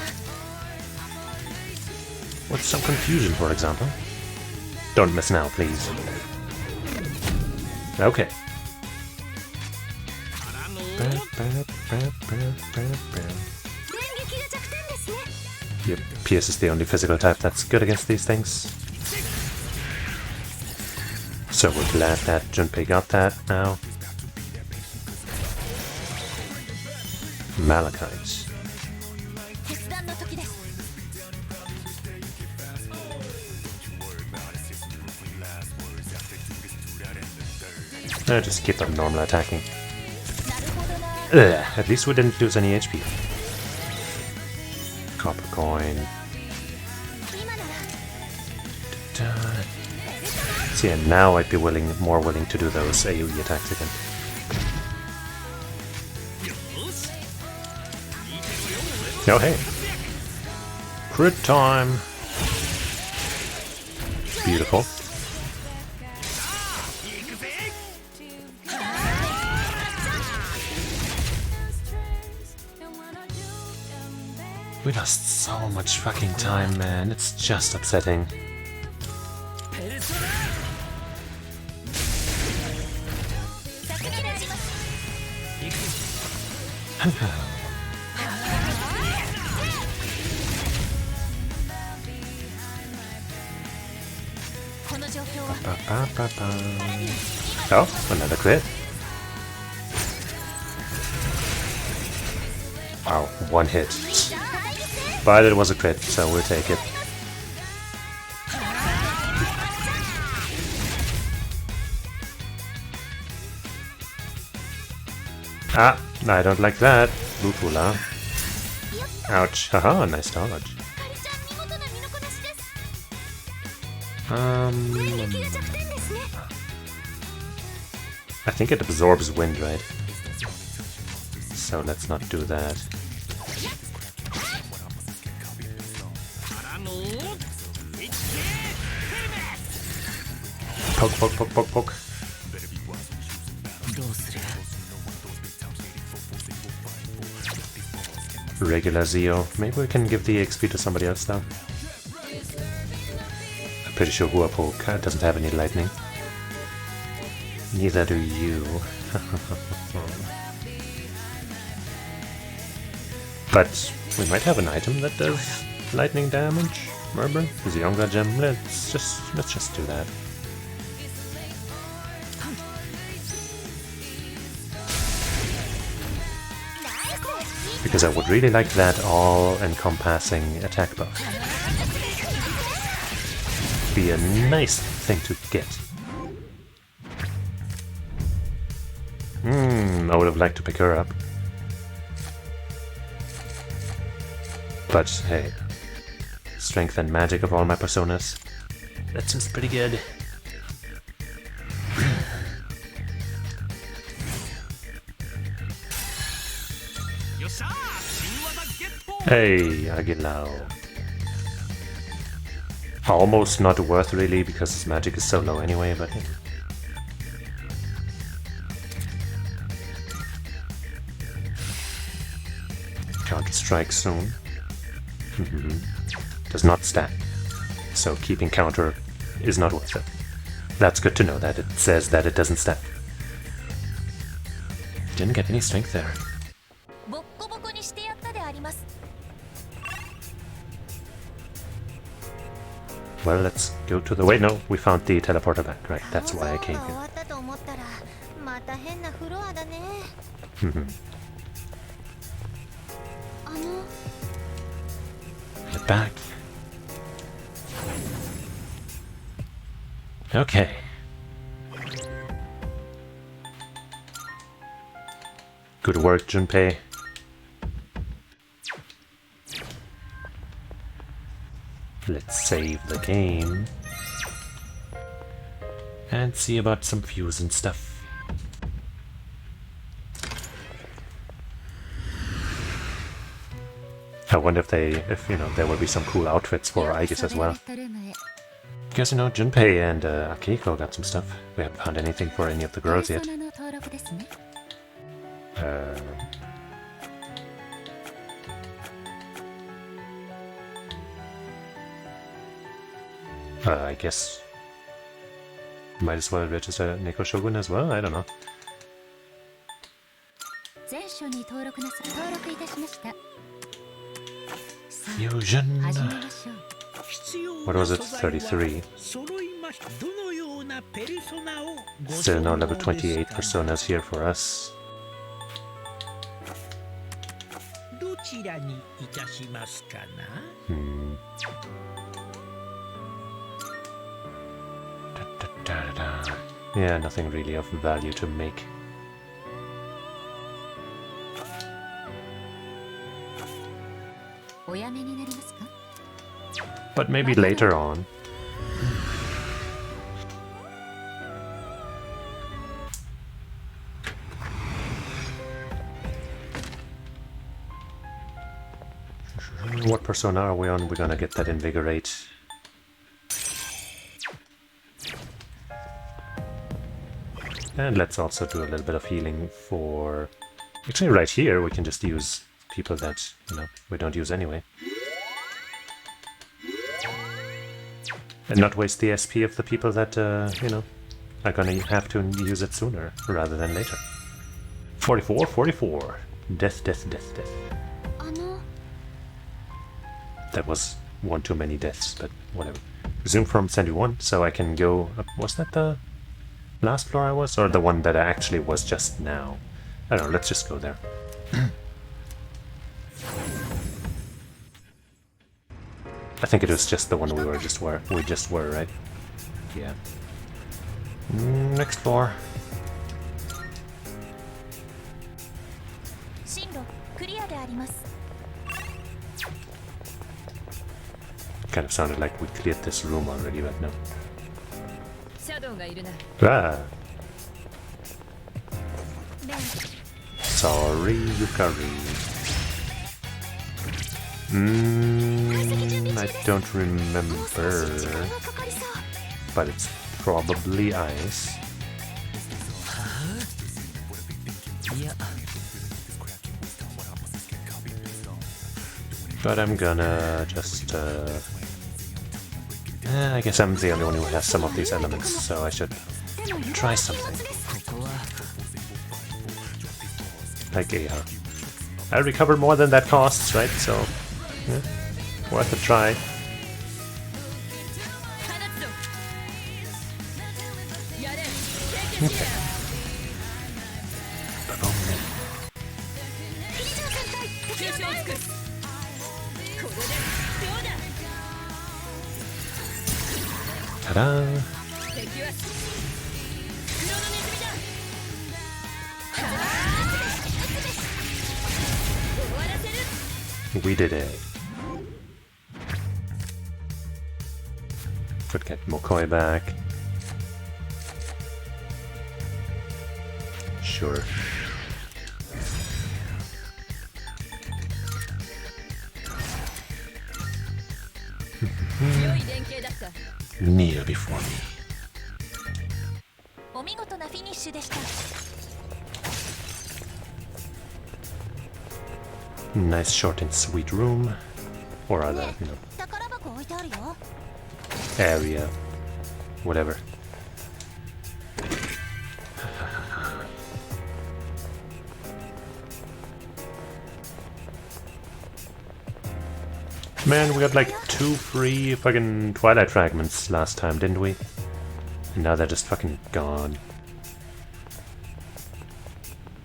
With some confusion, for example. Don't miss now, please. Okay. Yep, Pierce is the only physical type that's good against these things. So we're glad that Junpei got that now. Malachite. Just keep on normal attacking. Ugh, at least we didn't lose any HP. Copper coin. See, and now I'd be more willing to do those AoE attacks again. Oh hey! Crit time! Beautiful. We lost so much fucking time, man. It's just upsetting. Oh, another crit. Wow, one hit. But it was a crit, so we'll take it. Ah, I don't like that. Lupula. Ouch. Haha, nice dodge. I think it absorbs wind, right? So let's not do that. Poke, poke, poke, poke, poke. Regular Zeo. Maybe we can give the XP to somebody else though. I'm pretty sure Huapo doesn't have any lightning. Neither do you. But we might have an item that does lightning damage. Remember? Zionga gem. Let's just do that. Because I would really like that all-encompassing attack buff. Be a nice thing to get. I would have liked to pick her up. But hey, strength and magic of all my personas. That seems pretty good. Hey, Agilao. Almost not worth really because his magic is so low anyway, but hey. Counter strike soon. Does not stack. So keeping counter is not worth it. That's good to know that it says that it doesn't stack. Didn't get any strength there. Well, let's go to the... Wait, no, we found the teleporter back, right? That's why I came here. Get back. Okay. Good work, Junpei. Let's save the game and see about some fuse and stuff. I wonder if you know, there will be some cool outfits for Aegis as well. Because, you know, Junpei and Akiko got some stuff. We haven't found anything for any of the girls yet. I guess might as well register Neko Shogun as well. I don't know. Fusion. What was it? 33. Still no level 28 personas here for us. Yeah, nothing really of value to make. But maybe later on. What persona are we on? We're gonna get that invigorate. And let's also do a little bit of healing for... Actually, right here we can just use people that, you know, we don't use anyway. And not waste the SP of the people that, you know, are gonna have to use it sooner rather than later. 44, 44. Death, death, death, death. That was one too many deaths, but whatever. Resume from 71, so I can go up. Was that the last floor I was? Or the one that I actually was just now? I don't know, let's just go there. I think it was just the one we just were, right? Yeah. Next floor. Kind of sounded like we cleared this room already, but no. Ah. Sorry, Yukari. I don't remember, but it's probably ice. But I'm gonna just, I guess I'm the only one who has some of these elements, so I should try something. Like, yeah. I recovered more than that costs, right? So, yeah, worth a try. Okay. Ta-da! We did it. Could get Mokoi back. Sure. Kneel before me. Nice, short and sweet room. Or other, you know, area. Whatever. Man, we got like 2 free fucking Twilight Fragments last time, didn't we? And now they're just fucking gone.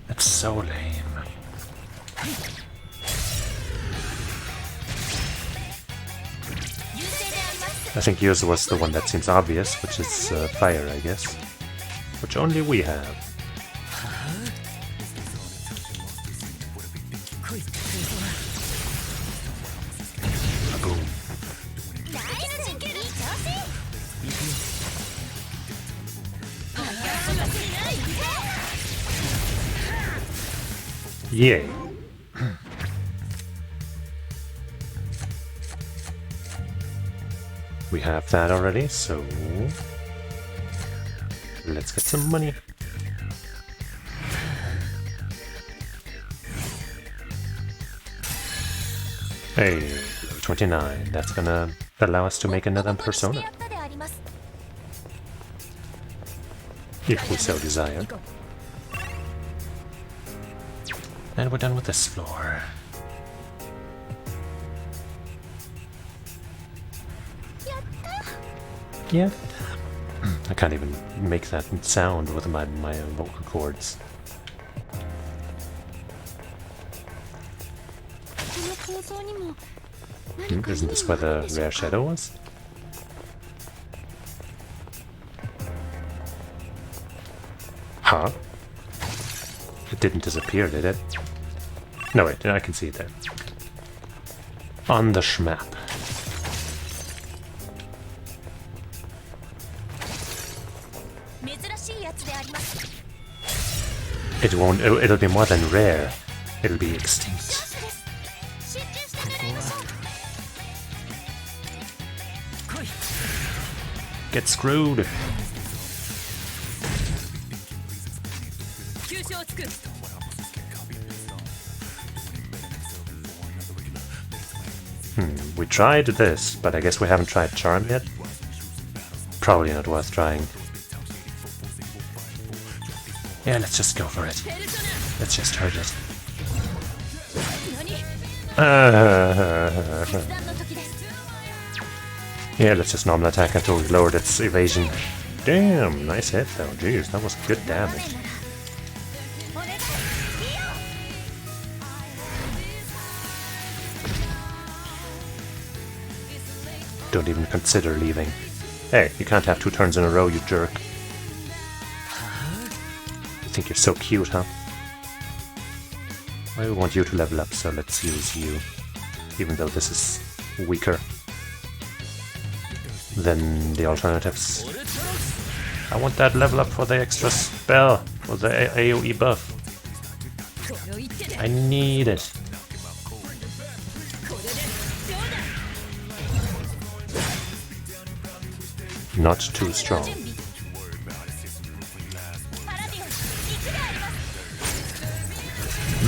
That's so lame. I think yours was the one that seems obvious, which is fire, I guess. Which only we have. Boom. Yay. We have that already, so let's get some money. Hey, 29. That's gonna allow us to make another persona. If we so desire. And we're done with this floor. Yeah. I can't even make that sound with my vocal cords. Isn't this where the rare shadow was? Huh? It didn't disappear, did it? No, wait, I can see it there. On the schmap. It won't, it'll be more than rare. It'll be extinct. Get screwed. We tried this, but I guess we haven't tried Charm yet. Probably not worth trying. Yeah, let's just go for it. Let's just hurt it. Yeah, let's just normal attack until we lowered its evasion. Damn, nice hit though. Jeez, that was good damage. Don't even consider leaving. Hey, you can't have 2 turns in a row, you jerk. You think you're so cute, huh? I want you to level up, so let's use you. Even though this is weaker than the alternatives. I want that level up for the extra spell, for the AoE buff. I need it. Not too strong.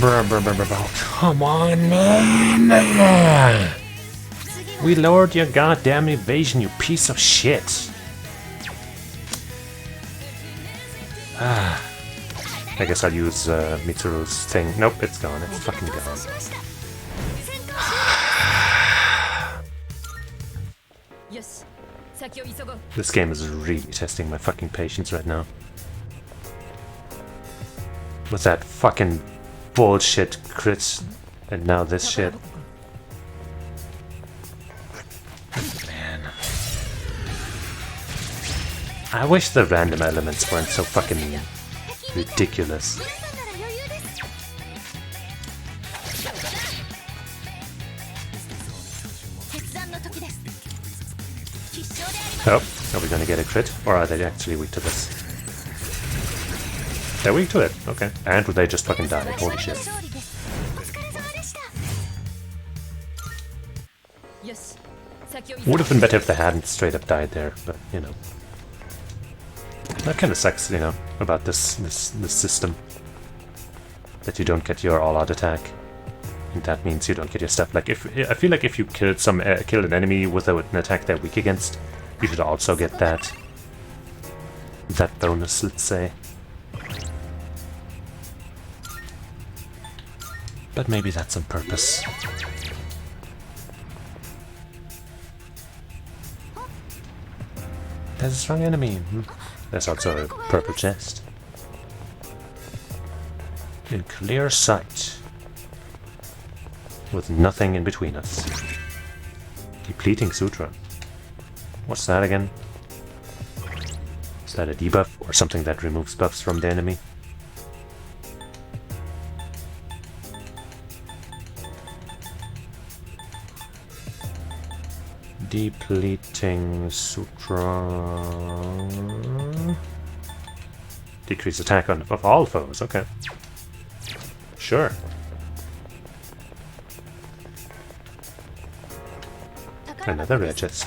Come on, man! We lowered your goddamn evasion, you piece of shit! I guess I'll use Mitsuru's thing. Nope, it's gone. It's fucking gone. This game is really testing my fucking patience right now. With that fucking bullshit crit, and now this shit. Man. I wish the random elements weren't so fucking ridiculous. Oh, are we gonna get a crit? Or are they actually weak to this? They're weak to it, okay. And would they just fucking die? Holy shit. Would have been better if they hadn't straight up died there, but you know. That kinda sucks, you know, about this system. That you don't get your all-out attack. And that means you don't get your stuff. Like, I feel like if you killed an enemy with an attack they're weak against, you should also get that bonus, let's say. But maybe that's on purpose. There's a strong enemy. There's also a purple chest. In clear sight. With nothing in between us. Depleting Sutra. What's that again? Is that a debuff or something that removes buffs from the enemy? Depleting Sutra. Decrease attack of all foes, okay. Sure. Another rare chest.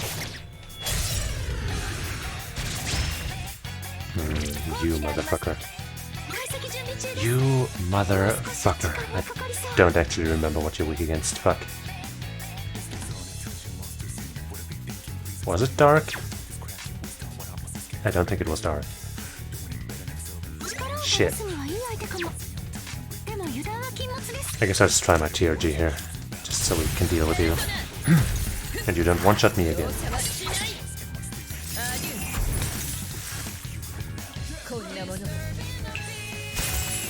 You motherfucker. You motherfucker. I don't actually remember what you're weak against. Fuck. Was it dark? I don't think it was dark. Shit. I guess I'll just try my TRG here, just so we can deal with you. And you don't one-shot me again.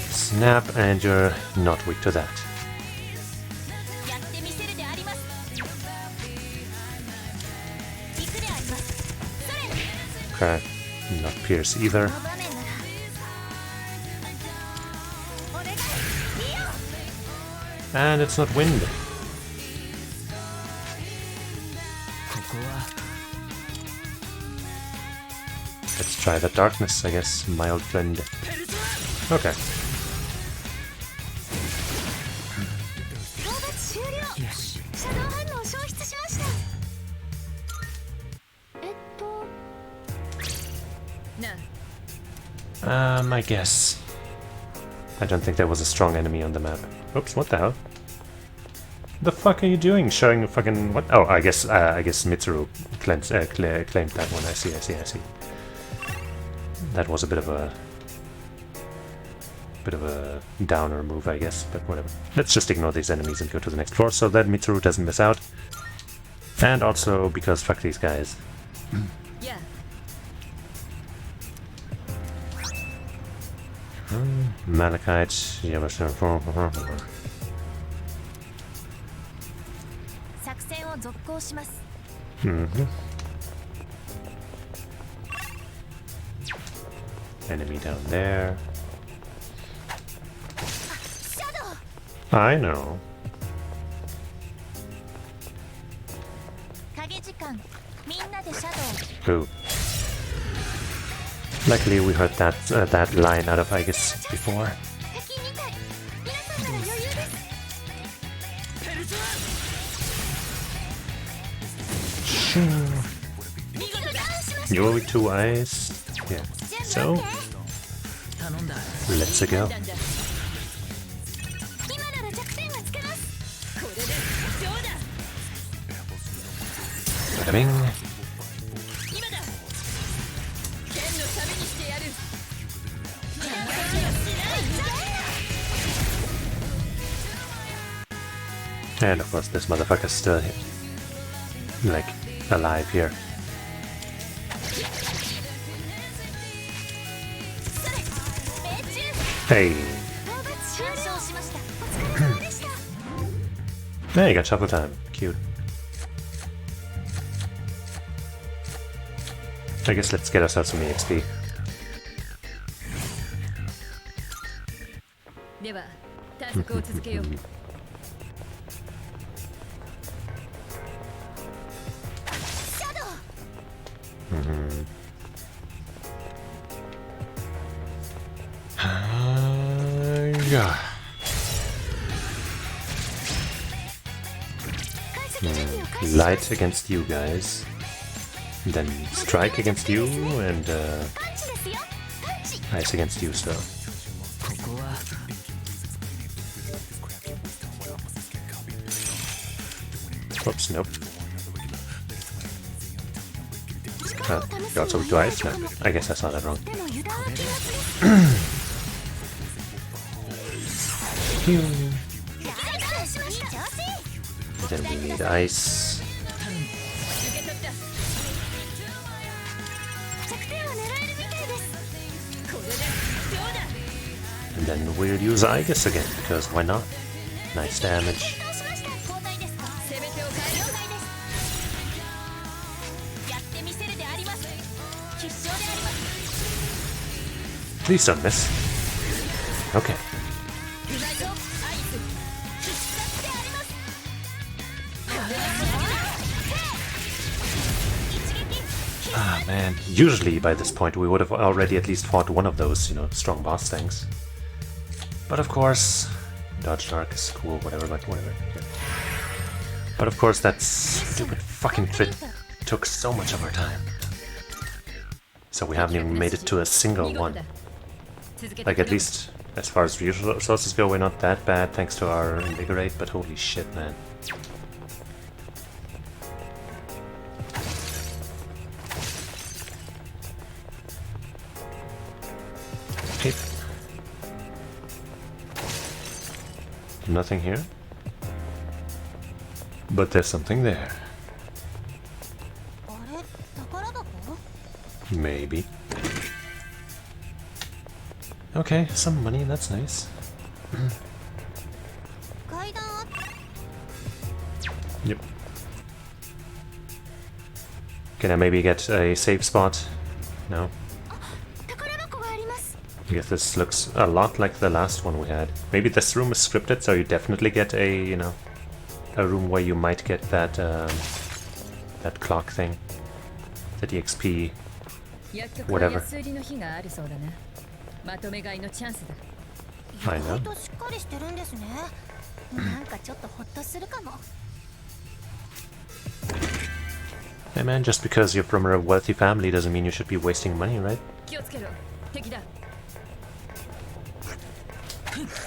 Snap, and you're not weak to that. Okay, not pierce either. And it's not wind. Let's try the darkness, I guess, my old friend. Okay. I guess. I don't think there was a strong enemy on the map. Oops, what the hell? The fuck are you doing? Showing a fucking what? Oh, I guess Mitsuru claimed that one. I see. That was a bit of a downer move, I guess, but whatever. Let's just ignore these enemies and go to the next floor so that Mitsuru doesn't miss out. And also because fuck these guys. Yeah. Malachite, Enemy down there. I know. Who? Luckily we heard that line out of Aegis before. You're with 2 eyes. Yeah. So let's go. Bada bing. And of course this motherfucker's still like alive here. Hey. There you got shuffle time. Cute. I guess let's get ourselves some EXP. Yeah. Light against you guys, then strike against you, and ice against you still. Oops, nope. You also do ice? No, I guess I saw that wrong. Then we need ice. And then we'll use Aegis again, because why not? Nice damage. Please don't miss. Okay. Ah man, usually by this point we would have already at least fought one of those, you know, strong boss things. But of course, dodge dark is cool, whatever, but whatever. Yeah. But of course that stupid fucking crit took so much of our time. So we haven't even made it to a single one. Like, at least as far as resources go, we're not that bad thanks to our invigorate, but holy shit, man. Okay. Nothing here. But there's something there. Maybe. Okay, some money, that's nice. Yep. Can I maybe get a safe spot? No. I guess this looks a lot like the last one we had. Maybe this room is scripted, so you definitely get a, you know, a room where you might get that, that clock thing. The DXP, whatever. I know. Hey man, just because you're from a wealthy family doesn't mean you should be wasting money, right?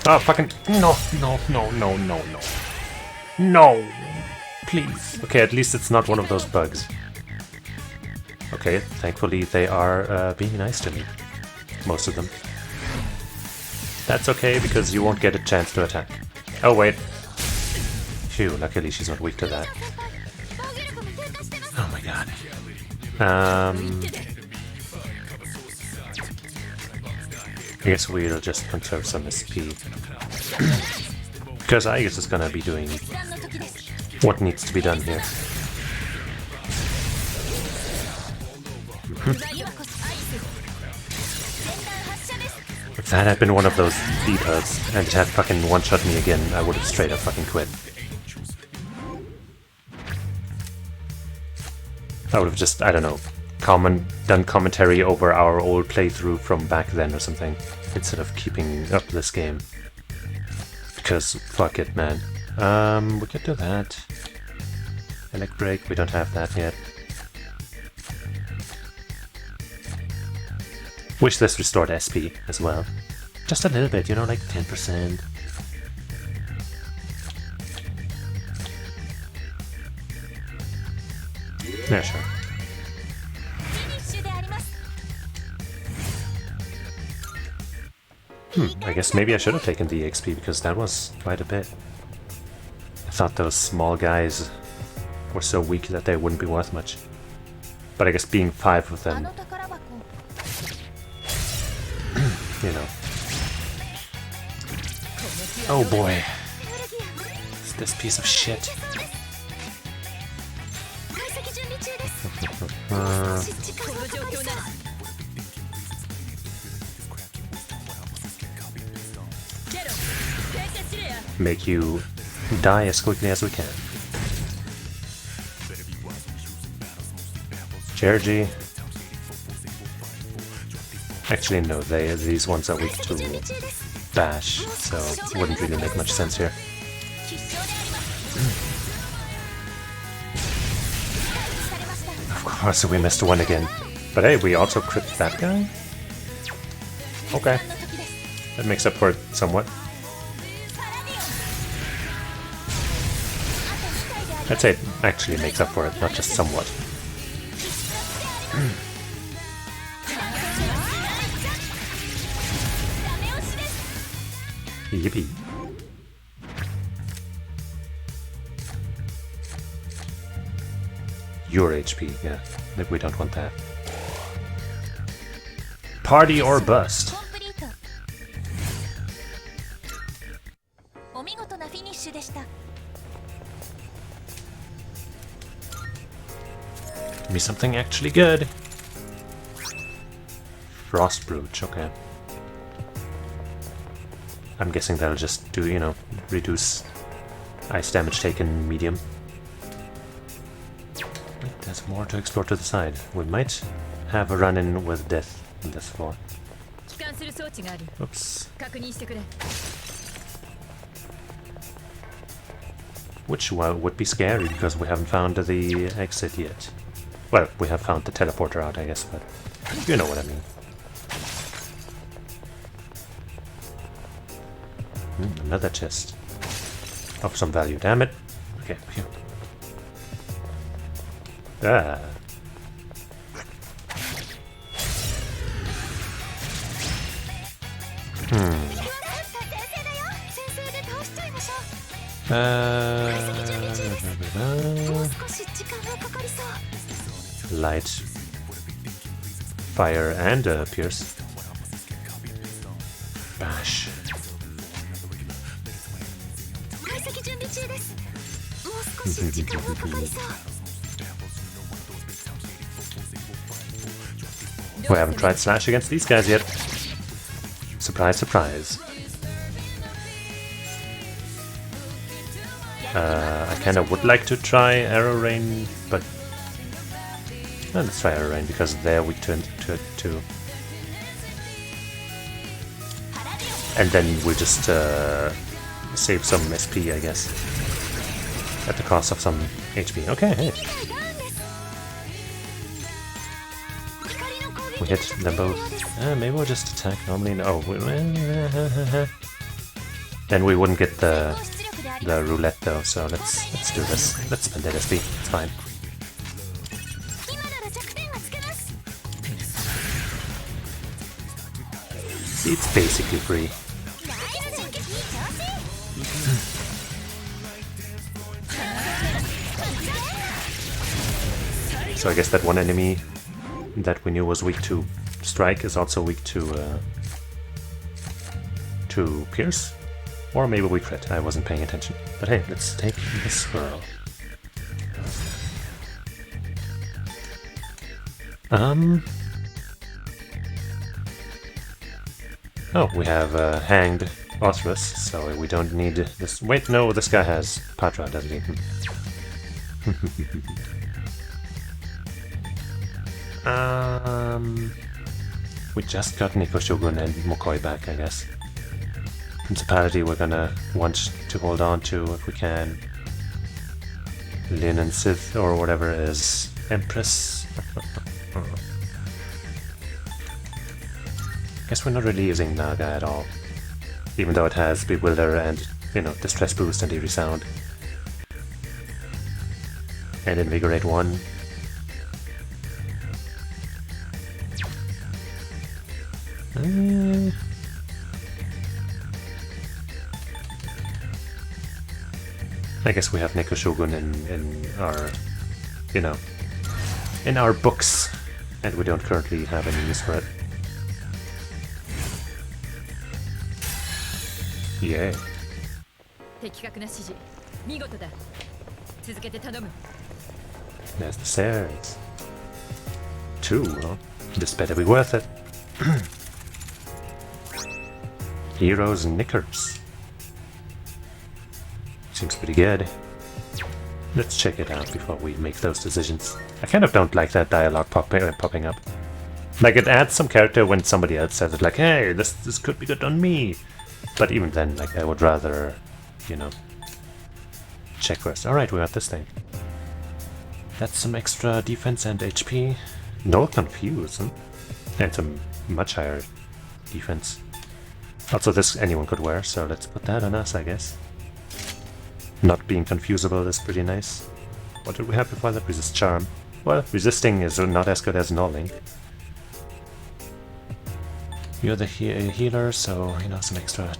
Oh, fucking... No, no, no, no, no, no. No! Please. Okay, at least it's not one of those bugs. Okay, thankfully they are being nice to me. Most of them. That's okay, because you won't get a chance to attack. Oh, wait. Phew, luckily she's not weak to that. Oh my god. I guess we'll just conserve some SP. Because I guess it's gonna be doing what needs to be done here. If that had been one of those beepers and it had fucking one-shot me again, I would have straight up fucking quit. I would have just, I don't know, done commentary over our old playthrough from back then or something, instead of keeping up this game. Because, fuck it, man. We could do that. Electric, we don't have that yet. Wish this restored SP as well. Just a little bit, you know, like 10%. Yeah, sure. I guess maybe I should have taken the XP because that was quite a bit. I thought those small guys were so weak that they wouldn't be worth much. But I guess being 5 of them, you know. Oh boy. It's this piece of shit. Make you die as quickly as we can. Chergy. Actually, no, these ones are weak to bash, so it wouldn't really make much sense here. Of course, we missed one again. But hey, we also crit that guy? Okay. That makes up for it somewhat. I'd say it actually makes up for it, not just somewhat. Yippee. Your HP, yeah. We don't want that. Party or bust. Give me something actually good. Frost Brooch, okay. I'm guessing that'll just do, you know, reduce ice damage taken medium. Wait, there's more to explore to the side. We might have a run-in with death on this floor. Oops. Which would be scary because we haven't found the exit yet. Well, we have found the teleporter out, I guess, but you know what I mean. Another chest of some value, damn it. Okay, phew. Ah. Light, fire, and pierce. Bash. We haven't tried slash against these guys yet. Surprise, surprise. I kinda would like to try arrow rain, but let's try arrow rain because they're weak to it too. And then we'll just save some SP, I guess, at the cost of some HP. Okay, hey. We hit them both. Maybe we'll just attack normally. No, then we wouldn't get the roulette though. So let's do this. Let's spend that SP. It's fine. It's basically free. So I guess that one enemy that we knew was weak to strike is also weak to pierce, or maybe we crit. I wasn't paying attention. But hey, let's take the swirl. Oh, we have hanged Orthrus, so we don't need this. Wait, no, this guy has Patra, doesn't he? We just got Nico Shogun and Mokoi back, I guess. Principality we're gonna want to hold on to if we can. Lin and Sith or whatever is Empress. Guess we're not really using Naga at all. Even though it has Bewilder and, you know, Distress Boost and Eerie Sound. And Invigorate 1. I guess we have Neko Shogun in our, you know, in our books, and we don't currently have any use for it. Yay. There's the stairs. 2, huh? This better be worth it. Heroes and Knickers. Seems pretty good. Let's check it out before we make those decisions. I kind of don't like that dialogue popping up. Like, it adds some character when somebody else says it, like, hey, this could be good on me. But even then, like, I would rather, you know, check first. Alright, we got this thing. That's some extra defense and HP. No confuse, huh? And some much higher defense. Also, this anyone could wear, so let's put that on us, I guess. Not being confusable is pretty nice. What did we have before that? Resist Charm. Well, resisting is not as good as nulling. You're the healer, so, you know, some extra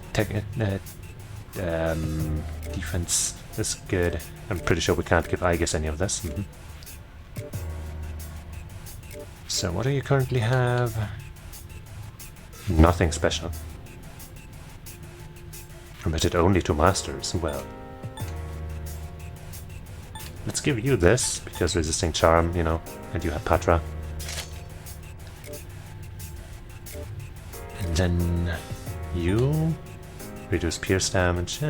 defense is good. I'm pretty sure we can't give Aegis any of this. So, what do you currently have? Nothing special. Permitted only to masters. Well, let's give you this, because resisting charm, you know, and you have Patra. And then you reduce pierce damage.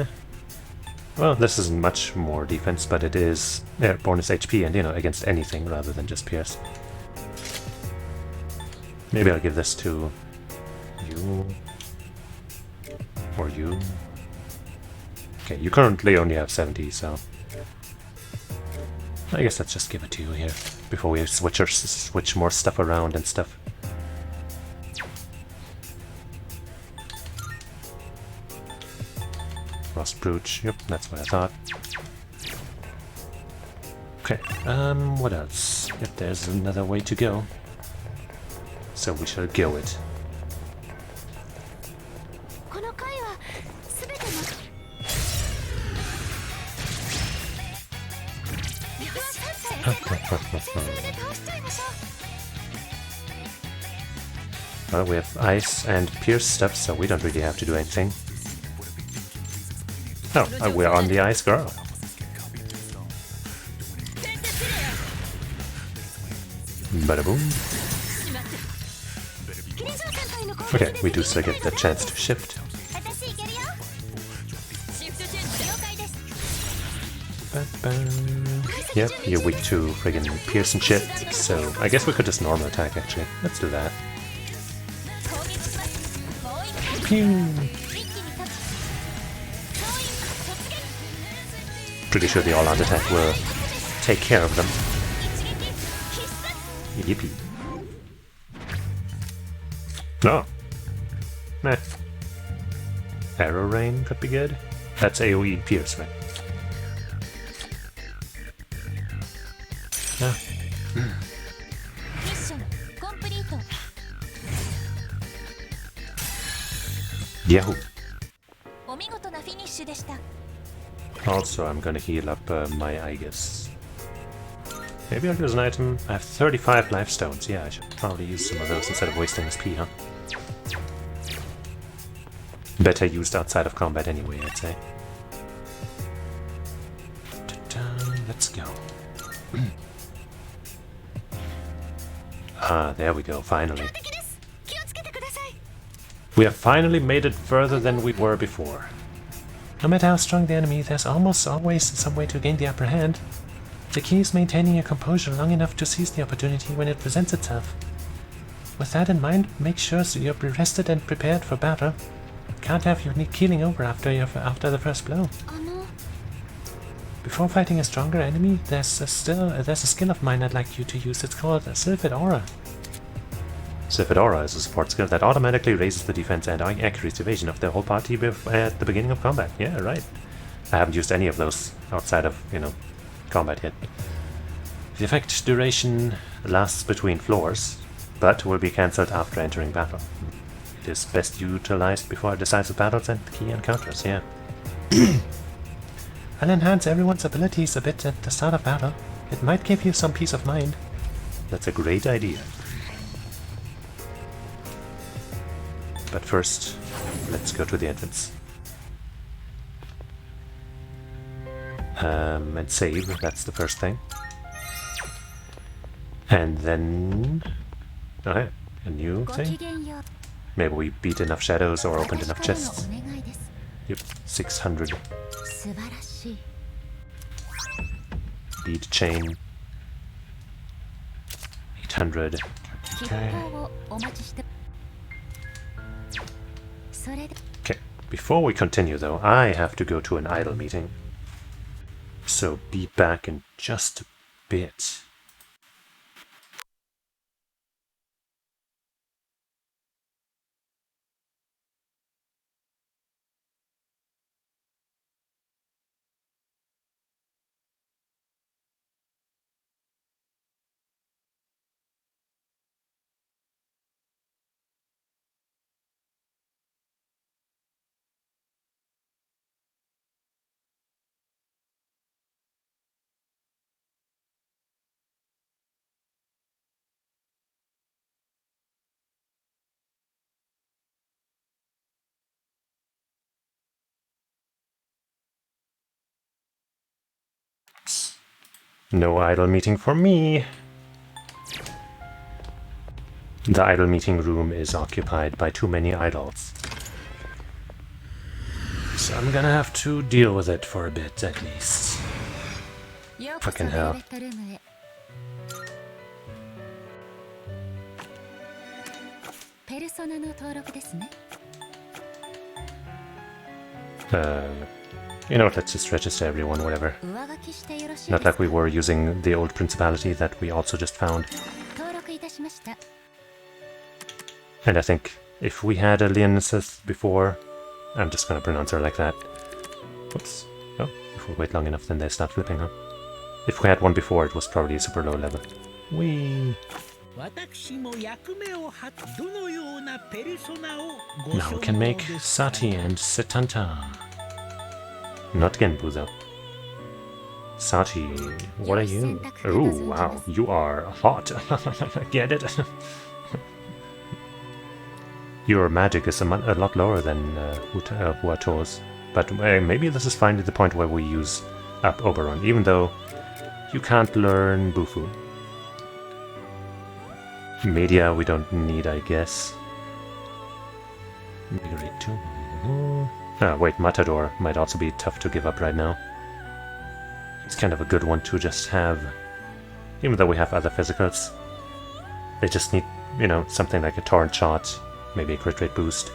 Well, this isn't much more defense, but it is bonus HP and, you know, against anything rather than just pierce. Maybe I'll give this to you. Or you. Okay, you currently only have 70, so I guess let's just give it to you here. before we switch more stuff around and stuff. Frost Brooch, yep, that's what I thought. Okay, what else? Yep, there's another way to go. So we shall go it. Well, we have ice and pierce stuff, so we don't really have to do anything. Oh, we're on the ice, girl. Bada boom. Okay, we do still get the chance to shift. Yep, you're weak to friggin' pierce and shit, so I guess we could just normal attack actually. Let's do that. Pew! Pretty sure the all-out attack will take care of them. Yippee. No. Meh. Arrow Rain could be good. That's AoE Pierce, right? Ah. Yahoo! Also, I'm gonna heal up my Aegis. Maybe I'll use an item. I have 35 life stones. Yeah, I should probably use some of those instead of wasting SP, huh? Better used outside of combat anyway, I'd say. Let's go. Ah, there we go, finally. We have finally made it further than we were before. No matter how strong the enemy, there's almost always some way to gain the upper hand. The key is maintaining your composure long enough to seize the opportunity when it presents itself. With that in mind, make sure so you're rested and prepared for battle. Can't have you keeling over after the first blow. Before fighting a stronger enemy, there's a skill of mine I'd like you to use. It's called Sylphid Aura. Sylphid Aura is a support skill that automatically raises the defense and accuracy evasion of the whole party at the beginning of combat. Yeah, right. I haven't used any of those outside of, combat yet. The effect duration lasts between floors, but will be cancelled after entering battle. It is best utilized before decisive battles and key encounters, yeah. I'll enhance everyone's abilities a bit at the start of battle. It might give you some peace of mind. That's a great idea. But first, let's go to the entrance. And save, that's the first thing. And then... okay, a new thing. Maybe we beat enough shadows or opened enough chests. Yep, 600. Beat chain. 800. Okay. Okay, before we continue though, I have to go to an idol meeting. So be back in just a bit. No idol meeting for me. The idol meeting room is occupied by too many idols. So I'm gonna have to deal with it for a bit at least. Fucking hell. You know what, let's just register everyone, whatever. Not like we were using the old principality that we also just found. And I think if we had a Leonicus before, I'm just gonna pronounce her like that. Oops. Oh, if we wait long enough then they start flipping, huh? If we had one before, it was probably a super low level. Whee! Now we can make Sati and Setanta. Not Genbu though. Sati, what are you? Oh wow, you are hot. Get it? Your magic is a lot lower than Huato's. But maybe this is finally the point where we use up Oberon, even though you can't learn Bufu. Media we don't need, I guess. Grade 2. Ah, wait, Matador might also be tough to give up right now. It's kind of a good one to just have, even though we have other physicals. They just need, you know, something like a torrent shot, maybe a crit rate boost.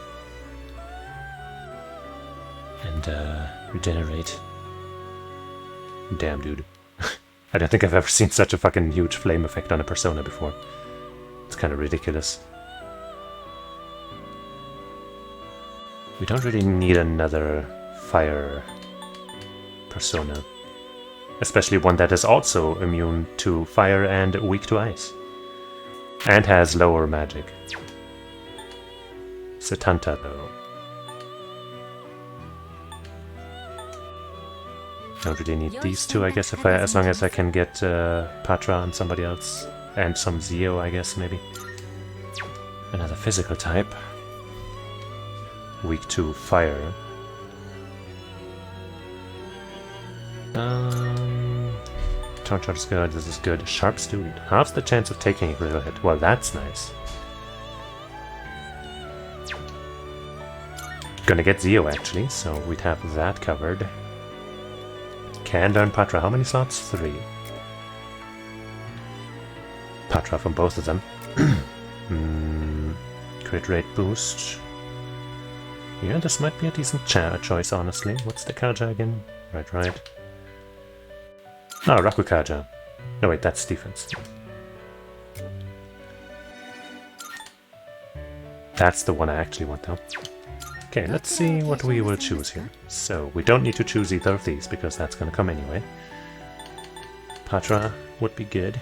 And regenerate. Damn, dude. I don't think I've ever seen such a fucking huge flame effect on a persona before. It's kind of ridiculous. We don't really need another fire persona. Especially one that is also immune to fire and weak to ice. And has lower magic. Setanta though. Don't really need these two, I guess, if as long as I can get Patra and somebody else. And some Zio, I guess, maybe. Another physical type. Weak to fire. Torch shot is good, this is good. Sharp student. Halves the chance of taking a critical hit. Well, that's nice. Gonna get Zio, actually, so we'd have that covered. Can learn Patra. How many slots? 3. Patra from both of them. Crit rate boost. Yeah, this might be a decent choice, honestly. What's the Kaja again? Right. Oh, Rakukaja. No, wait, that's defense. That's the one I actually want, though. Okay, let's see what we will choose here. So, we don't need to choose either of these, because that's going to come anyway. Patra would be good.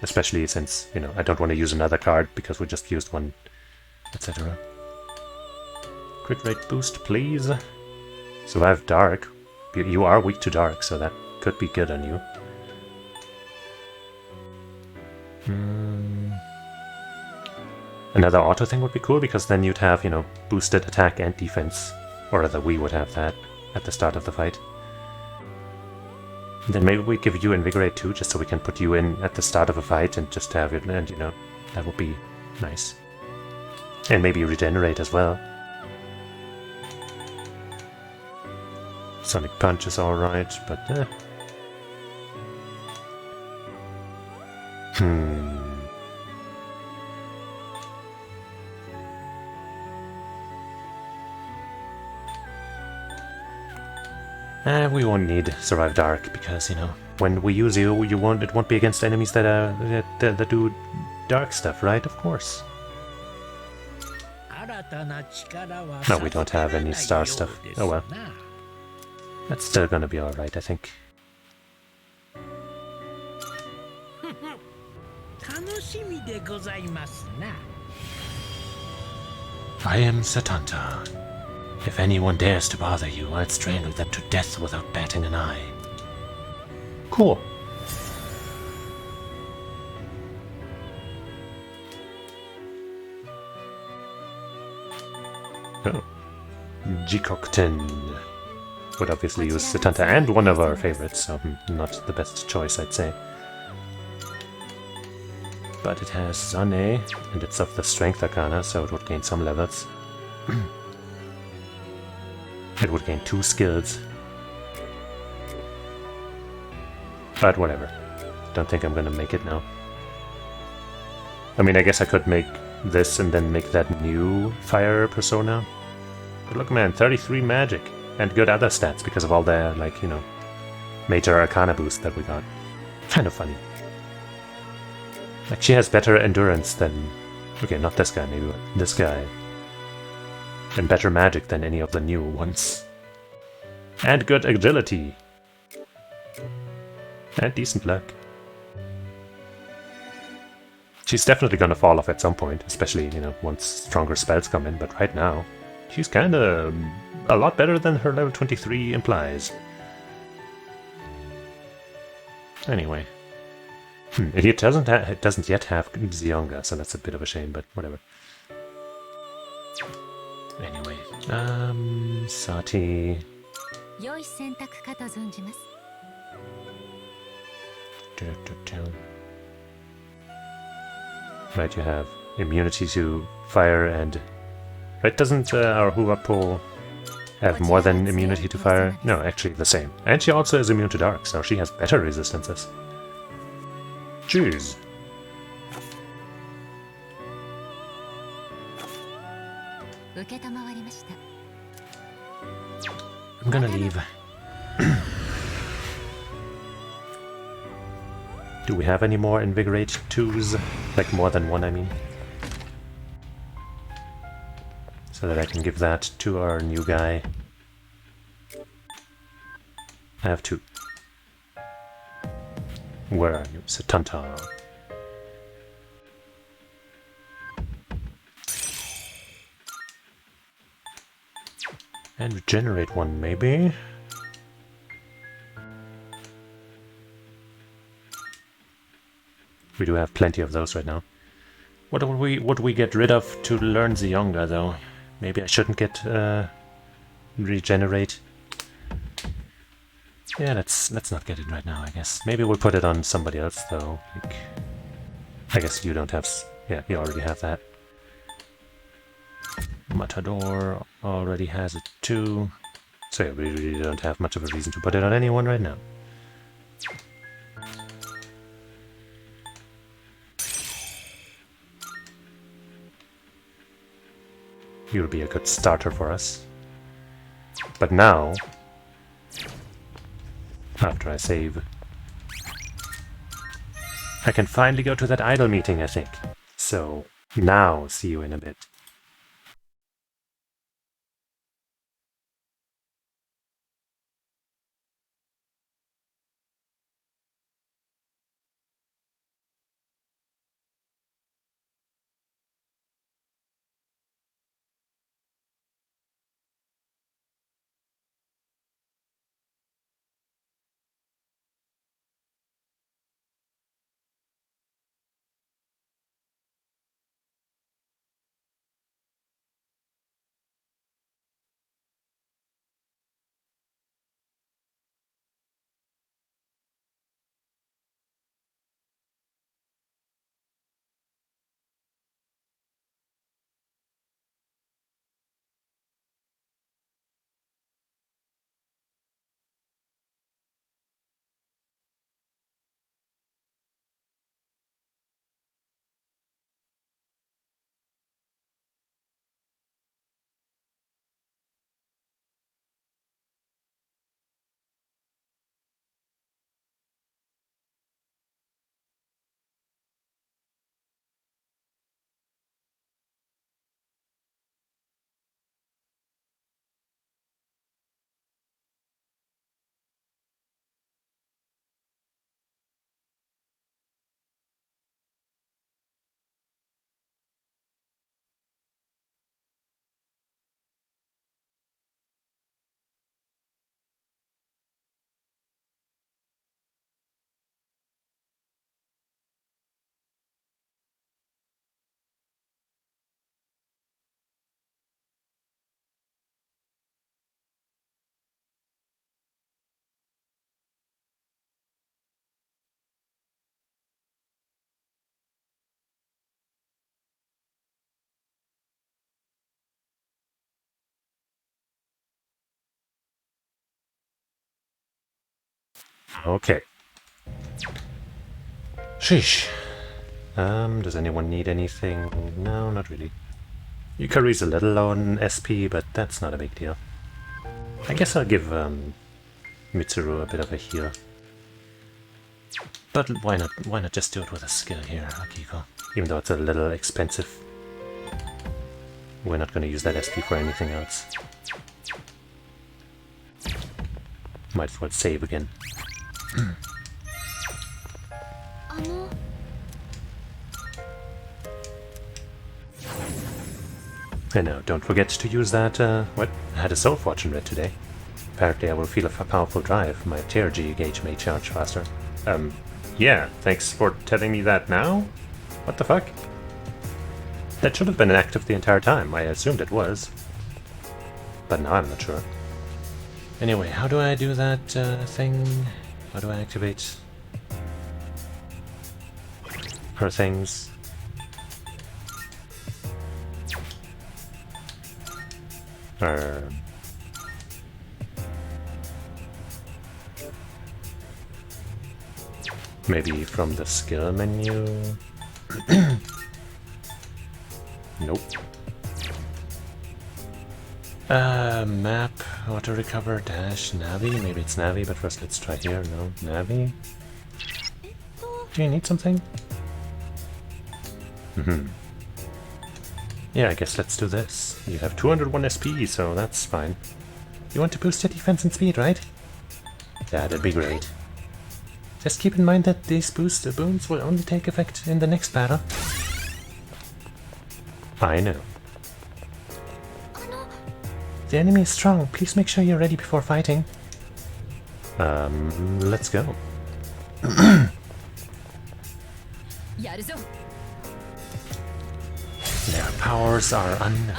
Especially since, you know, I don't want to use another card, because we just used one, etc. Crit rate boost, please. Survive dark. You are weak to dark, so that could be good on you. Another auto thing would be cool, because then you'd have, you know, boosted attack and defense. Or rather, we would have that at the start of the fight. And then maybe we give you Invigorate too, just so we can put you in at the start of a fight and just have it, and, you know, that would be nice. And maybe Regenerate as well. Sonic Punch is alright, but we won't need Survive Dark, because, you know, when we use you, it won't be against enemies that do dark stuff, right? Of course. No, we don't have any star stuff. Oh well. That's still gonna be alright, I think. I am Setanta. If anyone dares to bother you, I'll strangle them to death without batting an eye. Cool. Oh. Jikokten would obviously use Setanta, and one of our favorites, so not the best choice, I'd say. But it has Zane, and it's of the Strength Arcana, so it would gain some levels. It would gain 2 skills. But whatever. Don't think I'm gonna make it now. I mean, I guess I could make this and then make that new fire persona. But look, man, 33 magic. And good other stats because of all the, like, you know, major arcana boost that we got. Kind of funny. Like, she has better endurance than... Okay, not this guy, maybe, but this guy. And better magic than any of the new ones. And good agility. And decent luck. She's definitely gonna fall off at some point, especially, you know, once stronger spells come in, but right now, she's kinda a lot better than her level 23 implies. Anyway. It doesn't yet have Zionga, so that's a bit of a shame, but whatever. Anyway, Sati. Right, you have immunity to fire and... Right, doesn't our Huapo have more than immunity to fire? No, actually the same. And she also is immune to dark, so she has better resistances. Cheers. I'm gonna leave. Do we have any more Invigorate 2s? Like more than one, I mean. So that I can give that to our new guy. I have 2. Where are you? Satanta. And regenerate 1, maybe? We do have plenty of those right now. What would we get rid of to learn Zionga, though? Maybe I shouldn't get regenerate. Yeah, let's not get it right now, I guess. Maybe we'll put it on somebody else, though. Like, I guess you don't have... Yeah, you already have that. Matador already has it too. So yeah, we really don't have much of a reason to put it on anyone right now. You'll be a good starter for us. But now, after I save, I can finally go to that idol meeting, I think. So, now, see you in a bit. Okay. Sheesh. Does anyone need anything? No, not really. Yukari's a little low on SP, but that's not a big deal. I guess I'll give Mitsuru a bit of a heal. But why not just do it with a skill here, Akiko? Even though it's a little expensive. We're not going to use that SP for anything else. Might as well save again. And now, don't forget to use that, what? I had a soul fortune read today. Apparently I will feel a powerful drive. My TRG gauge may charge faster. Yeah, thanks for telling me that now? What the fuck? That should have been active the entire time. I assumed it was. But now I'm not sure. Anyway, how do I do that thing? How do I activate her things? Maybe from the skill menu? Nope. Map, auto recover, dash, Navi. Maybe it's Navi, but first let's try here. No, Navi. Do you need something? Yeah, I guess let's do this. You have 201 SP, so that's fine. You want to boost your defense and speed, right? Yeah, that'd be great. Just keep in mind that these booster boons will only take effect in the next battle. I know. The enemy is strong. Please make sure you're ready before fighting. Let's go. Their powers are unknown.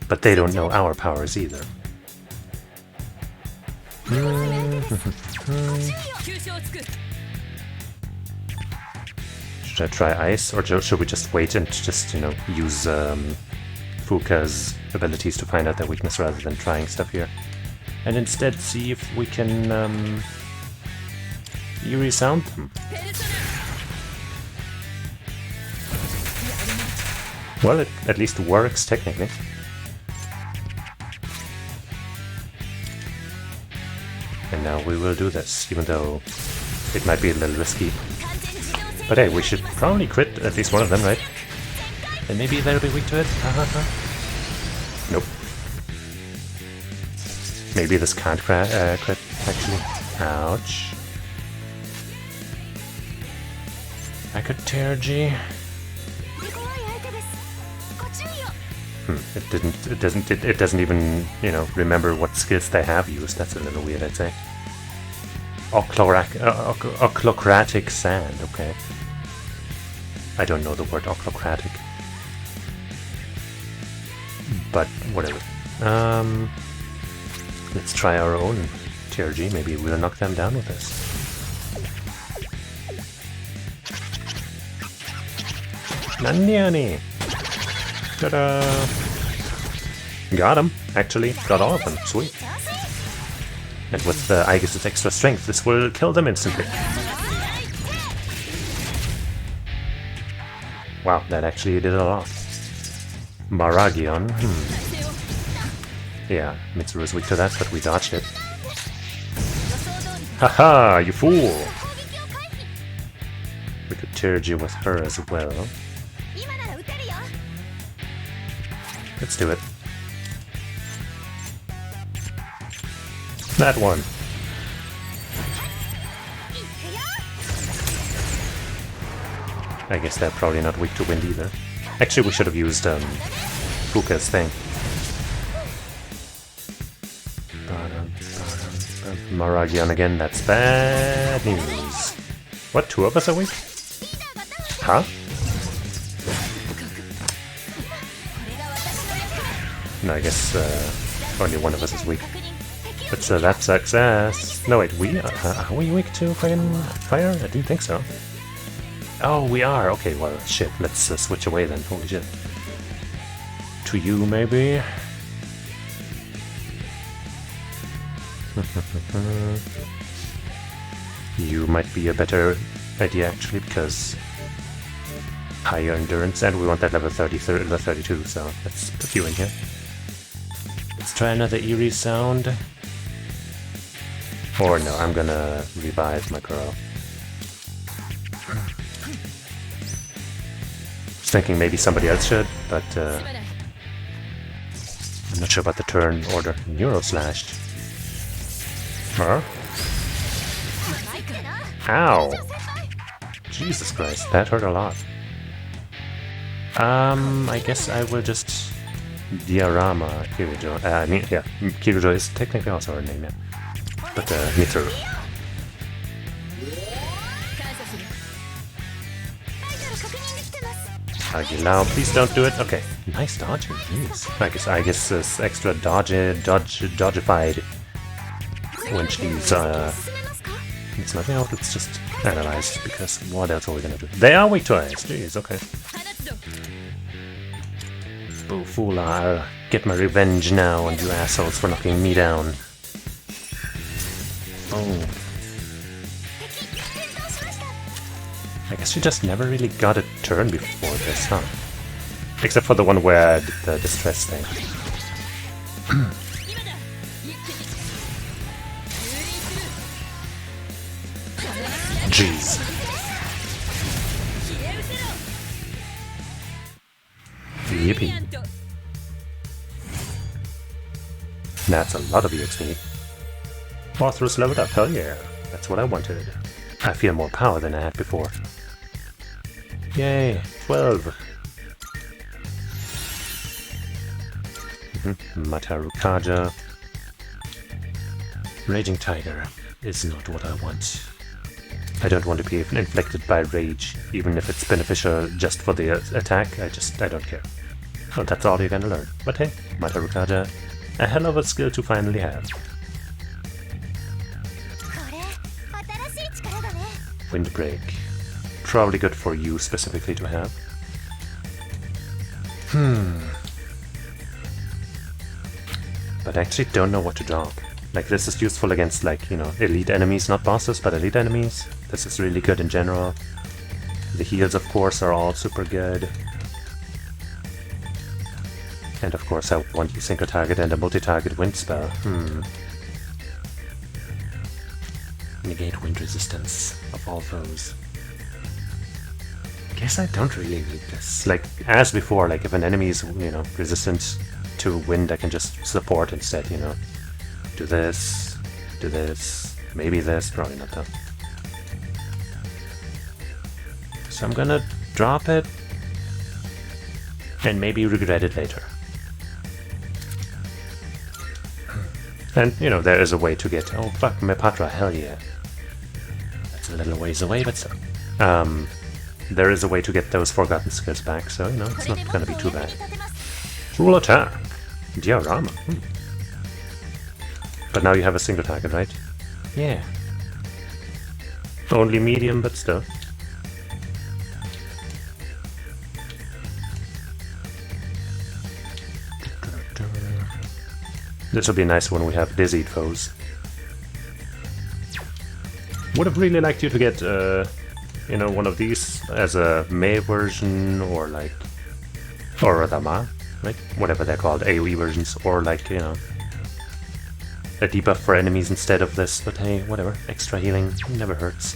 But they don't know our powers either. Should I try ice, or should we just wait and just, you know, use Fuka's abilities to find out their weakness rather than trying stuff here? And instead see if we can Eerie sound them. Well, it at least works technically. And now we will do this, even though it might be a little risky. But hey, we should probably crit at least one of them, right? And maybe they'll be weak to it? Nope. Maybe this can't crit, actually. Ouch. I could tear G. It doesn't even, you know, remember what skills they have used. That's a little weird, I'd say. Ochlocratic sand, okay. I don't know the word ochlocratic. But whatever. Let's try our own TRG. Maybe we'll knock them down with this. Nandiani! Ta-da! Got him, actually. Got all of them. Sweet. And with Aegis's extra strength, this will kill them instantly. Wow, that actually did a lot. Maragion. Yeah, Mitsuru is weak to that, but we dodged it. Haha, you fool! We could charge you with her as well. Let's do it. That one. I guess they're probably not weak to wind either. Actually, we should have used Fuka's thing. Maragion again, that's bad news. What, 2 of us are weak? Huh? No, I guess only one of us is weak. But that's success. No, wait, are we weak to fucking fire? I didn't think so. Oh, we are. Okay, well, shit. Let's switch away then. Holy shit. To you, maybe? You might be a better idea, actually, because higher endurance, and we want that level 32, so let's put you in here. Let's try another eerie sound. Or no, I'm gonna revive my girl. Was thinking maybe somebody else should, but I'm not sure about the turn order. Neuro slashed. Huh? Ow! Jesus Christ, that hurt a lot. I guess I will just diorama Kirijo. Yeah, Kirijo is technically also her name, yeah. But Mitsuru. Agilao, please don't do it. Okay, nice dodging. Jeez. I guess this extra dodgified when she's it's nothing else. Let's just analyze because what else are we gonna do? They are weak to ice. Jeez. Okay. Bufula, I'll get my revenge now on you assholes for knocking me down. Oh. I guess she just never really got a turn before this, huh? Except for the one where I did the distress thing. Jeez. Yippee. That's a lot of EXP. Phosphorus leveled up, hell yeah. That's what I wanted. I feel more power than I had before. Yay, 12. Mataru Kaja. Raging Tiger is not what I want. I don't want to be inflicted by rage, even if it's beneficial just for the attack. I don't care. Well, that's all you're gonna learn. But hey, Mataru Kaja, a hell of a skill to finally have. Windbreak. Probably good for you specifically to have. But I actually don't know what to drop. Like, this is useful against, like, you know, elite enemies, not bosses, but elite enemies. This is really good in general. The heals, of course, are all super good. And of course I want a single target and a multi-target wind spell. Negate wind resistance of all foes. Guess I don't really need this. Like, as before, like if an enemy is, you know, resistant to wind, I can just support instead, you know. Do this, maybe this, probably not though. So I'm gonna drop it and maybe regret it later. And, you know, there is a way to get... Oh, fuck, Mepatra, hell yeah. That's a little ways away, but still. There is a way to get those forgotten skills back, so, you know, it's not gonna be too bad. Cruel attack! Diorama. But now you have a single target, right? Yeah. Only medium, but still. This will be nice when we have dizzied foes. Would have really liked you to get, you know, one of these as a Mei version, or like, or a Dama, right? Whatever they're called, AoE versions, or like, you know, a debuff for enemies instead of this. But hey, whatever, extra healing never hurts.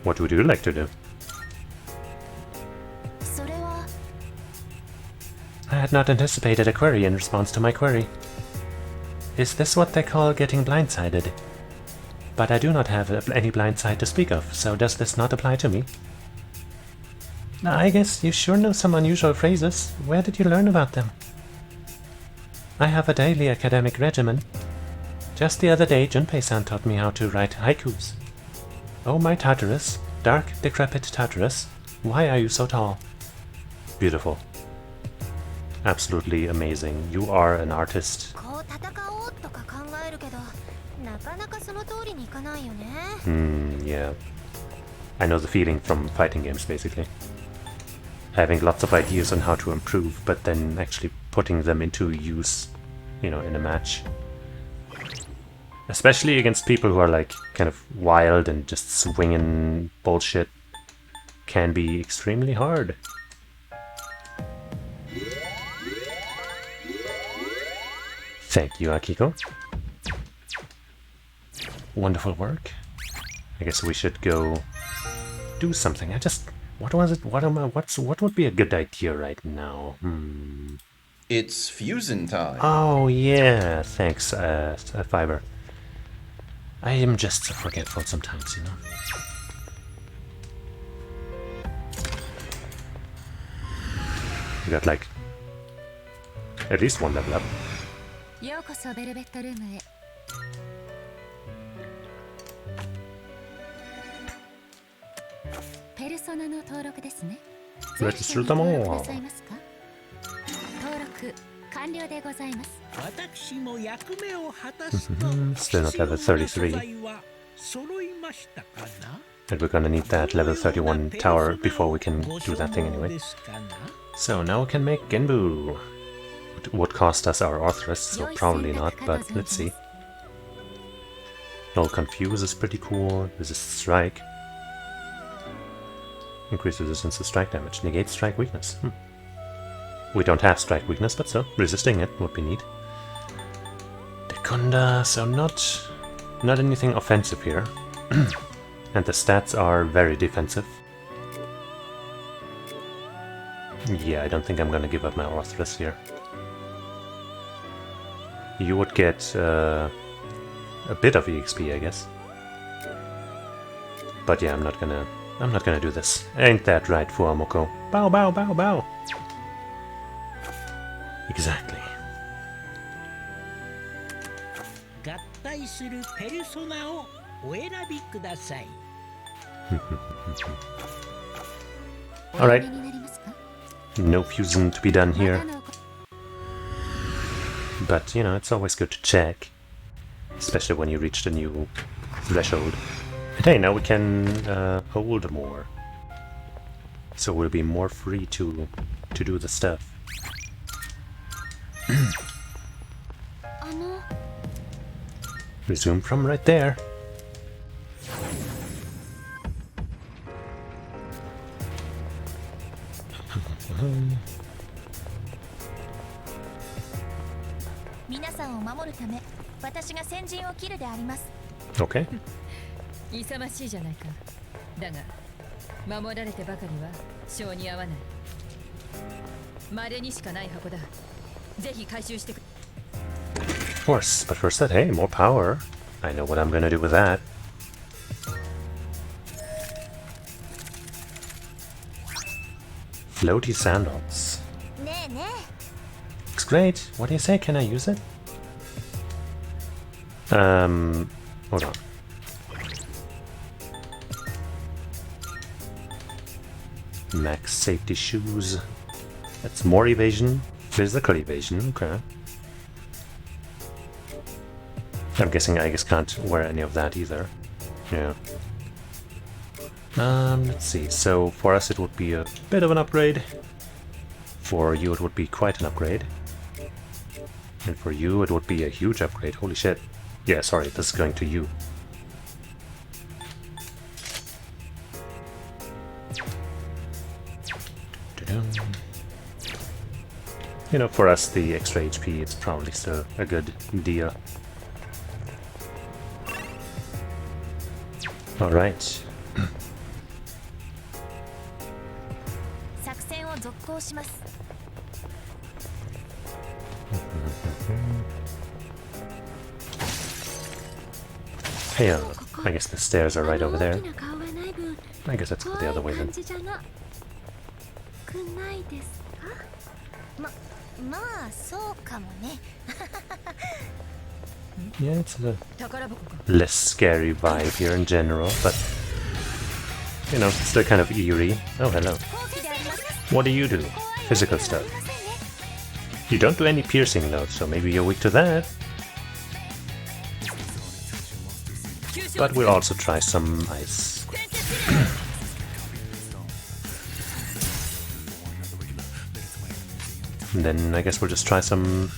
What would you like to do? I had not anticipated a query in response to my query. Is this what they call getting blindsided? But I do not have any blindside to speak of, so does this not apply to me? I guess you sure know some unusual phrases. Where did you learn about them? I have a daily academic regimen. Just the other day, Junpei-san taught me how to write haikus. Oh my Tartarus, dark, decrepit Tartarus, why are you so tall? Beautiful. Absolutely amazing. You are an artist. Yeah. I know the feeling from fighting games, basically. Having lots of ideas on how to improve, but then actually putting them into use, you know, in a match. Especially against people who are like kind of wild and just swinging bullshit can be extremely hard. Thank you, Akiko. Wonderful work. I guess we should go do something. What was it? What would be a good idea right now? It's fusion time. Oh yeah, thanks, Fiber. I am just so forgetful sometimes, you know. We got like at least one level up. ようこそベルベットルームへ。ペルソナの登録ですね。レッツするとも。登録完了でございます。私も役目を果たすと Still not level 33. And we're gonna need that level 31 tower before we can do that thing anyway. So now we can make Genbu. It would cost us our Orthrus, so probably not, but let's see. Null Confuse is pretty cool. Resist Strike. Increase resistance to strike damage. Negate strike weakness. We don't have strike weakness, but still, resisting it would be neat. Dekunda, so not anything offensive here. And the stats are very defensive. Yeah, I don't think I'm gonna give up my Orthrus here. You would get a bit of EXP, I guess. But yeah, I'm not gonna do this. Ain't that right, Fuamoko? Bow, bow, bow, bow! Exactly. Alright. No fusion to be done here. But, you know, it's always good to check. Especially when you reach the new threshold. And hey, now we can hold more. So we'll be more free to do the stuff. Resume from right there. Okay. 勇ましいじゃないか。だが守られてばかりは性に合わない。稀にしかない箱だ。ぜひ回収してく。Of course, but first that, hey, more power. I know what I'm gonna do with that. Floaty sandals. Looks great. What do you say? Can I use it? Hold on. Max safety shoes. That's more evasion. Physical evasion, okay. I'm guessing I can't wear any of that either. Yeah. Let's see. So for us it would be a bit of an upgrade. For you it would be quite an upgrade. And for you it would be a huge upgrade. Holy shit. Yeah, sorry, this is going to you. You know, for us the extra HP, it's probably still a good deal. Alright. Hey, I guess the stairs are right over there. I guess let's go the other way then. Yeah, it's a less scary vibe here in general, but you know, it's still kind of eerie. Oh, hello. What do you do? Physical stuff. You don't do any piercing though, so maybe you're weak to that. But we'll also try some ice. And then I guess we'll just try some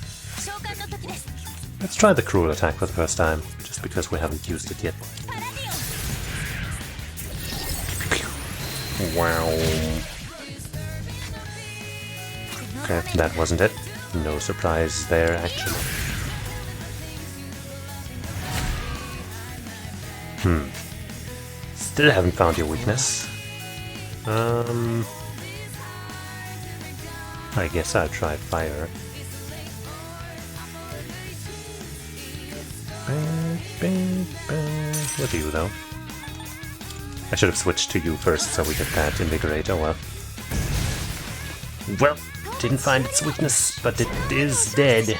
Let's try the cruel attack for the first time, just because we haven't used it yet. Wow. Okay, that wasn't it. No surprise there, actually. Still haven't found your weakness. I guess I'll try fire. With you, though. I should have switched to you first so we get that invigorate. Oh well. Well, didn't find its weakness, but it is dead.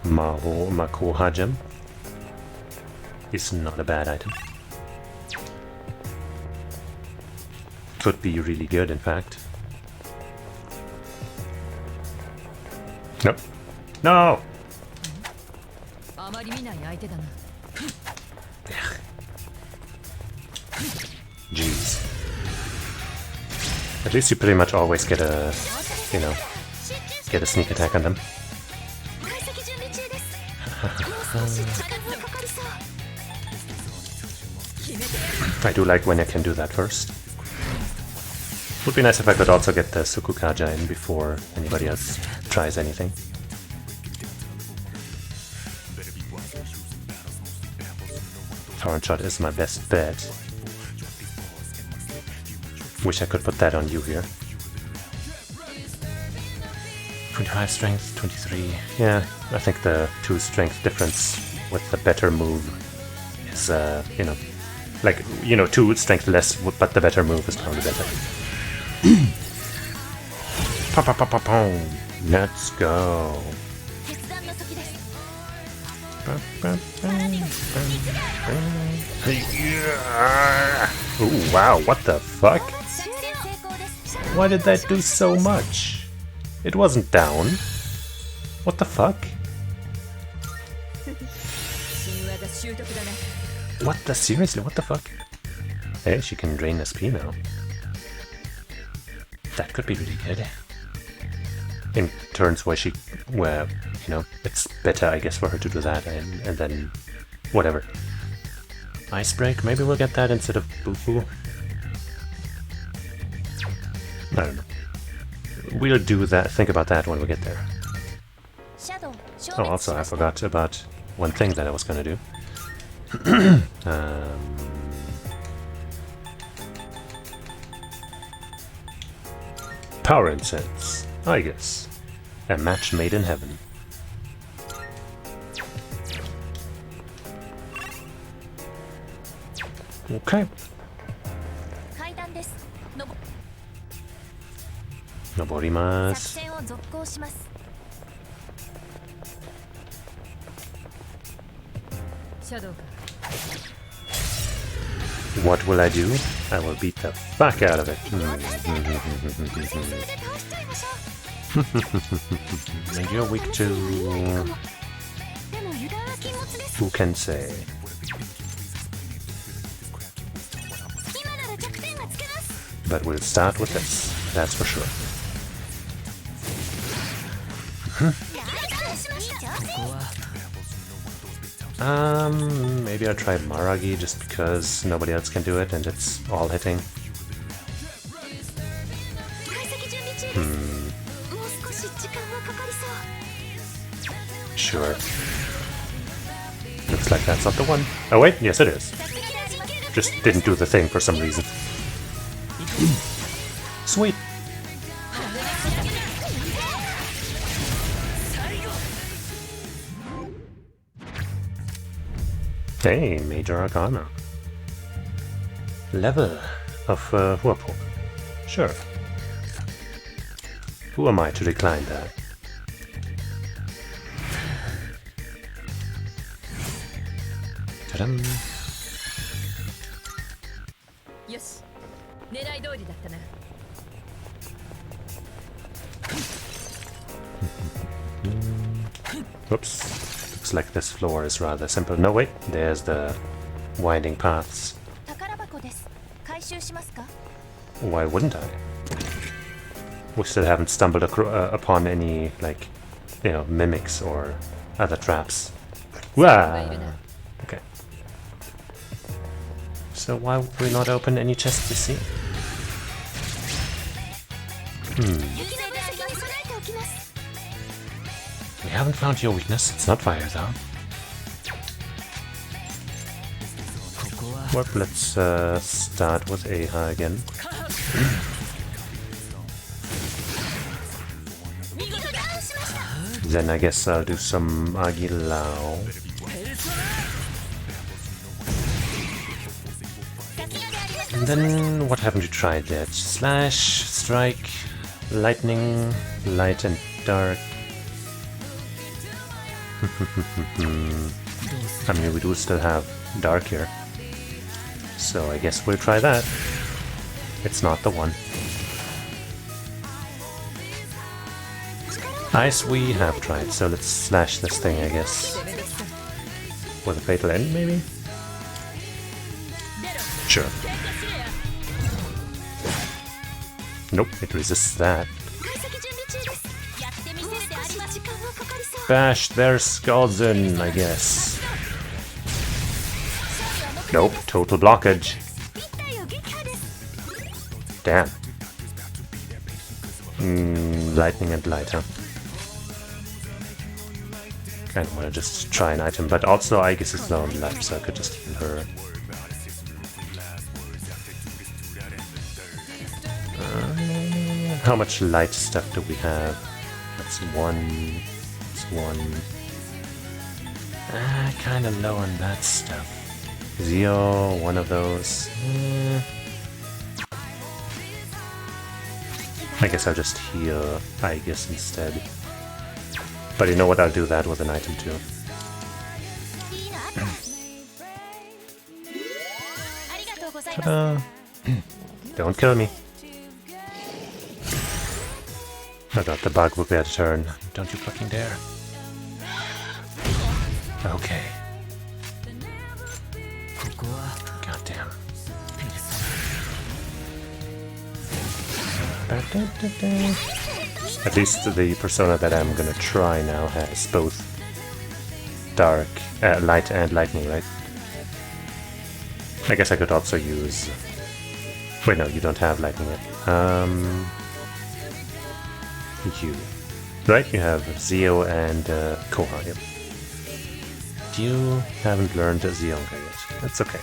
Mako Hajim is not a bad item. Could be really good, in fact. Nope. No! Jeez. At least you pretty much always get a, you know, get a sneak attack on them. I do like when I can do that first. Would be nice if I could also get the Sukukaja in before anybody else tries anything. Torrent Shot is my best bet. Wish I could put that on you here. 25 strength, 23. Yeah, I think the 2 strength difference with the better move is, you know, like, you know, 2 strength less, but the better move is probably better. Let's go. Ooh, wow, what the fuck? Why did that do so much? It wasn't down. What the fuck? What the? Seriously, what the fuck? Hey, she can drain SP now. That could be really good. In turns where you know, it's better, I guess, for her to do that, and then whatever. Ice Break, maybe we'll get that instead of Boo-Boo. I don't know. We'll do that, think about that when we get there. Oh, also, I forgot about one thing that I was gonna do. Power Incense, I guess. A match made in heaven. Okay. Noborimasu. What will I do? I will beat the fuck out of it. And you're weak to... Who can say? But we'll start with this, that's for sure. Maybe I'll try Maragi just because nobody else can do it and it's all hitting. Sure. Looks like that's not the one. Oh wait, yes it is. Just didn't do the thing for some reason. Sweet. Hey, Major Arcana. Level of Whirlpool. Sure. Who am I to decline that? Ta-dam. Yes. 狙い通りだったな。Oops. Looks like this floor is rather simple. No, wait. There's the winding paths. Why wouldn't I? We still haven't stumbled upon any, like, you know, mimics or other traps. Wah! Okay. So why would we not open any chests we see? We haven't found your weakness. It's not fire, though. Well, let's start with Aha again. Then I guess I'll do some Agilao. And then what haven't you tried yet? Slash, Strike, Lightning, Light and Dark. I mean, we do still have Dark here. So I guess we'll try that. It's not the one. Ice we have tried, so let's slash this thing, I guess. With a fatal end, maybe? Sure. Nope, it resists that. Bash their skulls in, I guess. Nope, total blockage. Damn. Lightning and light, huh? Kinda wanna just try an item, but also I guess it's low on life, so I could just heal her. How much light stuff do we have? That's one. That's one. Kinda low on that stuff. Zio, one of those. I guess I'll just heal, I guess, instead. But you know what, I'll do that with an item too. Ta-da! Don't kill me. I thought the bug would be a turn. Don't you fucking dare. Okay. Goddamn. At least the persona that I'm gonna try now has both dark, light and lightning, right? I guess I could also use... Wait, no, you don't have lightning yet. You. Right, you have Zio and Koha, yep. You haven't learned Zionga yet. That's okay.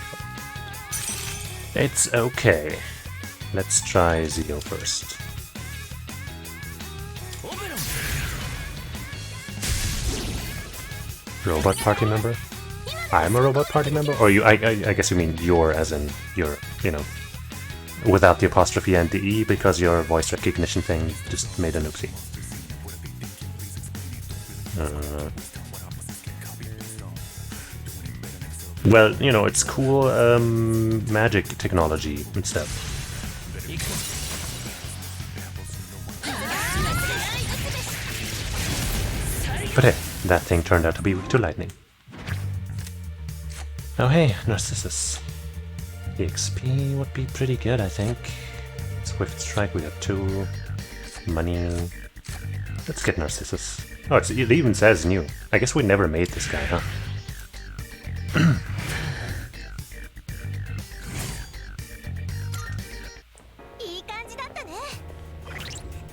It's okay. Let's try Zio first. Robot party member? I'm a robot party member? Or you? I guess you mean you're, as in you're, you know, without the apostrophe and the E, because your voice recognition thing just made an oopsie. Well, you know, it's cool magic technology and stuff. But hey, that thing turned out to be weak to lightning. Oh hey, Narcissus. The XP would be pretty good, I think. Swift Strike, we got 2. Money. Let's get Narcissus. Oh, it even says new. I guess we never made this guy, huh?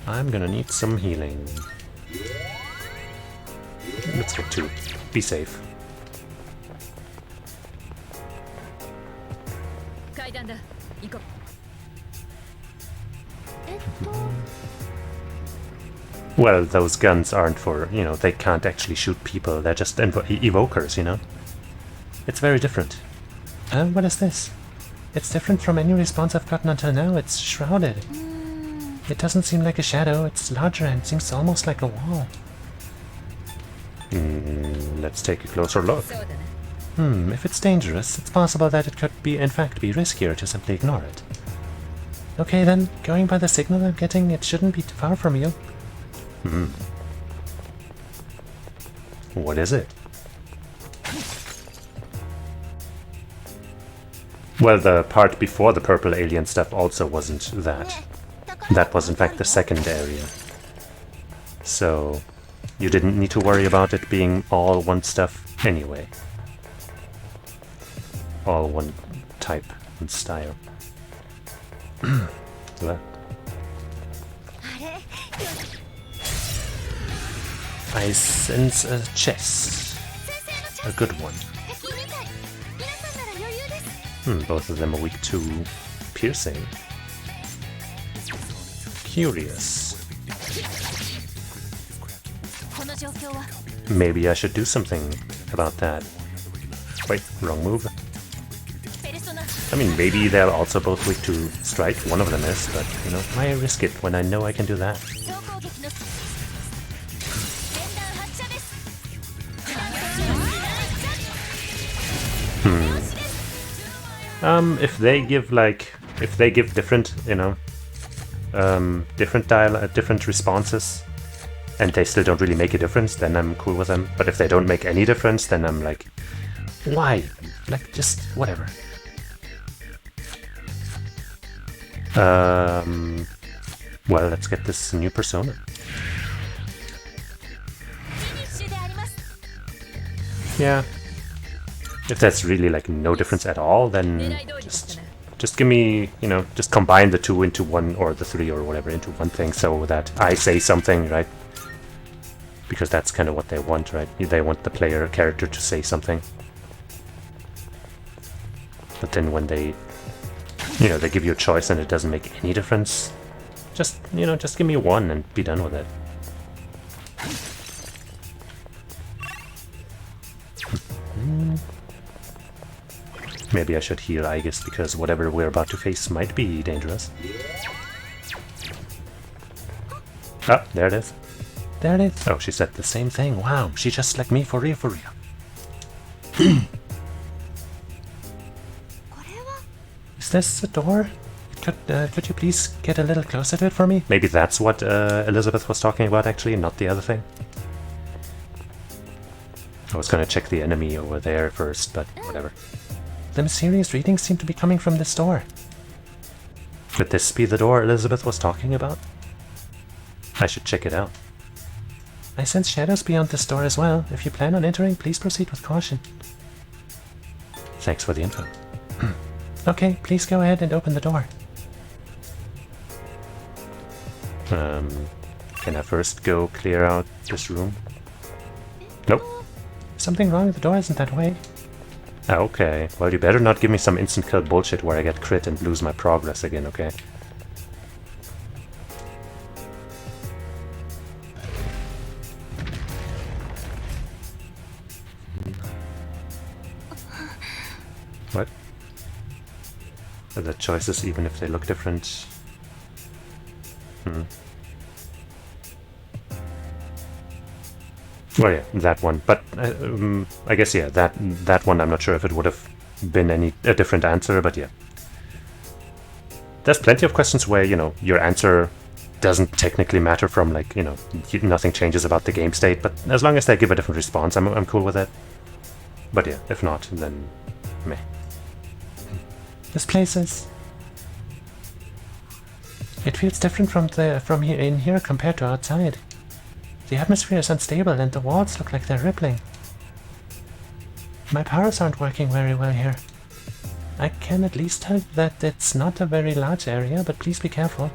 I'm gonna need some healing. Let's get 2. Be safe. Well, those guns aren't for, you know, they can't actually shoot people, they're just evokers, you know? It's very different. What is this? It's different from any response I've gotten until now, it's shrouded. It doesn't seem like a shadow, it's larger and seems almost like a wall. Let's take a closer look. If it's dangerous, it's possible that it could be, in fact, be riskier to simply ignore it. Okay then, going by the signal I'm getting, it shouldn't be too far from you. What is it? Well, the part before the purple alien stuff also wasn't that. That was in fact the second area. So you didn't need to worry about it being all one stuff anyway. All one type and style. What? I sense a chest. A good one. Both of them are weak to piercing. Curious. Maybe I should do something about that. Wait, wrong move. I mean, maybe they're also both weak to strike. One of them is, but, you know, why risk it when I know I can do that? If they give different, you know, different responses, and they still don't really make a difference, then I'm cool with them. But if they don't make any difference, then I'm like, why? Like, just whatever. Well, let's get this new persona. Yeah. If that's really like no difference at all, then just give me, you know, just combine the two into one, or the three or whatever into one thing, so that I say something, right? Because that's kind of what they want, right? They want the player character to say something. But then when they, you know, they give you a choice and it doesn't make any difference, just, you know, just give me one and be done with it. Maybe I should heal Aegis, because whatever we're about to face might be dangerous. Ah, there it is. There it is. Oh, she said the same thing. Wow, she just like me, for real, for real. Is this a door? Could you please get a little closer to it for me? Maybe that's what Elizabeth was talking about, actually, not the other thing. I was gonna check the enemy over there first, but whatever. The mysterious readings seem to be coming from this door. Could this be the door Elizabeth was talking about? I should check it out. I sense shadows beyond this door as well. If you plan on entering, please proceed with caution. Thanks for the info. Okay, please go ahead and open the door. Can I first go clear out this room? Nope. Something wrong with the door isn't that way. Okay, well you better not give me some instant kill bullshit where I get crit and lose my progress again, okay? What? Are the choices even if they look different? Well, yeah, that one. But I guess, yeah, that one, I'm not sure if it would have been a different answer, but yeah. There's plenty of questions where, you know, your answer doesn't technically matter from, like, you know, nothing changes about the game state, but as long as they give a different response, I'm cool with it. But yeah, if not, then meh. This place is... It feels different from here in here compared to outside. The atmosphere is unstable and the walls look like they're rippling. My powers aren't working very well here. I can at least tell that it's not a very large area, but please be careful.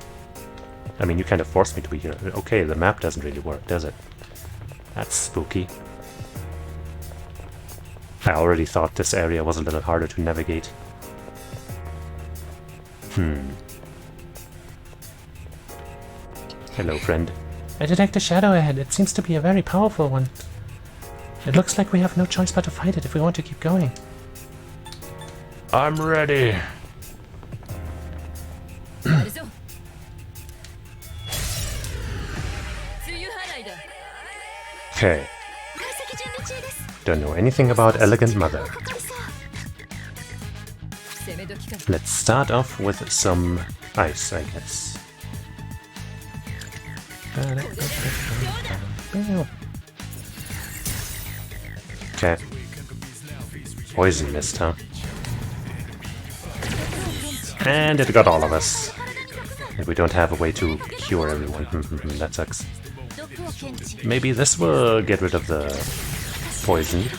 I mean, you kind of forced me to be here. Okay, the map doesn't really work, does it? That's spooky. I already thought this area was a little harder to navigate. Hello, friend. I detect a shadow ahead. It seems to be a very powerful one. It looks like we have no choice but to fight it if we want to keep going. I'm ready. Okay. Don't know anything about Elegant Mother. Let's start off with some ice, I guess. Okay. Poison mist, huh? And it got all of us. And we don't have a way to cure everyone. That sucks. Maybe this will get rid of the poison.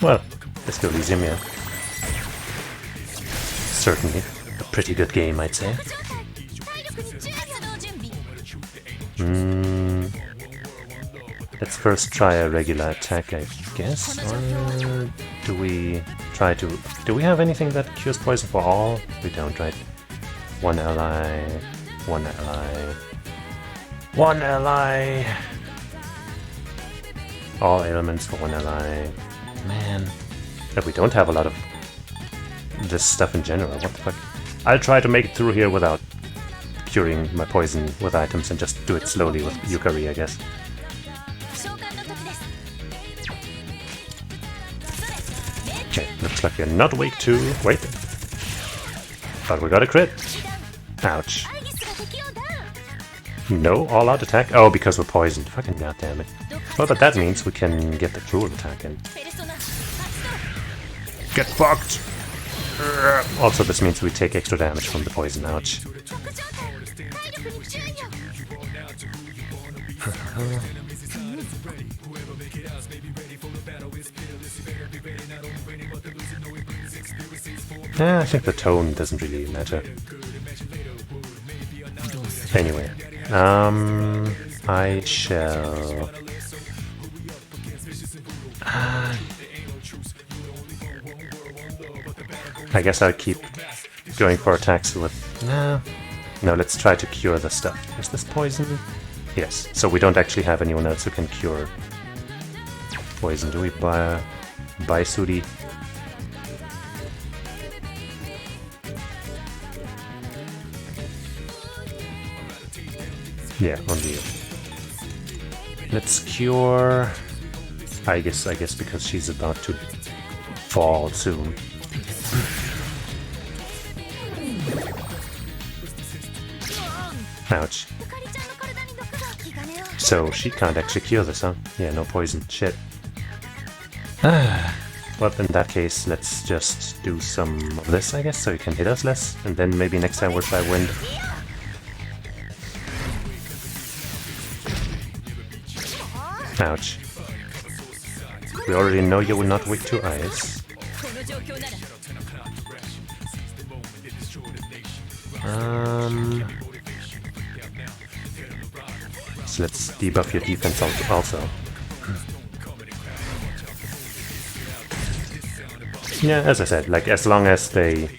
Well, let's go Elysium, yeah. Certainly. A pretty good game, I'd say. Let's first try a regular attack, I guess. Or do we try to... Do we have anything that cures poison for all? We don't, right? One ally... One ally... One ally! All ailments for one ally... Man... But we don't have a lot of this stuff in general, what the fuck? I'll try to make it through here without curing my poison with items and just do it slowly with Yukari, I guess. Okay, looks like you're not weak to... Wait. But we got a crit. Ouch. No all-out attack? Oh, because we're poisoned. Fucking goddammit. Well, but that means we can get the cruel attack in. Get fucked! Also, this means we take extra damage from the poison. Ouch. I think the tone doesn't really matter. Anyway, I shall... I guess I'll keep going for attacks with... No, let's try to cure the stuff. Is this poison? Yes, so we don't actually have anyone else who can cure poison. Do we buy Suri? Yeah, only you. Let's cure... I guess because she's about to fall soon. Ouch. So she can't actually cure this, huh? Yeah, no poison. Shit. Well, in that case, let's just do some of this, I guess, so you can hit us less. And then maybe next time we'll try wind. Ouch. We already know you were not weak to ice. So let's debuff your defense also. Yeah, as I said, like as long as they,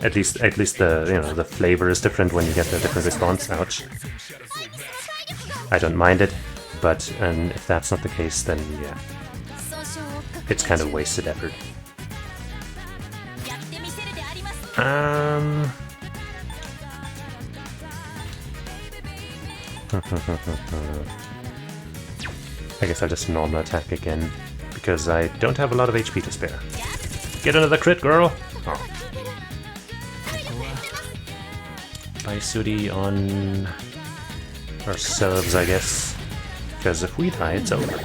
at least the the flavor is different when you get a different response. Ouch. I don't mind it, but if that's not the case, then yeah, it's kind of wasted effort. I guess I'll just normal attack again, because I don't have a lot of HP to spare. Get another crit, girl! Oh. Baisuri on ourselves, I guess. Because if we die, it's over.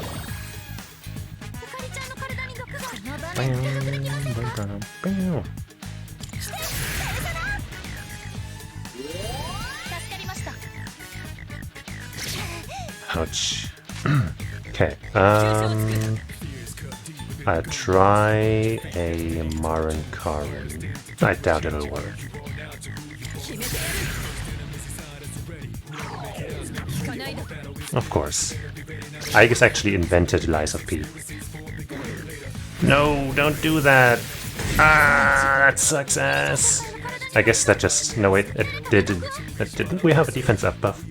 Ouch. Okay, I'll try a Marin Karin. I doubt it'll work. Of course. I guess actually invented Lies of P. No, don't do that! Ah, that sucks ass! I guess that just... No wait, didn't we have a defense up buff?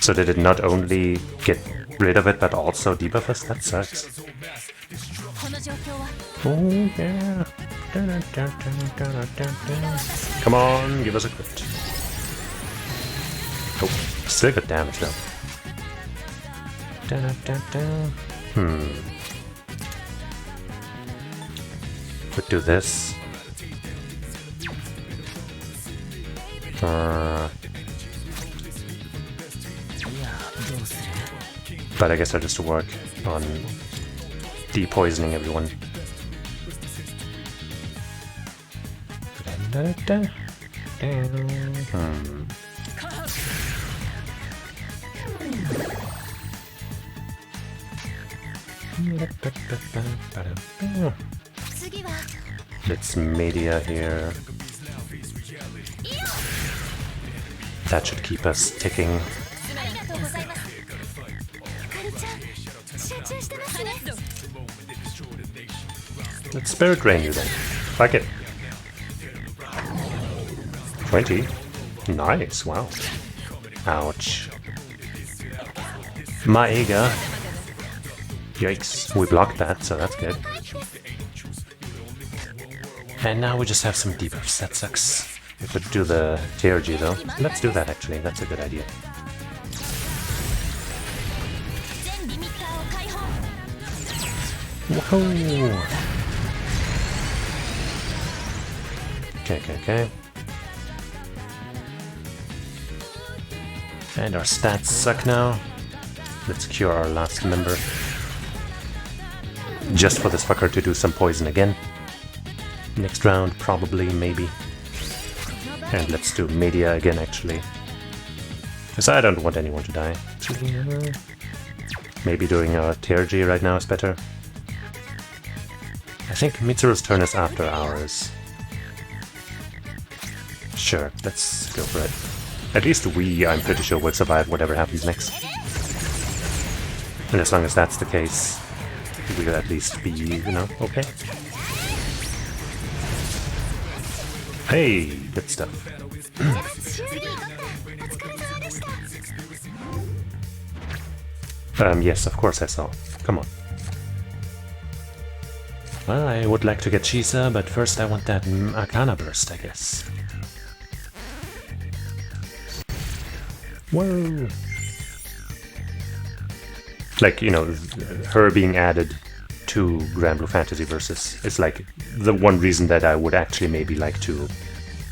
So did it not only get rid of it, but also debuff us? That sucks. Oh yeah. Come on, give us a crit. Oh, still good damage though. Could do this. But I guess I'll just work on depoisoning everyone. Let's media here. That should keep us ticking. Let's Spirit Rain you then. Fuck it. 20. Nice, wow. Ouch. Maega. Yikes, we blocked that, so that's good. And now we just have some debuffs, that sucks. We could do the TRG though. Let's do that actually, that's a good idea. Whoa! Okay. And our stats suck now. Let's cure our last member. Just for this fucker to do some poison again. Next round, probably, maybe. And let's do media again, actually. Because I don't want anyone to die. Maybe doing a TRG right now is better. I think Mitsuru's turn is after ours. Sure, let's go for it. At least I'm pretty sure, will survive whatever happens next. And as long as that's the case, we'll at least be, okay. Hey, good stuff. Yes, of course I saw. Come on. Well, I would like to get Cheesus, but first I want that Arcana Burst, I guess. Whoa! Like, her being added to Grand Blue Fantasy Versus is like the one reason that I would actually maybe like to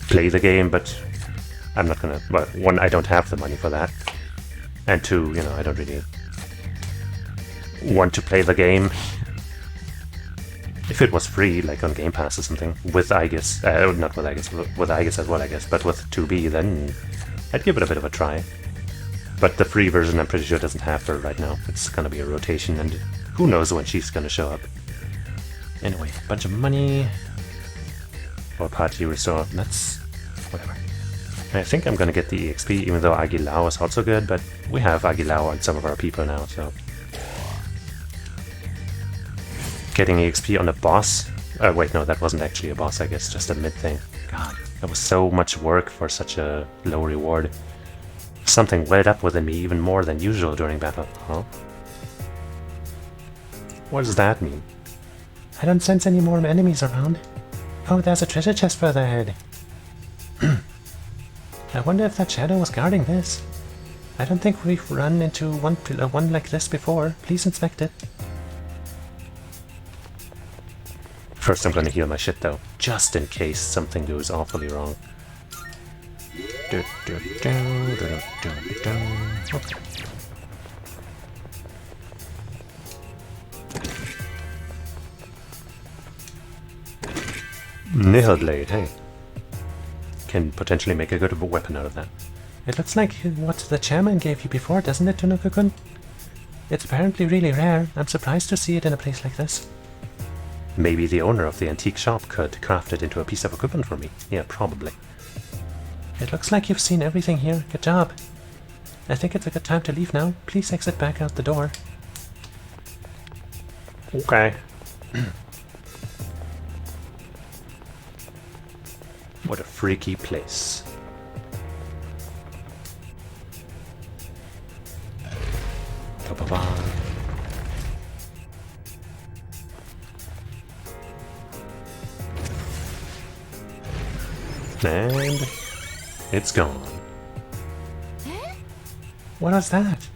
play the game, but I'm not gonna. Well, one, I don't have the money for that, and two, I don't really want to play the game. If it was free, like on Game Pass or something, with Aegis, not with Aegis, with Aegis as well, I guess, but with 2B, then I'd give it a bit of a try. But the free version, I'm pretty sure, doesn't have her right now. It's gonna be a rotation, and who knows when she's gonna show up. Anyway, bunch of money. Or party restore, that's whatever. I think I'm gonna get the EXP, even though Agilao is also good, but we have Agilao on some of our people now, so. Getting EXP on a boss? Wait, no, that wasn't actually a boss, I guess, just a mid thing. God, that was so much work for such a low reward. Something welled up within me even more than usual during battle. Huh? What does that mean? I don't sense any more enemies around. Oh, there's a treasure chest further ahead. I wonder if that shadow was guarding this. I don't think we've run into one like this before. Please inspect it. First I'm gonna heal my shit though, just in case something goes awfully wrong. Okay. Nihil Blade, hey. Can potentially make a good weapon out of that. It looks like what the chairman gave you before, doesn't it, Tanuka-kun? It's apparently really rare. I'm surprised to see it in a place like this. Maybe the owner of the antique shop could craft it into a piece of equipment for me. Yeah, probably. It looks like you've seen everything here. Good job. I think it's a good time to leave now. Please exit back out the door. Okay. What a freaky place. Ba-ba-ba. And it's gone. What was that?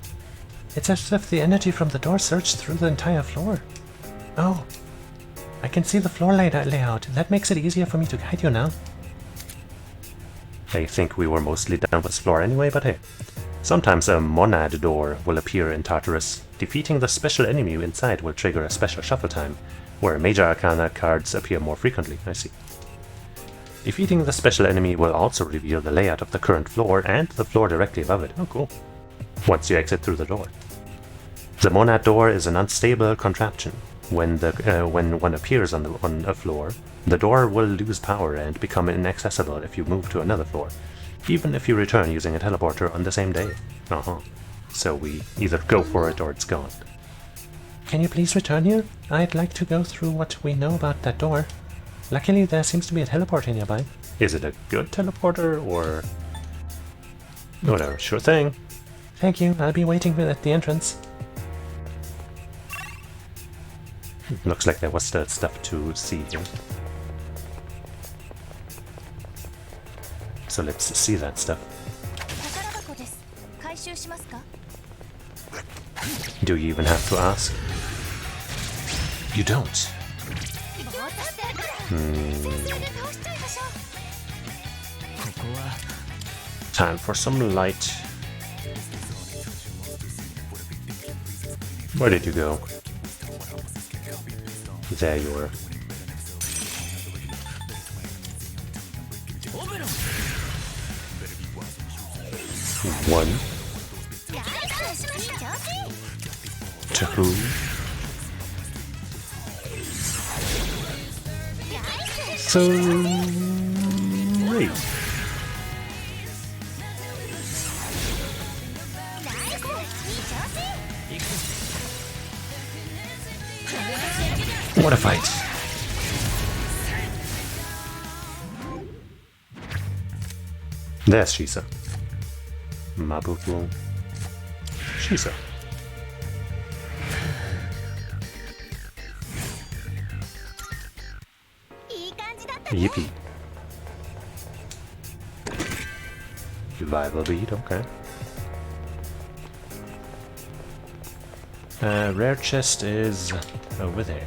It's as if the energy from the door surged through the entire floor. Oh, I can see the floor layout. That makes it easier for me to guide you now. I think we were mostly done with this floor anyway, but hey. Sometimes a monad door will appear in Tartarus. Defeating the special enemy inside will trigger a special shuffle time, where major arcana cards appear more frequently. I see. Defeating the special enemy will also reveal the layout of the current floor and the floor directly above it. Oh, cool. Once you exit through the door. The monad door is an unstable contraption. When one appears on a floor, the door will lose power and become inaccessible if you move to another floor, even if you return using a teleporter on the same day. So we either go for it or it's gone. Can you please return here? I'd like to go through what we know about that door. Luckily, there seems to be a teleporter nearby. Is it a good teleporter or... Whatever, sure thing. Thank you, I'll be waiting at the entrance. Looks like there was still stuff to see here. So let's see that stuff. Do you even have to ask? You don't. Time for some light. Where did you go? There you were. One. Two. 3. What a fight. There's Cheesus. Mabuku. Cheesus. Yippee. Revival bead, okay. Rare chest is over there.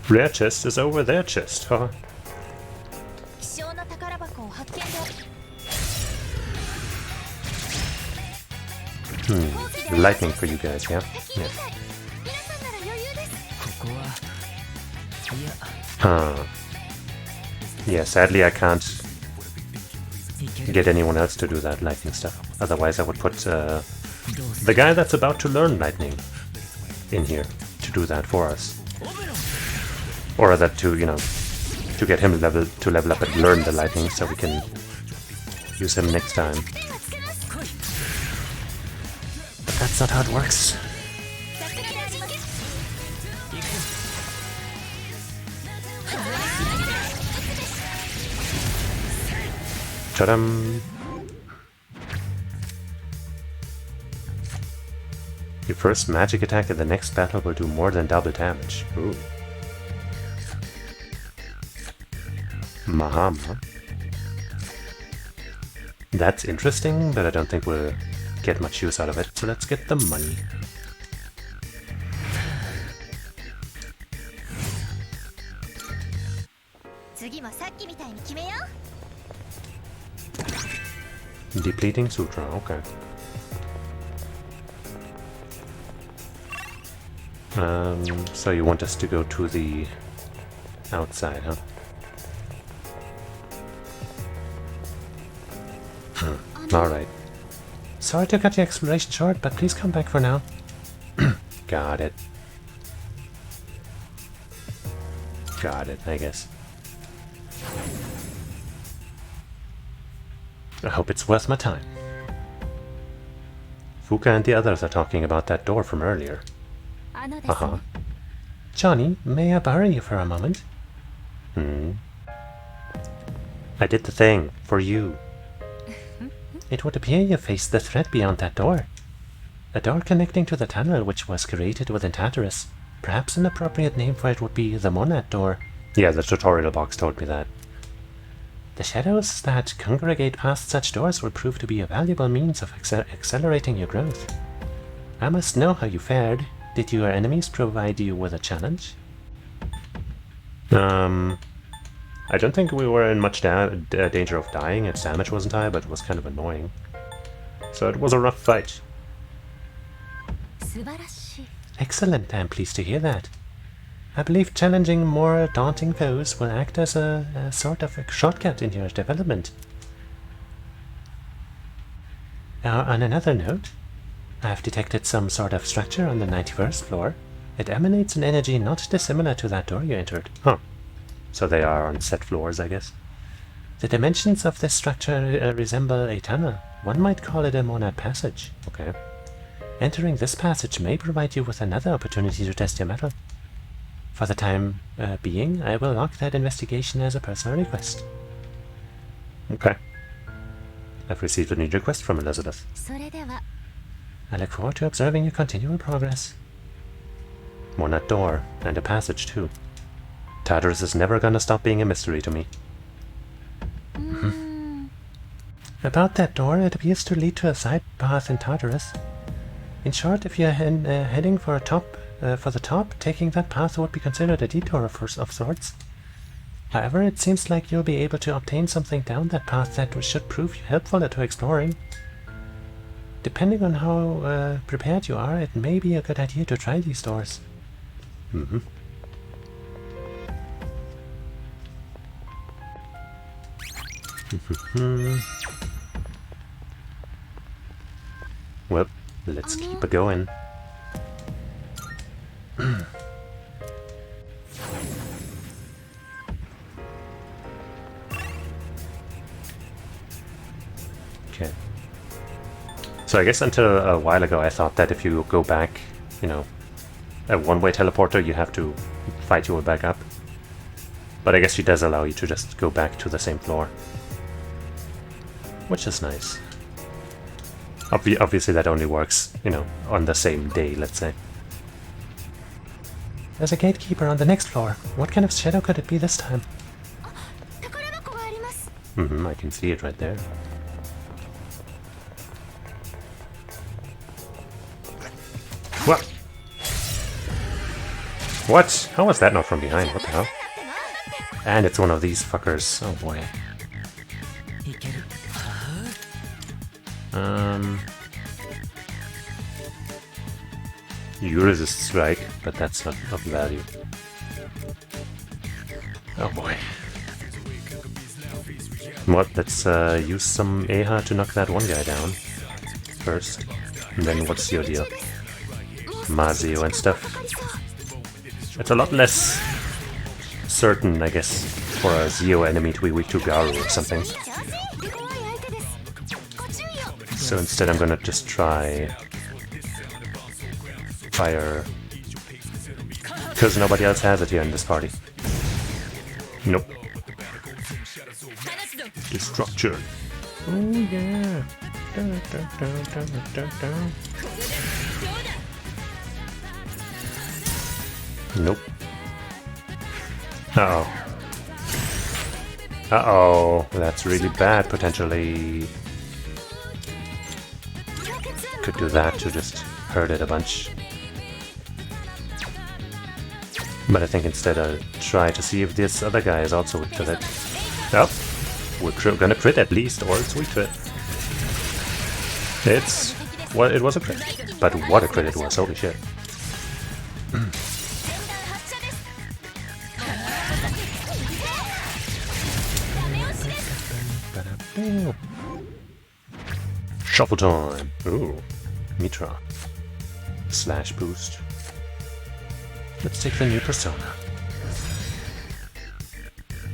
Rare chest is over there, chest, huh? Lightning for you guys, yeah? Yeah. Yeah, sadly I can't get anyone else to do that lightning stuff. Otherwise I would put the guy that's about to learn lightning in here to do that for us. Or that to, you know, to get him to level up and learn the lightning so we can use him next time. But that's not how it works. Ta-dam! Your first magic attack in the next battle will do more than double damage. Ooh. Mahama. That's interesting, but I don't think we'll get much use out of it, so let's get the money. Depleting Sutra, okay. So you want us to go to the outside, huh? Alright. Sorry to cut your exploration short, but please come back for now. Got it. Got it, I guess. I hope it's worth my time. Fuka and the others are talking about that door from earlier. Uh-huh. Johnny, may I borrow you for a moment? I did the thing, for you. It would appear you faced the threat beyond that door. A door connecting to the tunnel which was created within Tartarus. Perhaps an appropriate name for it would be the Monad Door. Yeah, the tutorial box told me that. The shadows that congregate past such doors will prove to be a valuable means of accelerating your growth. I must know how you fared. Did your enemies provide you with a challenge? I don't think we were in much danger of dying. Its damage wasn't high, but it was kind of annoying. So it was a rough fight. Excellent, I'm pleased to hear that. I believe challenging more daunting foes will act as a sort of a shortcut in your development. On another note, I've detected some sort of structure on the 91st floor. It emanates an energy not dissimilar to that door you entered. Huh. So they are on set floors, I guess. The dimensions of this structure resemble a tunnel. One might call it a monad passage. Okay. Entering this passage may provide you with another opportunity to test your mettle. For the time being, I will log that investigation as a personal request. Okay. I've received a new request from Elizabeth. I look forward to observing your continual progress. Monad door, and a passage too. Tartarus is never gonna stop being a mystery to me. About that door, it appears to lead to a side path in Tartarus. In short, if you're heading for the top, taking that path would be considered a detour of sorts. However, it seems like you'll be able to obtain something down that path that should prove helpful to exploring. Depending on how prepared you are, it may be a good idea to try these doors. Well, let's keep it going. Okay. So I guess until a while ago I thought that if you go back, you know, a one-way teleporter, you have to fight your way back up. But I guess she does allow you to just go back to the same floor. Which is nice. Obviously that only works, you know, on the same day, let's say. There's a gatekeeper on the next floor. What kind of shadow could it be this time? I can see it right there. What? What? How was that not from behind? What the hell? And it's one of these fuckers. Oh boy. You resist strike, but that's not of value. Oh boy. What? Let's use some Eha to knock that one guy down first. And then what's your deal? Mazio and stuff. It's a lot less certain, I guess, for a Zio enemy to be weak to Garu or something. So instead I'm gonna just try fire, because nobody else has it here in this party. Nope. Destruction. Oh yeah. Nope. Uh-oh. Uh-oh. That's really bad, potentially. Could do that to just hurt it a bunch. But I think instead I'll try to see if this other guy is also weak to it. Oh, we're gonna crit at least, or it's weak to it. It's... well, it was a crit. But what a crit it was, holy shit. Shuffle time. Ooh. Mitra. Slash boost. Let's take the new persona.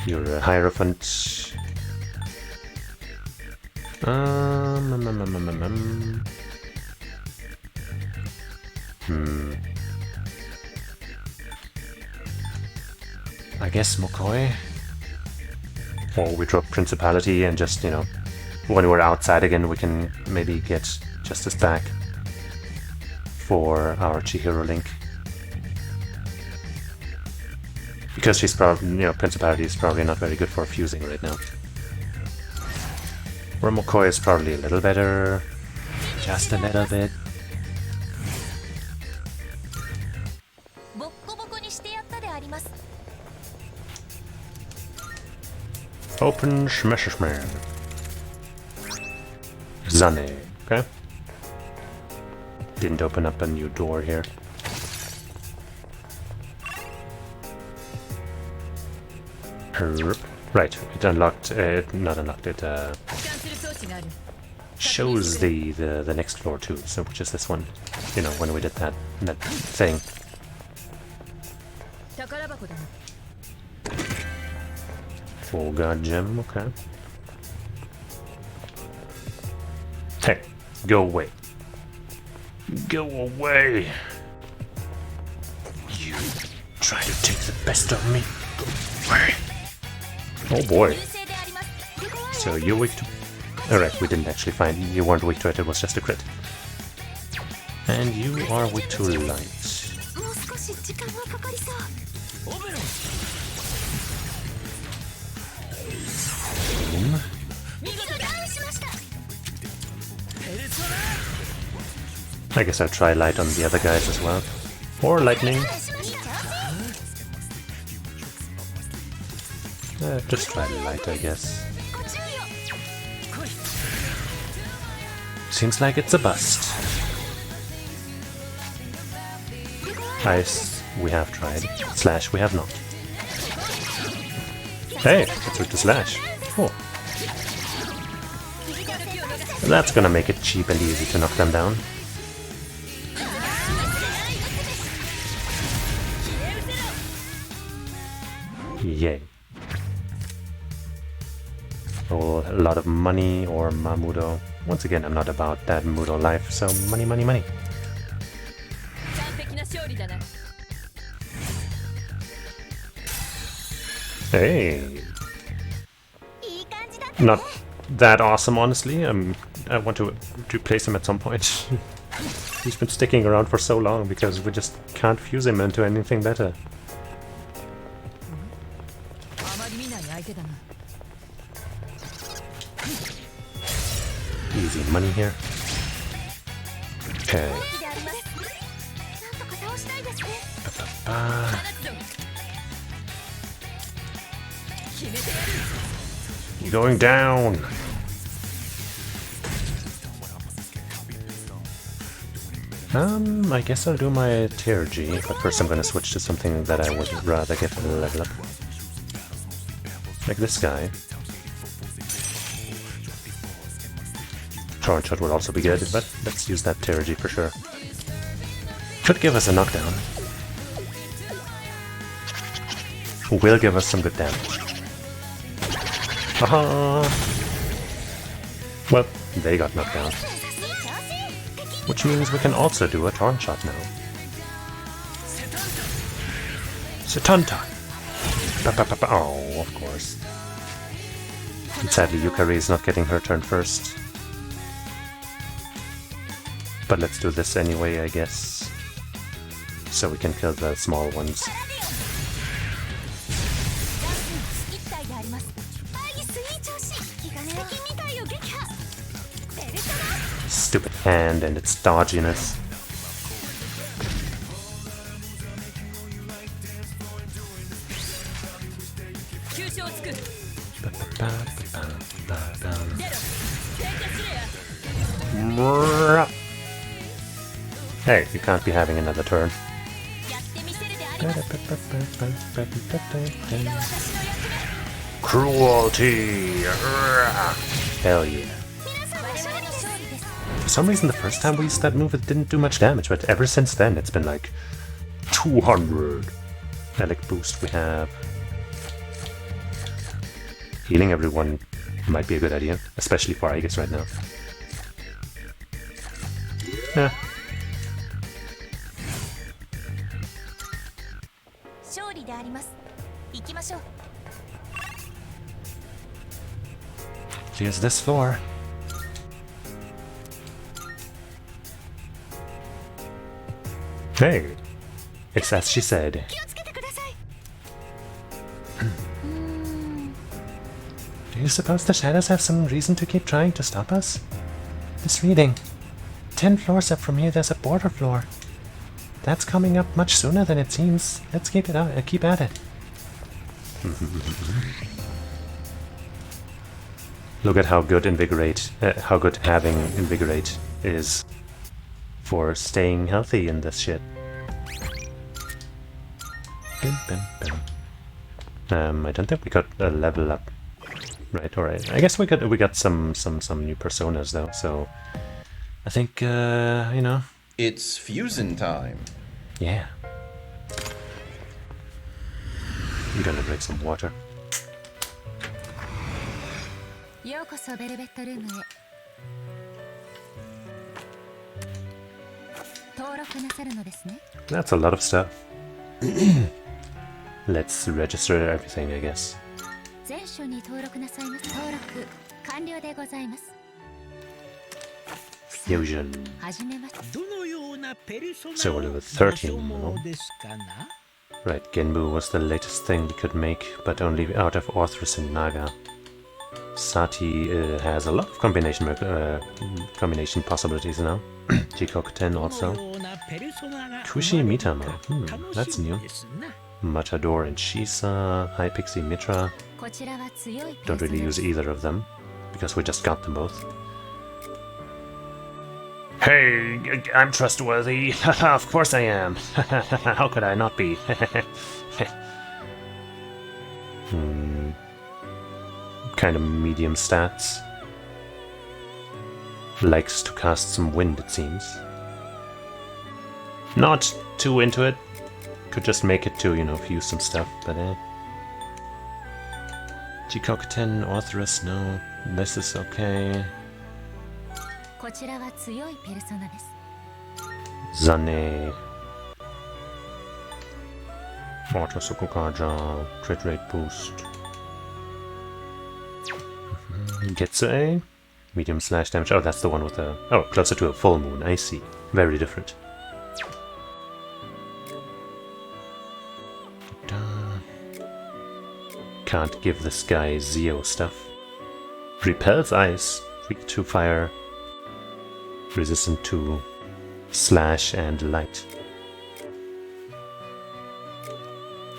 You're a Hierophant. I guess Mokoi. Or we drop Principality and just, you know, when we're outside again we can maybe get Justice back for our Chihiro Link. Because she's probably, you know, Principality is probably not very good for fusing right now. Where Mokoi is probably a little better. Just a little bit. Open Schmesserschmer. Zane, okay. Didn't open up a new door here. Right, it unlocked, not unlocked, it shows the next floor too, so which is this one, you know, when we did that thing. Full god gem, okay. Hey, go away. Go away! You try to take the best of me. Go away. Oh boy. So you're weak to... Alright, we didn't actually find... You weren't weak to it, it was just a crit. And you are weak to light. Boom. I guess I'll try light on the other guys as well. Or lightning. Just try light, I guess. Seems like it's a bust. Ice, we have tried. Slash, we have not. Hey, let's with the slash. Cool. That's gonna make it cheap and easy to knock them down. Yay. Oh, a lot of money or Mamudo. Once again, I'm not about that Mudo life, so money, money, money. Hey. Not that awesome, honestly. I want to replace him at some point. He's been sticking around for so long because we just can't fuse him into anything better. Easy money here. Okay. Going down. I guess I'll do my tier G, but first I'm gonna switch to something that I would rather get a level up. Like this guy. Torrent Shot would also be good, but let's use that tier G for sure. Could give us a knockdown. Will give us some good damage. Haha! Well, they got knocked down. Which means we can also do a Torrent Shot now. Setanta! Oh, of course. And sadly, Yukari is not getting her turn first. But let's do this anyway, I guess. So we can kill the small ones. Stupid hand and its dodginess. Hey, you can't be having another turn. Cruelty! Hell yeah. For some reason the first time we used that move it didn't do much damage, but ever since then it's been like 200. Elec boost we have. Healing everyone might be a good idea, especially for Aegis right now. Yeah. Here's this floor. Hey, it's as she said. Do you suppose the shadows have some reason to keep trying to stop us? This reading. 10 floors up from here there's a border floor. That's coming up much sooner than it seems. Let's keep it out, keep at it. Look at how good how good having Invigorate is for staying healthy in this shit. I don't think we got a level up. Right, alright. I guess we got some new personas though, so I think you know. It's fusion time. Yeah. We're gonna drink some water. ようこそベルベットルームへ。登録なさるのですね。 That's a lot of stuff. Let's register everything, I guess. 全書に登録なさいます。登録完了でございます。 Fusion. 始めます。 どのようなペルソナ So を we're level ご 13 所 now. 望ですかな？ Right, Genbu was the latest thing we could make, but only out of Orthrus and Naga. Sati has a lot of combination possibilities now. Jikoku-ten どの also. ようなペルソナが Kushi 生まれる Mitama. か That's 楽しみ new. ですな。 Matador and Shisa, High Pixie Mitra. こちらは強いペ Don't ルソナ really で use す。 either of them, because we just got them both. Hey, I'm trustworthy. Of course I am. How could I not be? Kind of medium stats. Likes to cast some wind, it seems. Not too into it. Could just make it to, you know, fuse some stuff, but Jikoku-ten, Orthrus, no. This is okay. こちらは強いペルソナです。 Zane. Auto Sukukaja, crit rate boost. Getsue. Medium slash damage. Oh, that's the one with the... Oh, closer to a full moon. I see. Very different. Can't give this guy Zeo stuff. Repels ice. Weak to fire. Resistant to slash and light.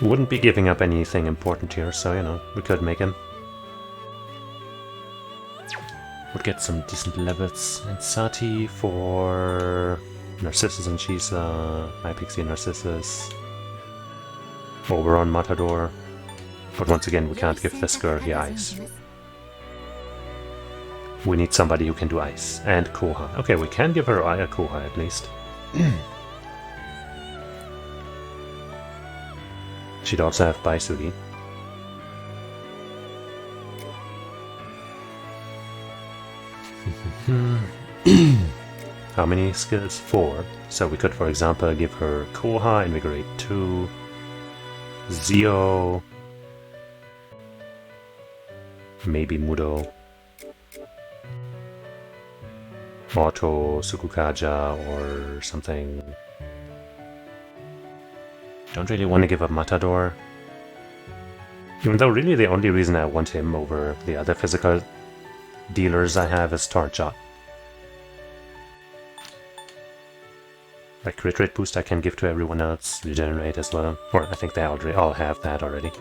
Wouldn't be giving up anything important here, so you know, we could make him. Would get some decent levels. And Sati for Narcissus and Cheesus, High Pixie and Narcissus. Oberon Matador. But once again, we can't give this girl the ice. We need somebody who can do ice. And Koha. Okay, we can give her a Koha at least. She'd also have Baisugi. How many skills? 4. So we could, for example, give her Koha, Invigorate 2, Zio, maybe Mudo, Auto Sukukaja or something. Don't really want to give up Matador. Even though really the only reason I want him over the other physical dealers I have is Torchot. Like crit rate boost I can give to everyone else, regenerate as well. Or I think they already all have that already.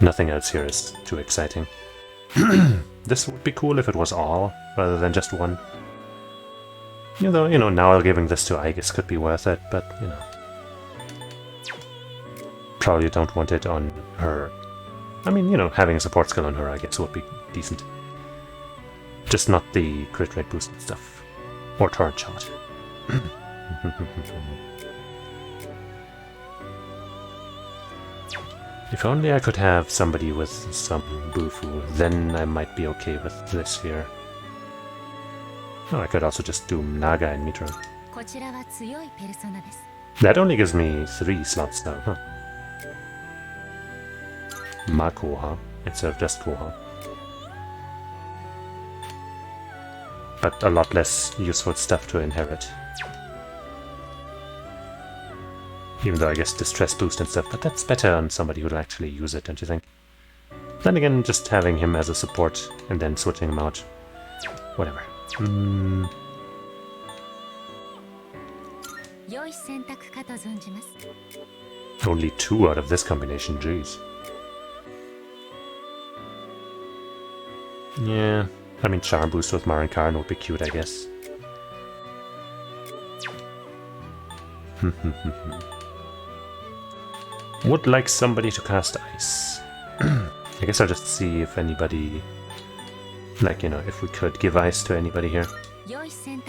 Nothing else here is too exciting. This would be cool if it was all, rather than just one. Even though, you know, now giving this to Aegis could be worth it, but, you know. Probably don't want it on her. I mean, you know, having a support skill on her, I guess, would be decent. Just not the crit rate boosted stuff. Or torrent shot. If only I could have somebody with some Bufu, then I might be okay with this here. Oh, I could also just do Naga and Mitra. こちらは強いペルソナです。 That only gives me 3 slots though, huh? Makoha, instead of just Koha. But a lot less useful stuff to inherit. Even though I guess distress boost and stuff, but that's better on somebody who'll actually use it, don't you think? Then again, just having him as a support and then switching him out. Whatever. 良い選択かと存じます。 Only 2 out of this combination, jeez. Yeah, I mean Charm Boost with Marin Karn would be cute, I guess. Would like somebody to cast ice. I guess I'll just see if anybody... Like, you know, if we could give ice to anybody here.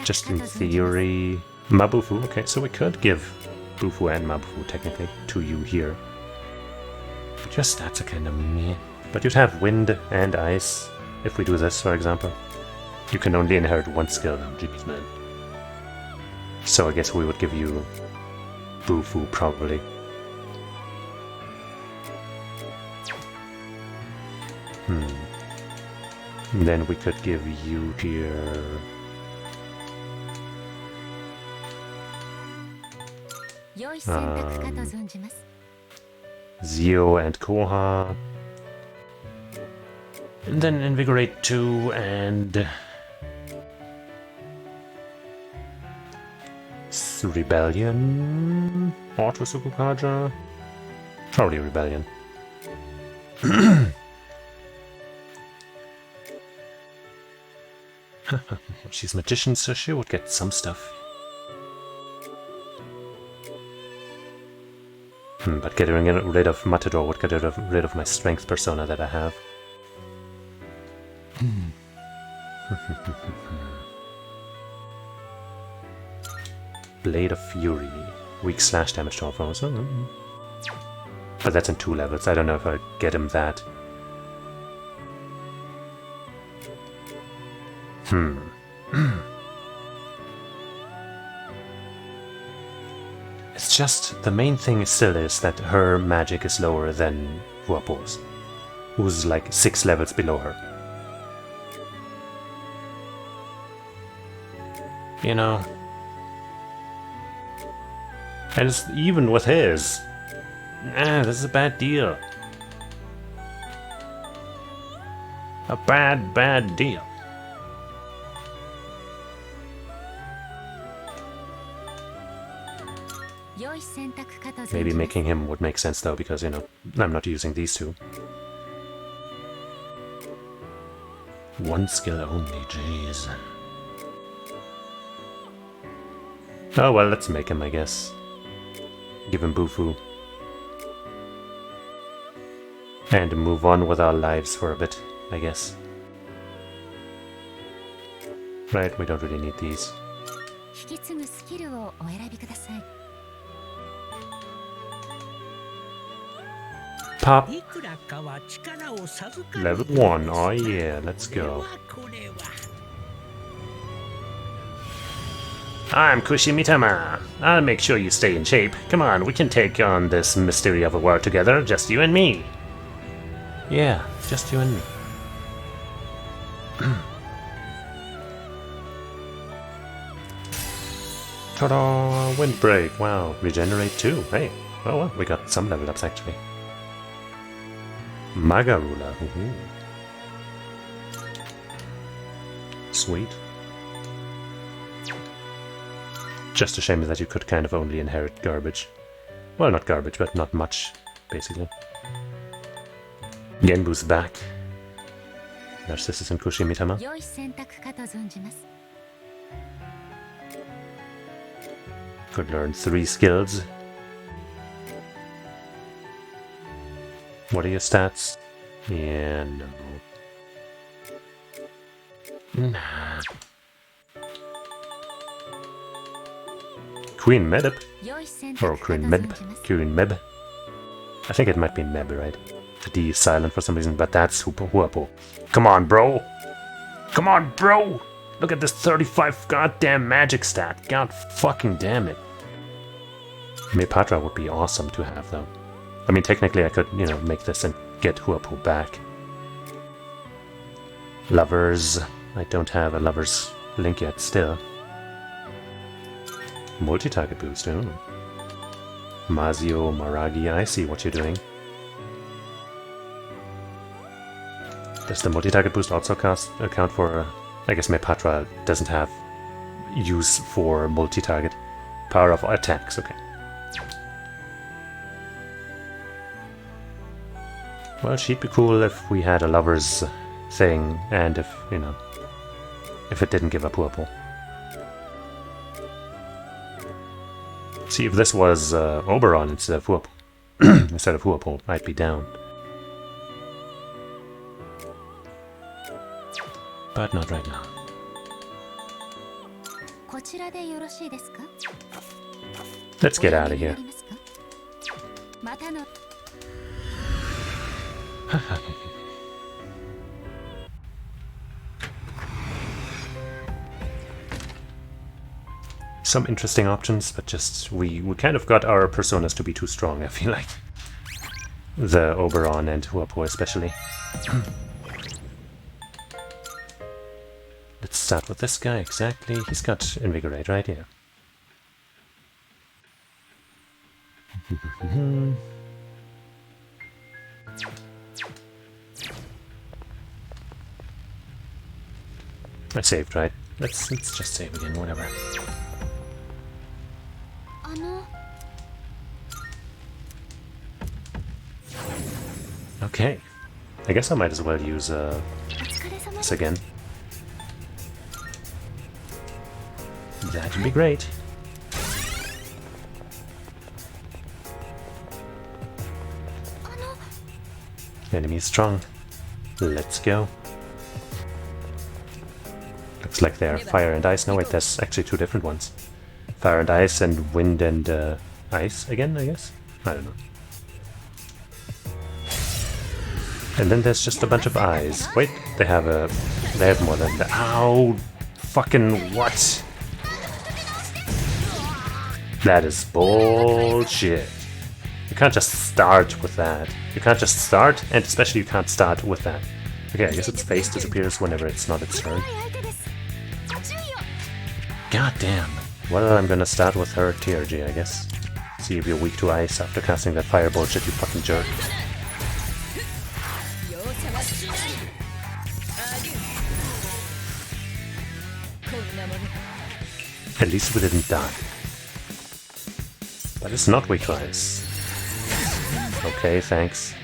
Just in theory... Mabufu, okay, so we could give Bufu and Mabufu, technically, to you here. But your stats are kind of meh. But you'd have wind and ice, if we do this, for example. You can only inherit one skill though, jeez man. So I guess we would give you Bufu, probably. And then we could give you here... Zio and Koha. And then Invigorate 2 and... Rebellion? Auto Sukukaja? Probably Rebellion. She's magician, so she would get some stuff. But getting rid of Matador would get rid of my strength persona that I have. Blade of Fury. Weak slash damage to all foes. But that's in 2 levels. I don't know if I'll get him that. It's just, the main thing still is that her magic is lower than Huapo's, who's like 6 levels below her. You know? And it's even with his. This is a bad deal. A bad deal. Maybe making him would make sense though, because, you know, I'm not using these two. One skill only, jeez. Oh well, let's make him, I guess. Give him Bufu. And move on with our lives for a bit, I guess. Right, we don't really need these. Pop. Level 1, oh yeah, let's go. I'm Kushimitama. I'll make sure you stay in shape. Come on, we can take on this mystery of a world together, just you and me. Yeah, just you and me. Ta-da! Windbreak, wow, regenerate 2. Hey, oh well, we got some level ups actually. Magarula, sweet. Just a shame that you could kind of only inherit garbage. Well, not garbage, but not much, basically. Genbu's back. Narcissus and Kushimitama. Could learn 3 skills. What are your stats? Yeah, no. Nah. Queen Medb? Or Queen Meb? I think it might be Meb, right? The D is silent for some reason, but that's Huapo. Come on, bro! Come on, bro! Look at this 35 goddamn magic stat. God fucking damn it. Mepatra would be awesome to have, though. I mean, technically I could, you know, make this and get Huapo back. Lovers. I don't have a Lovers link yet, still. Multi-target boost, oh. Mazio, Maragi, I see what you're doing. Does the multi-target boost also account for... I guess Mepatra doesn't have use for multi-target. Power of attacks, okay. Well, she'd be cool if we had a Lover's thing, and if, you know, if it didn't give up Huapo. See, if this was Oberon instead of Huapo, instead of Huapo, I'd be down. But not right now. Let's get out of here. Some interesting options, but just we kind of got our personas to be too strong, I feel like. The Oberon and Huapo especially. Let's start with this guy, exactly. He's got Invigorate right here. I saved, right? Let's just save again, whatever. Okay. I guess I might as well use this again. That would be great. Enemy is strong. Let's go. Looks like they're fire and ice. No, wait, there's actually two different ones. Fire and ice and wind and ice again, I guess? I don't know. And then there's just a bunch of eyes. Wait, they have more than that. Ow! Fucking what? That is bullshit. You can't just start with that. You can't just start, and especially you can't start with that. Okay, I guess its face disappears whenever it's not its turn. God damn. Well, I'm gonna start with her TRG, I guess. See if you're weak to ice after casting that fire bullshit, you fucking jerk. At least we didn't die. But it's not weak to ice. Okay, thanks.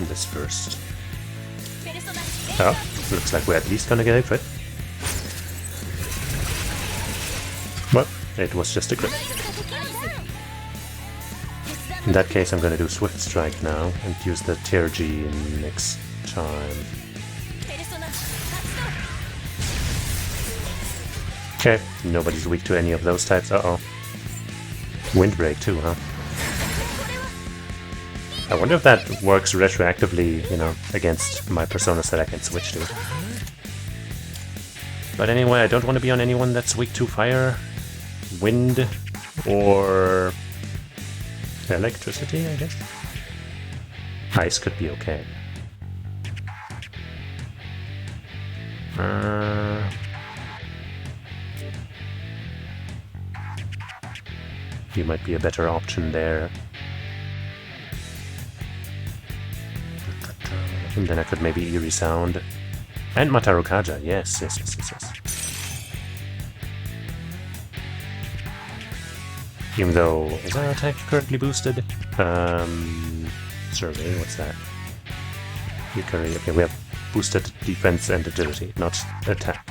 This first. Oh, looks like we're at least gonna get a crit. Well, it was just a crit. In that case, I'm gonna do Swift Strike now and use the TRG next time. Okay, nobody's weak to any of those types. Uh-oh. Windbreak too, huh? I wonder if that works retroactively, you know, against my personas that I can switch to. But anyway, I don't want to be on anyone that's weak to fire, wind, or electricity, I guess. Ice could be okay. You might be a better option there. And then I could maybe Eerie Sound. And Matarukaja, yes. Even though, is our attack currently boosted? Survey, what's that? Yukari, okay, we have boosted defense and agility, not attack.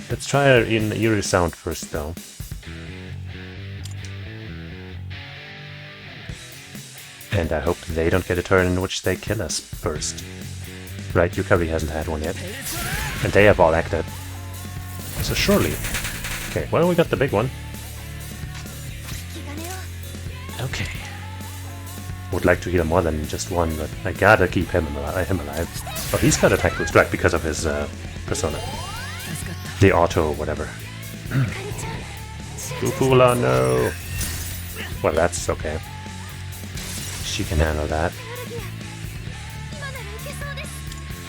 Let's try her in Eerie Sound first, though. And I hope they don't get a turn in which they kill us first. Right, Yukari hasn't had one yet. And they have all acted. So surely... Okay, well, we got the big one. Okay. Would like to heal more than just one, but I gotta keep him alive. Oh, he's got attack boost, right, because of his persona. The auto, whatever. Ufula, no! Well, that's okay. She can handle that.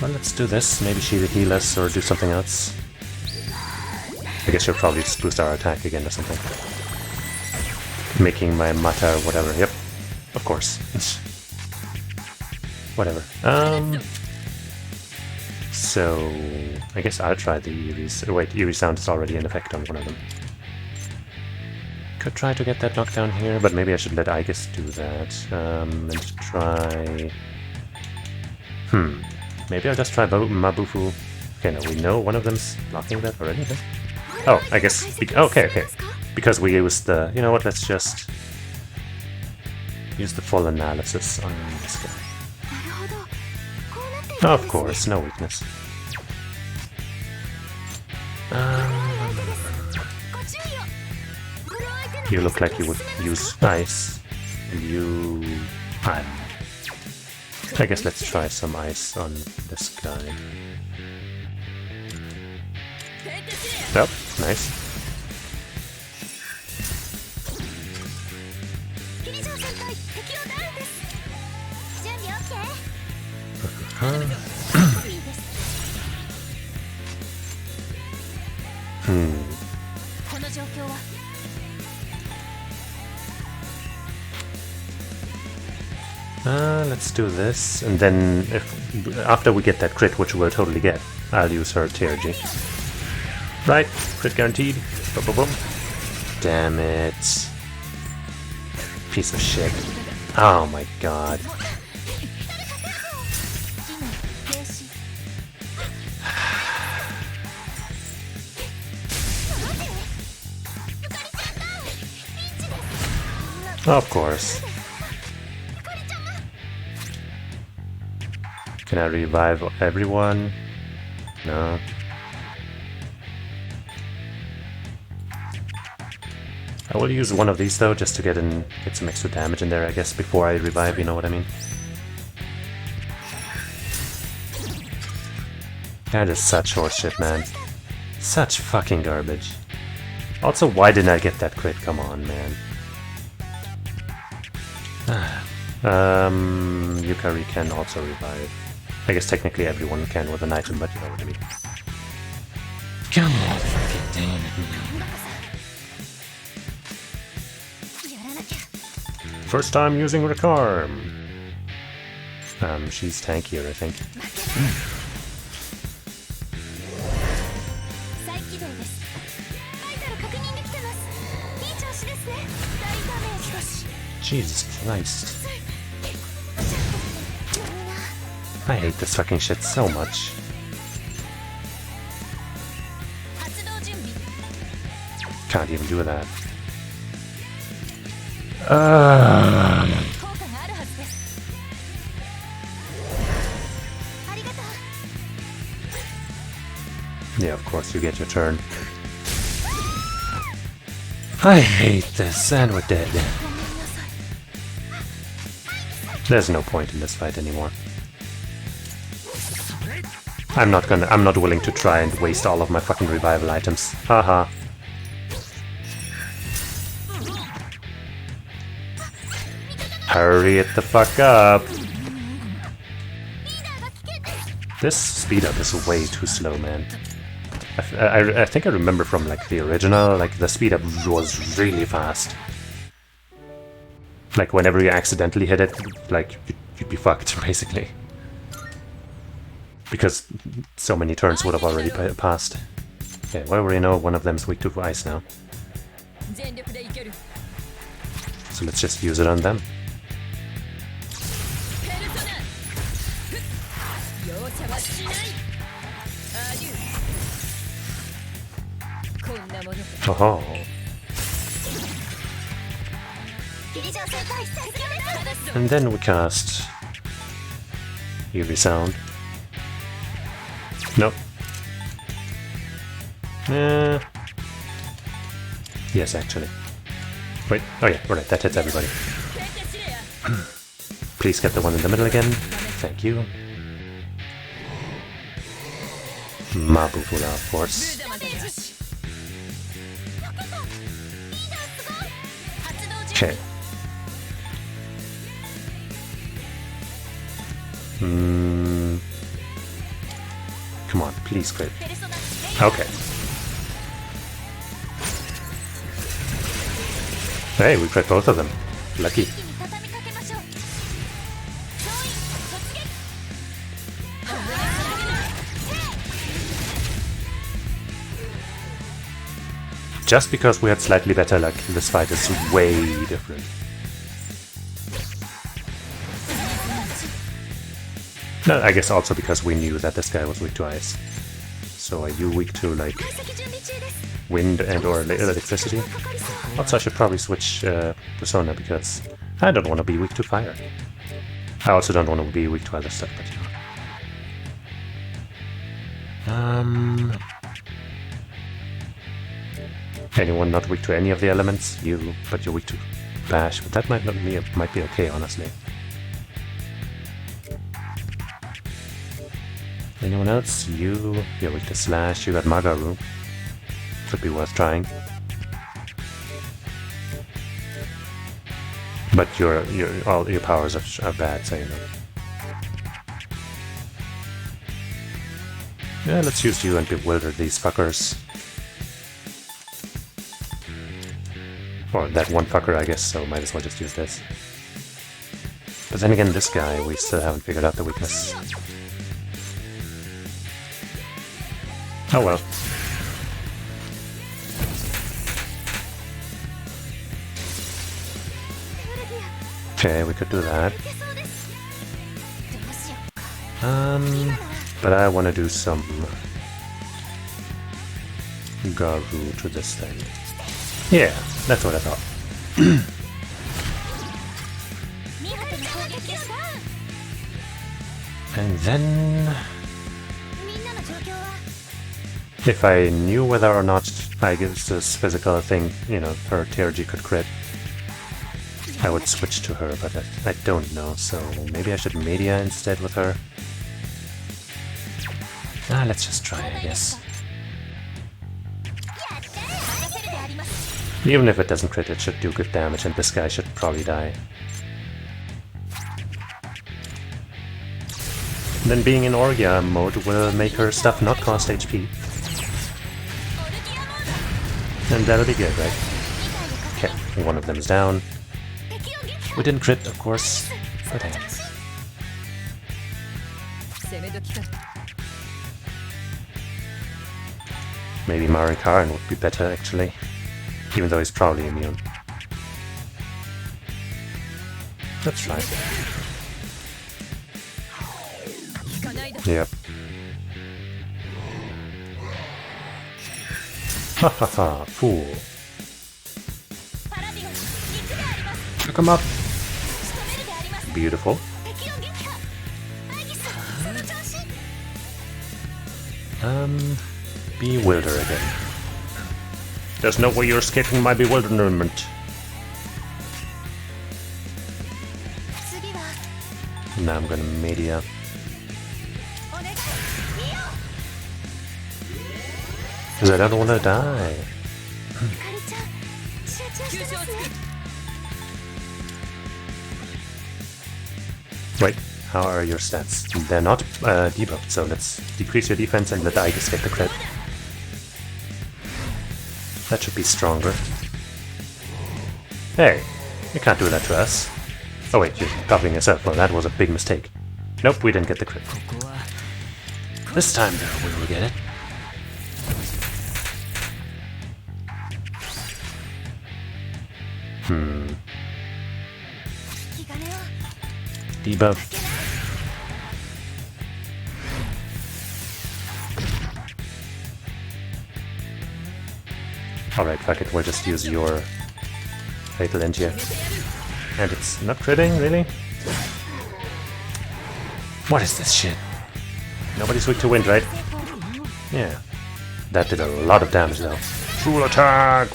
Well, let's do this. Maybe she'll heal us or do something else. I guess she'll probably just boost our attack again or something. Making my Mata whatever. Yep. Of course. Whatever. So... I guess I'll try the Eerie... Wait, Eerie Sound is already in effect on one of them. Could try to get that knockdown here, but maybe I should let Aegis do that. And try... Maybe I'll just try Mabufu. Okay, no, we know one of them's blocking that already. Huh? Oh, I guess... okay. Because we used the... You know what, let's just... use the full analysis on this guy. Of course, no weakness. You look like you would use ice. And you... I guess let's try some ice on this guy. Oh, nice. Let's do this, and then after we get that crit, which we'll totally get, I'll use her TRG. Right, crit guaranteed. Boom, boom, boom. Damn it. Piece of shit. Oh my god. Of course. Can I revive everyone? No. I will use one of these though, just to get some extra damage in there, I guess, before I revive, you know what I mean? That is such horseshit, man. Such fucking garbage. Also, why didn't I get that crit? Come on, man. Yukari can also revive. I guess technically everyone can with an item, but you know what I mean. Come on, fucking damn it. First time using Recarm. She's tankier, I think. Jesus Christ. I hate this fucking shit so much. Can't even do that. Yeah, of course, you get your turn. I hate this, and we're dead. There's no point in this fight anymore. I'm not willing to try and waste all of my fucking revival items. Haha. Hurry it the fuck up. This speed up is way too slow, man. I think I remember from like the original, like the speed up was really fast. Like whenever you accidentally hit it, like you'd be fucked basically. Because so many turns would have already passed. Okay, well we know one of them's weak to ice now. So let's just use it on them. Oh. And then we cast Eerie Sound. Nope. Yes, actually. Wait, oh yeah, alright, that hits everybody. Please get the one in the middle again. Thank you. Mabufula, of course. Okay. Come on, please crit. Okay. Hey, we crit both of them. Lucky. Just because we had slightly better luck, this fight is way different. No, I guess also because we knew that this guy was weak to ice. So are you weak to, like, wind and or electricity? Also, I should probably switch persona because I don't want to be weak to fire. I also don't want to be weak to other stuff, but anyone not weak to any of the elements? You, but you're weak to bash. But that might be okay, honestly. Anyone else? You're weak to slash. You got Magaru. Could be worth trying. But all your powers are bad, so you know. Yeah, let's use you and bewilder these fuckers. Or that one fucker, I guess, so might as well just use this. But then again, this guy, we still haven't figured out the weakness. Oh well. Okay, we could do that. But I want to do some Garu to this thing. Yeah, that's what I thought. And then, if I knew whether or not I guess this physical thing, you know, her TRG could crit, I would switch to her, but I don't know, so maybe I should media instead with her. Let's just try, I guess. Even if it doesn't crit, it should do good damage, and this guy should probably die. Then being in Orgia mode will make her stuff not cost HP. And that'll be good, right? Okay, one of them is down. We didn't crit, of course, but hey. Maybe Marin would be better, actually. Even though he's probably immune. Let's try. Yep. Ha ha ha, fool. Pick him up. Beautiful. Bewilder again. There's no way you're escaping my bewilderment. Now I'm gonna media. Because I don't want to die. Wait, how are your stats? They're not debuffed, so let's decrease your defense and let Aegis get the crit. That should be stronger. Hey, you can't do that to us. Oh wait, you're copying yourself. Well, that was a big mistake. Nope, we didn't get the crit. This time, though, we will get it. Debuff. Alright, fuck it, we'll just use your Fatal End here. And it's not critting, really? What is this shit? Nobody's weak to wind, right? Yeah. That did a lot of damage, though. Full attack!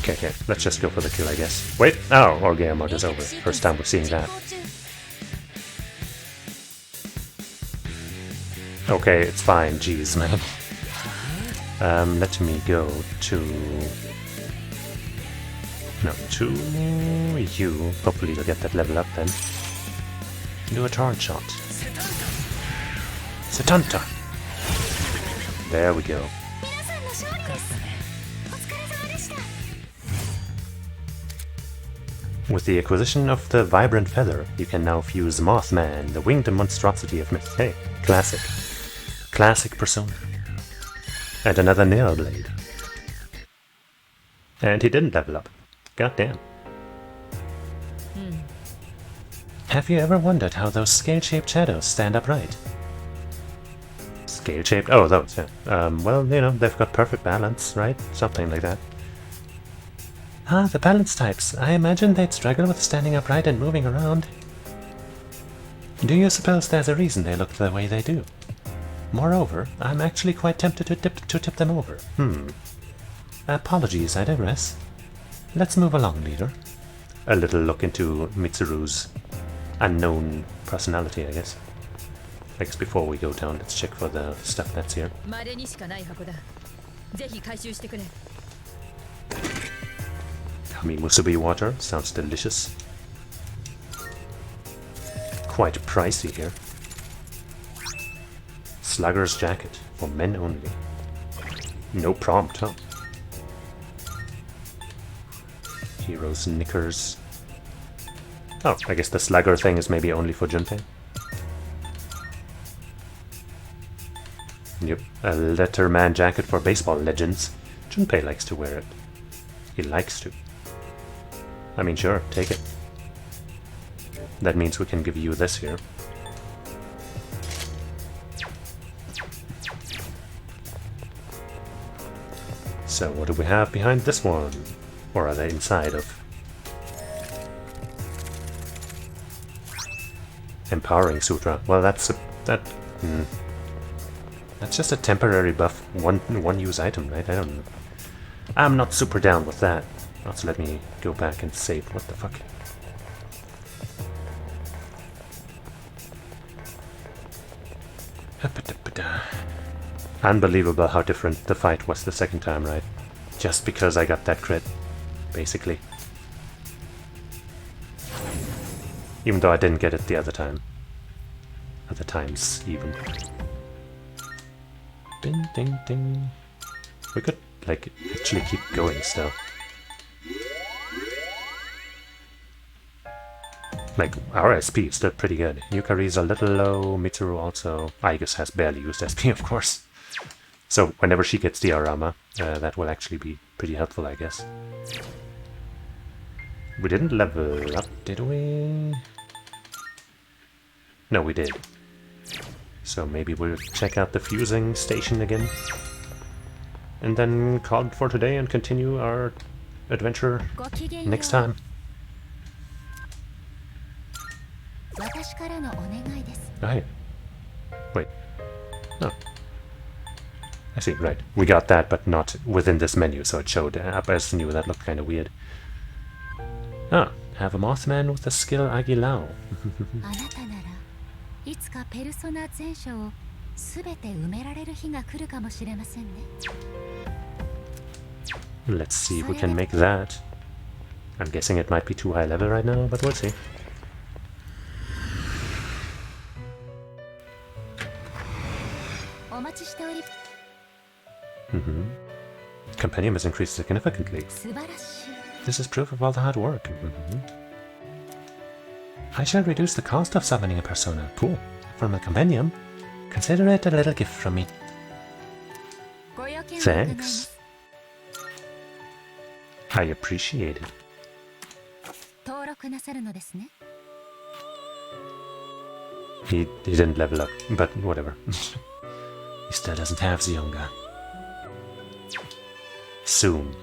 Okay, let's just go for the kill, I guess. Wait! Oh, Orgea mode is over. First time we're seeing that. Okay, it's fine. Jeez, man. Let me go to... No, to you. Hopefully you'll get that level up then. Do a charge shot. Setanta! There we go. With the acquisition of the Vibrant Feather, you can now fuse Mothman, the winged monstrosity of myth. Hey, classic. Classic persona. And another Nail Blade. And he didn't level up. God damn. Have you ever wondered how those scale-shaped shadows stand upright? Scale-shaped? Oh, those, yeah. Well, you know, they've got perfect balance, right? Something like that. Ah, the balance types. I imagine they'd struggle with standing upright and moving around. Do you suppose there's a reason they look the way they do? Moreover, I'm actually quite tempted to tip them over. Apologies, I digress. Let's move along, leader. A little look into Mitsuru's unknown personality, I guess. I guess before we go down, let's check for the stuff that's here. Kami musubi water, sounds delicious. Quite pricey here. Slugger's jacket, for men only. No prompt, huh? Hero's knickers. Oh, I guess the slugger thing is maybe only for Junpei. Yep, a letterman jacket for baseball legends. Junpei likes to wear it. He likes to. I mean, sure, take it. That means we can give you this here. So what do we have behind this one? Or are they inside of? Empowering Sutra. Well, that's that's just a temporary buff, one use item, right? I don't know. I'm not super down with that. Also, let me go back and save. What the fuck? Unbelievable how different the fight was the second time, right? Just because I got that crit, basically. Even though I didn't get it the other time. Other times, even. Ding, ding, ding. We could, like, actually keep going still. Like, our SP is still pretty good. Yukari's a little low, Mitsuru also. Aigus has barely used SP, of course. So, whenever she gets diorama, that will actually be pretty helpful, I guess. We didn't level up, did we? No, we did. So maybe we'll check out the fusing station again. And then call it for today and continue our adventure next time. Right. Wait. No. I see, right. We got that, but not within this menu, so it showed up as new. That looked kind of weird. Ah, have a Mothman with the skill Agilao. Let's see if we can make that. I'm guessing it might be too high level right now, but we'll see. Compendium has increased significantly. This is proof of all the hard work. I shall reduce the cost of summoning a persona. Cool. From a compendium. Consider it a little gift from me. Thanks. I appreciate it. He didn't level up, but whatever. He still doesn't have Zionga. Soon.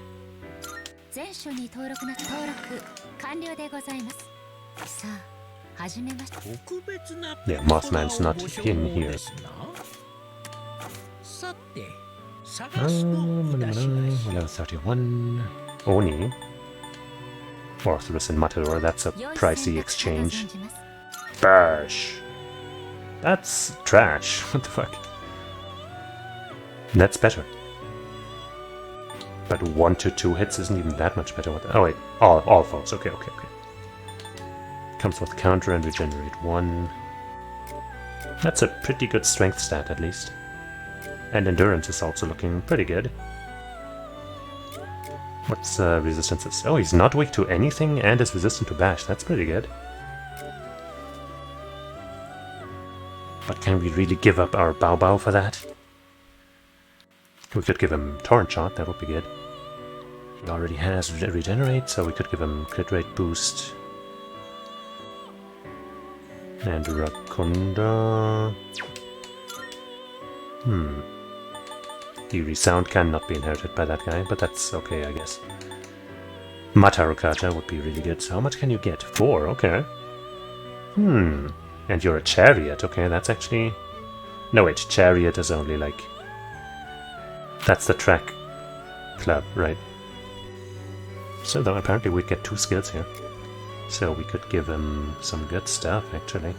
Yeah, Mothman's not in here. Level 31. Oni. Orthrus and Matador, that's a pricey exchange. Bash! That's trash. What the fuck? That's better. But 1 to 2 hits isn't even that much better. Oh wait, all foes. Okay. Comes with counter and regenerate 1. That's a pretty good strength stat at least. And endurance is also looking pretty good. What's resistances? Oh, he's not weak to anything and is resistant to bash. That's pretty good. But can we really give up our Bao Bao for that? We could give him Torrent Shot, that would be good. He already has Regenerate, so we could give him Crit Rate Boost. And Rakunda... Eerie Sound cannot be inherited by that guy, but that's okay, I guess. Matarukaja would be really good. So how much can you get? 4, okay. And you're a chariot, okay, that's actually... No wait, chariot is only like... That's the track club, right? So though apparently we'd get 2 skills here. So we could give him some good stuff, actually.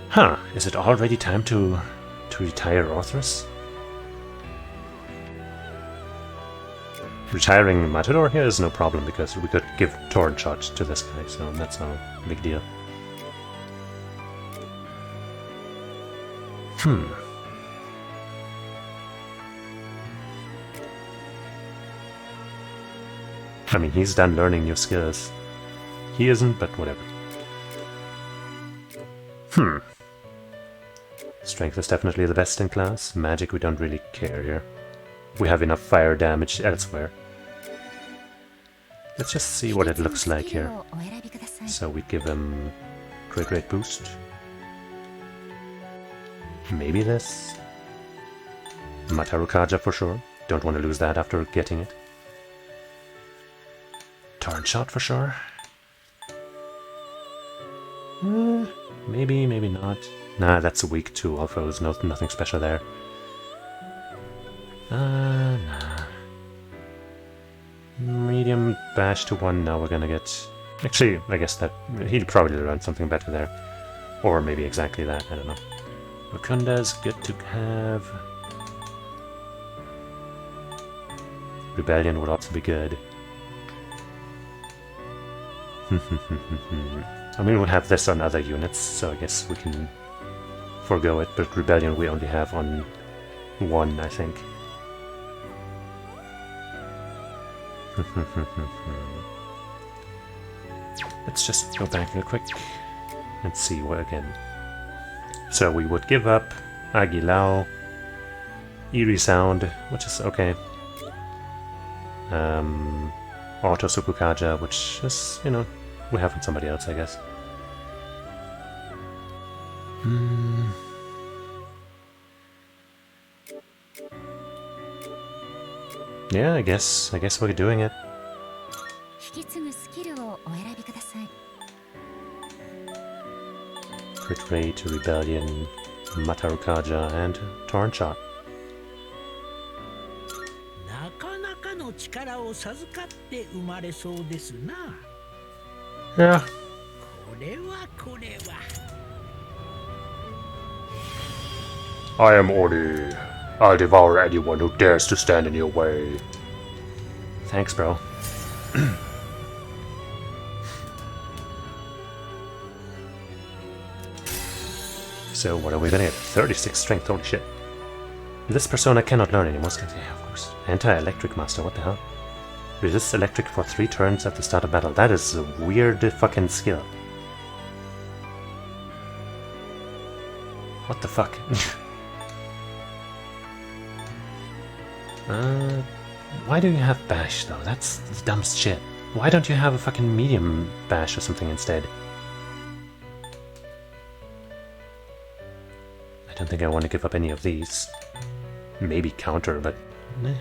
Huh, is it already time to retire Orthrus? Retiring Matador here is no problem, because we could give Torrent Shot to this guy, so that's no big deal. I mean, he's done learning new skills. He isn't, but whatever. Strength is definitely the best in class. Magic, we don't really care here. We have enough fire damage elsewhere. Let's just see what it looks like here. So we give him great boost. Maybe this. Matarukaja for sure. Don't want to lose that after getting it. Torrent Shot for sure. Maybe, maybe not. Nah, that's weak to all foes. Nothing special there. Nah. Medium bash to 1, now we're gonna get... Actually, I guess that... He'd probably learn something better there. Or maybe exactly that, I don't know. Rakunda's good to have. Rebellion would also be good. I mean, we'll have this on other units, so I guess we can forego it, but Rebellion we only have on 1, I think. Let's just go back real quick and see what again. So we would give up Agilao, Eerie Sound, which is okay. Auto Sukukaja, which is, you know, we have on somebody else, I guess. Yeah, I guess we're doing it. Crit Rate, Rebellion, Matarukaja, and Torrent Shot. Yeah. I am Ori. I'll devour anyone who dares to stand in your way. Thanks, bro. So what are we gonna get? 36 strength, holy shit. This persona cannot learn anymore. Yeah, of course. Anti-electric master, what the hell? Resists electric for 3 turns at the start of battle. That is a weird fucking skill. What the fuck? Why do you have bash though? That's the dumbest shit. Why don't you have a fucking medium bash or something instead? I don't think I want to give up any of these. Maybe counter, but... Meh.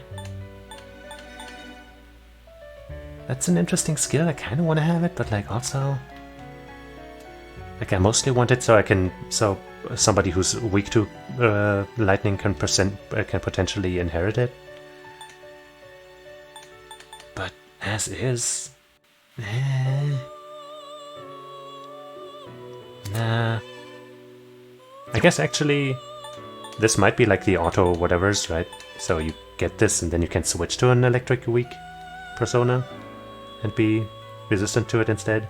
That's an interesting skill, I kind of want to have it, but like also... Like I mostly want it so I can... So somebody who's weak to lightning can potentially inherit it. But as is... Nah. I guess actually this might be like the auto whatevers, right? So you get this and then you can switch to an electric weak persona and be resistant to it instead.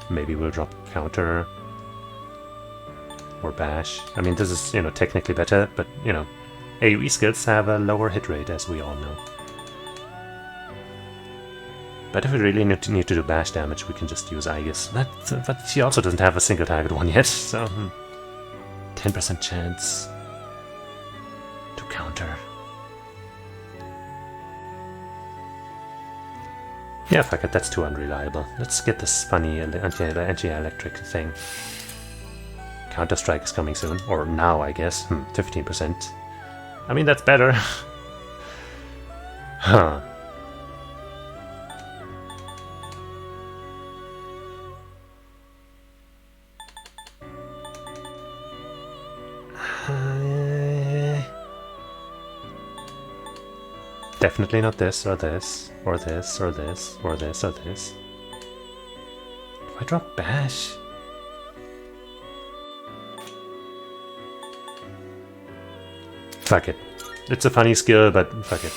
Maybe we'll drop counter or bash. I mean, this is, you know, technically better, but, you know, AoE skills have a lower hit rate, as we all know. But if we really need to do bash damage, we can just use Aegis. But she also doesn't have a single target one yet, so... 10% chance to counter. Yeah, fuck it, that's too unreliable. Let's get this funny anti-electric thing. Counter-Strike is coming soon. Or now, I guess. 15%. I mean, that's better. Huh. Definitely not this, or this, or this, or this, or this, or this. Do I drop Bash? Fuck it. It's a funny skill, but fuck it.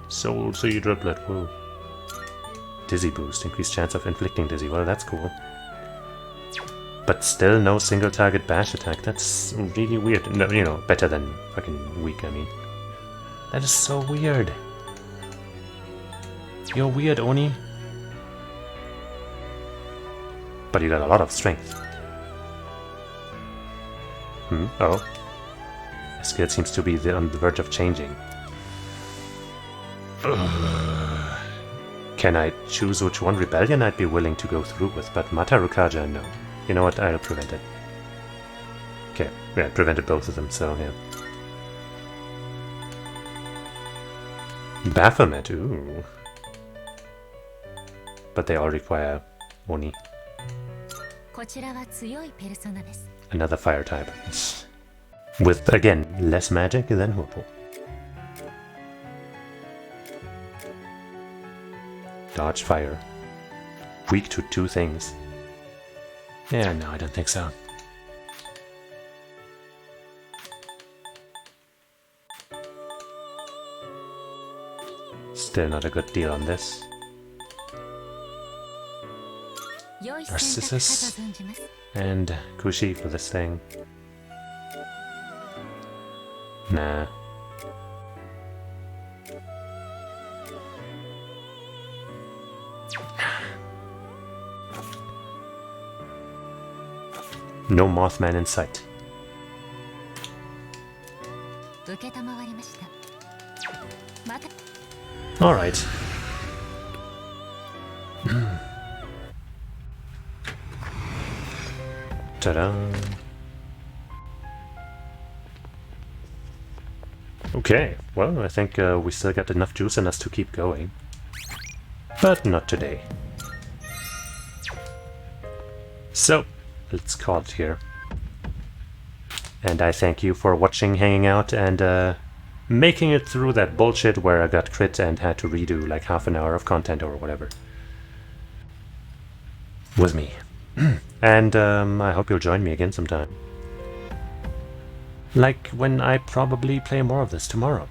Soul Seed Driblet, whoa. Dizzy Boost, increased chance of inflicting dizzy. Well, that's cool. But still no single target bash attack. That's really weird. No, you know, better than fucking weak, I mean. That is so weird. You're weird, Oni. But you got a lot of strength. Oh. His skill seems to be on the verge of changing. Can I choose which one? Rebellion I'd be willing to go through with, but Matarukaja, no. You know what? I'll prevent it. Okay, yeah, I prevented both of them, so yeah. Baphomet, ooh. But they all require Oni. Another fire type. With, again, less magic than Whirlpool. Dodge fire. Weak to 2 things. Yeah, no, I don't think so. Still not a good deal on this. Merciless and Kushi for this thing. Nah. No Mothman in sight. Alright. Ta-da! Okay, well, I think we still got enough juice in us to keep going. But not today. So, let's call it here. And I thank you for watching, hanging out, and making it through that bullshit where I got crit and had to redo like half an hour of content or whatever. With me. And I hope you'll join me again sometime. Like when I probably play more of this tomorrow.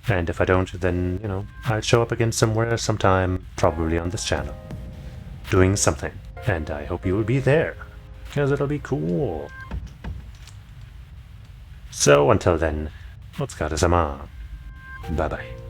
And if I don't, then, you know, I'll show up again somewhere, sometime, probably on this channel. Doing something. And I hope you will be there, because it'll be cool. So until then, Otsukaresama. Bye bye.